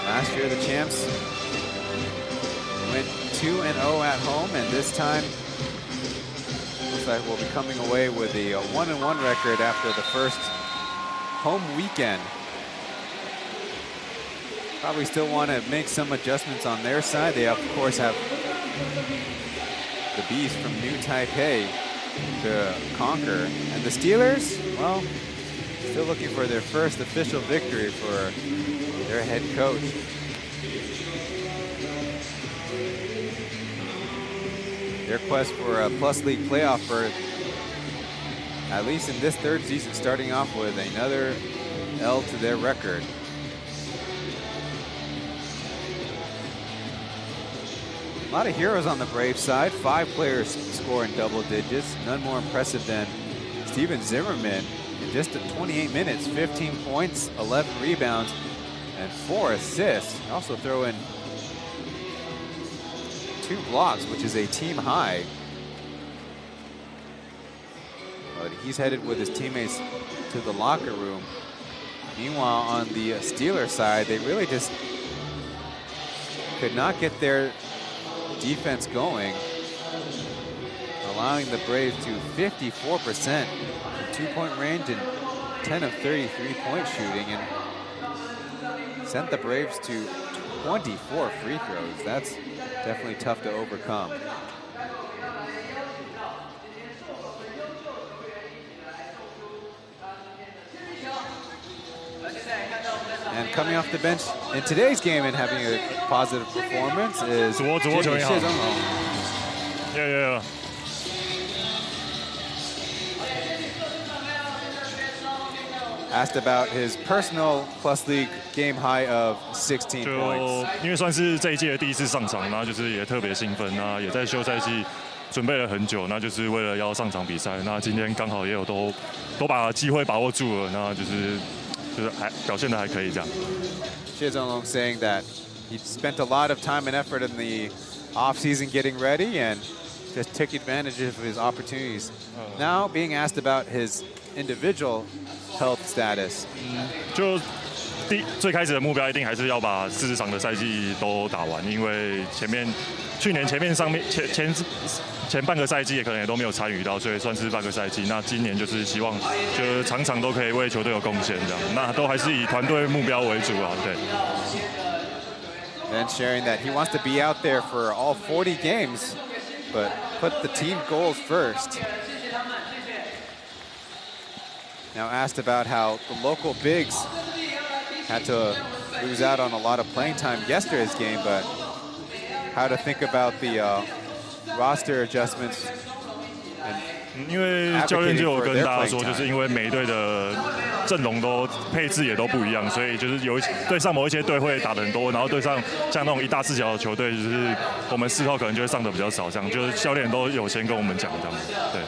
Last year, the champs went 2-0 at home, and this time looks like we'll be coming away with a 1-1 record after the first home weekend. Probably still want to make some adjustments on their side. They, of course, have the Bees from New Taipei to conquer. And the Steelers, well, still looking for their first official victory for their head coach. Their quest for a Plus League playoff berth, at least in this third season, starting off with another L to their record. A lot of heroes on the Braves side. 5 players score in double digits. None more impressive than Steven Zimmerman. In just 28 minutes, 15 points, 11 rebounds, and 4 assists. Also throw in 2 blocks, which is a team high. But he's headed with his teammates to the locker room. Meanwhile, on the Steelers side, they really just could not get their defense going, allowing the Braves to 54% from 2-point range and 10 of 30 3-point shooting, and sent the Braves to 24 free throws. That's definitely tough to overcome. And coming off the bench in today's game and having a positive performance is Jimmy Shizong. Yeah. Asked about his personal Plus League game high of 16 points. 因为算是这一届第一次上场，然后就是也特别兴奋，那也在休赛季准备了很久，那就是为了要上场比赛。那今天刚好也有都把机会把握住了，那就是还表现得还可以这样。Shizong saying that he spent a lot of time and effort in the off-season getting ready and just took advantage of his opportunities. Now being asked about his individual health status. 就最开始的目标一定还是要把40场的赛季都打完，因为去年前半个赛季也可能也都没有参与到，所以算是半个赛季。那今年就是希望就是场场都可以为球队有贡献这样，那都还是以团队目标为主啊，对。And sharing that he wants to be out there for all 40 games, but put the team goals first. Now asked about how the local bigs had to lose out on a lot of playing time yesterday's game, but how to think about the roster adjustments. 因为教练就有跟大家说，就是因为每一队的阵容都配置也都不一样，所以就是对上某一些队会打得很多，然后对上像那种一大四小的球队，就是我们4号可能就会上的比较少，这样就是教练都有先跟我们讲这样，对。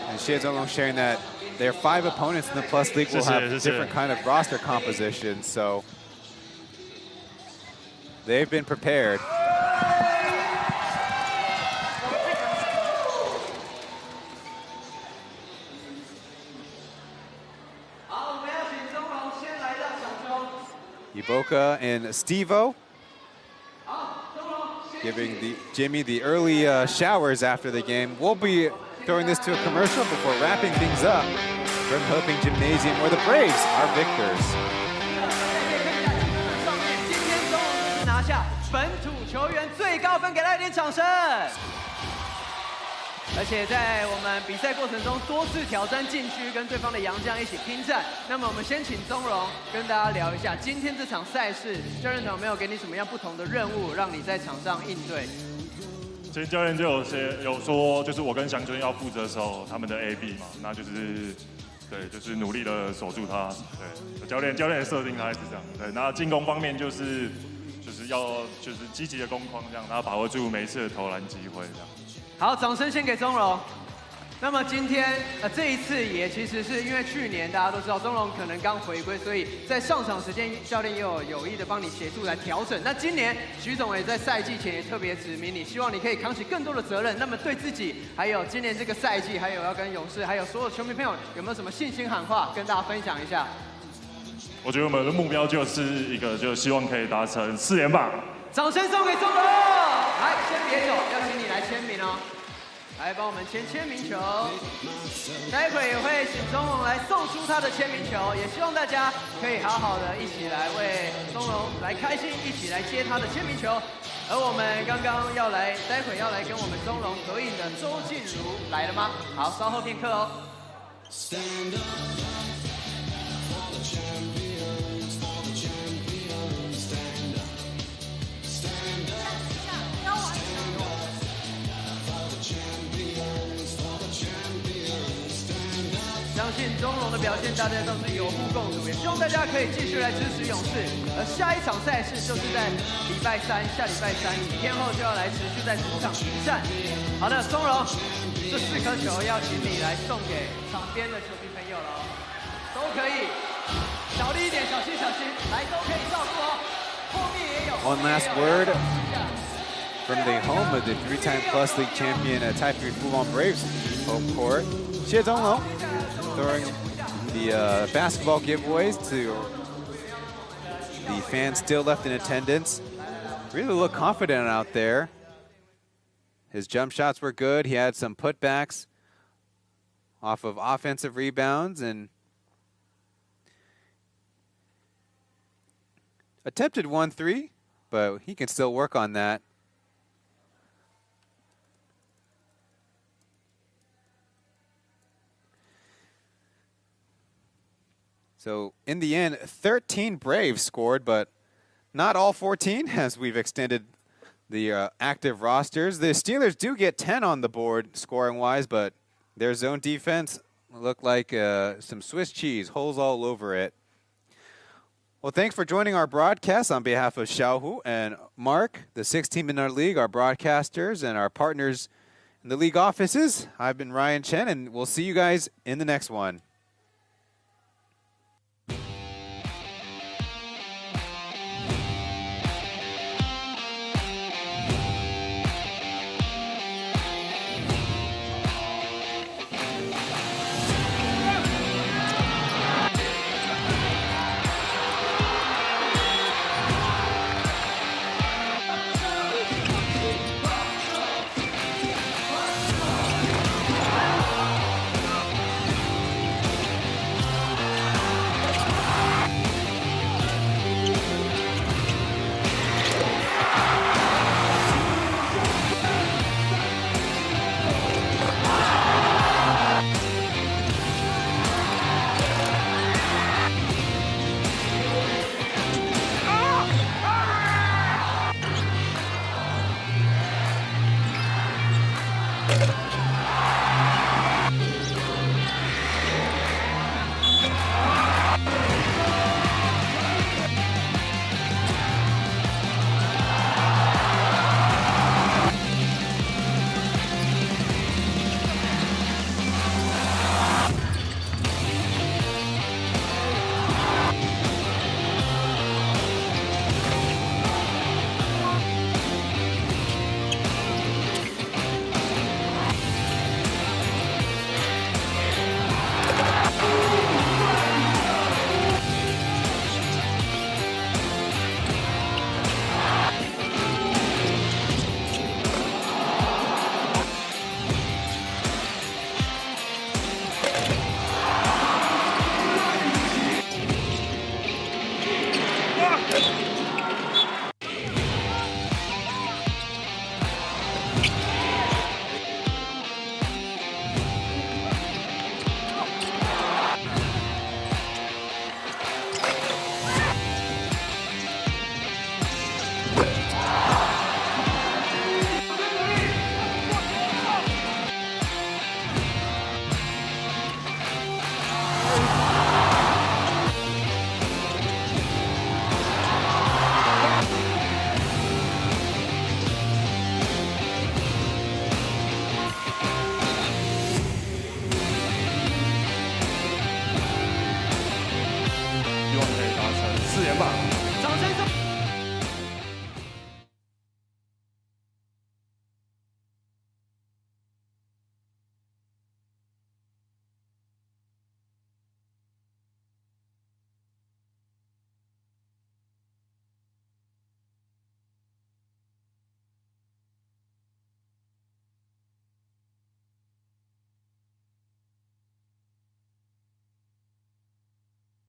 And Shizong sharing that their 5 opponents in the Plus League will have different kind of roster composition, so they've been prepared. Iboka and Stevo giving Jimmy the early showers after the game. We'll be throwing this to a commercial before wrapping things up from Hoping Gymnasium, where the Braves are victors. 今天中龙拿下本土球员最高分，给他一点掌声。而且在我们比赛过程中多次挑战禁区，跟对方的洋将一起拼战。那么我们先请宗荣跟大家聊一下今天这场赛事，教练团有没有给你什么样不同的任务，让你在场上应对？其实教练就有说，就是我跟祥春要负责守他们的 AB 嘛，那就是对，就是努力的守住他。对，教练的设定他是这样。对，那进攻方面就是要积极的攻框这样，然后把握住每一次的投篮机会这样。好，掌声先给宗荣。那么今天这一次也其实是因为去年大家都知道宗荣可能刚回归，所以在上场时间教练也有意的帮你协助来调整。那今年徐总也在赛季前也特别指明你，希望你可以扛起更多的责任。那么对自己，还有今年这个赛季，还有要跟勇士，还有所有球迷朋友，有没有什么信心喊话跟大家分享一下？我觉得我们的目标就是一个，就希望可以达成4连霸。掌声送给宗荣！来，先别走，要请你来签名哦。来，来帮我们签名球。待会也会请钟龙来送出他的签名球，也希望大家可以好好的一起来为钟龙来开心，一起来接他的签名球。而我们刚刚待会要来跟我们钟龙合影的周静茹来了吗？好，稍后片刻哦。相信钟龙的表现，大家都是有目共睹，也希望大家可以继续来支持勇士。而下一场赛事就是在礼拜三，下礼拜三几天后就要来持续在主场迎战。好的，钟龙，这4颗球要请你来送给场边的球迷朋友了哦，都可以，小力一点，小心小心，来都可以照顾哦。后面也有。One last word from the home of the 3-time Plus League champion Taipei Fubon Braves home court. 谢钟龙 throwing the basketball giveaways to the fans still left in attendance. Really looked confident out there. His jump shots were good. He had some putbacks off of offensive rebounds and attempted 1-3, but he can still work on that. So in the end, 13 Braves scored, but not all 14 as we've extended the active rosters. The Steelers do get 10 on the board scoring-wise, but their zone defense looked like some Swiss cheese, holes all over it. Well, thanks for joining our broadcast on behalf of Xiaohu and Mark, the 6 team in our league, our broadcasters, and our partners in the league offices. I've been Ryan Chen, and we'll see you guys in the next one.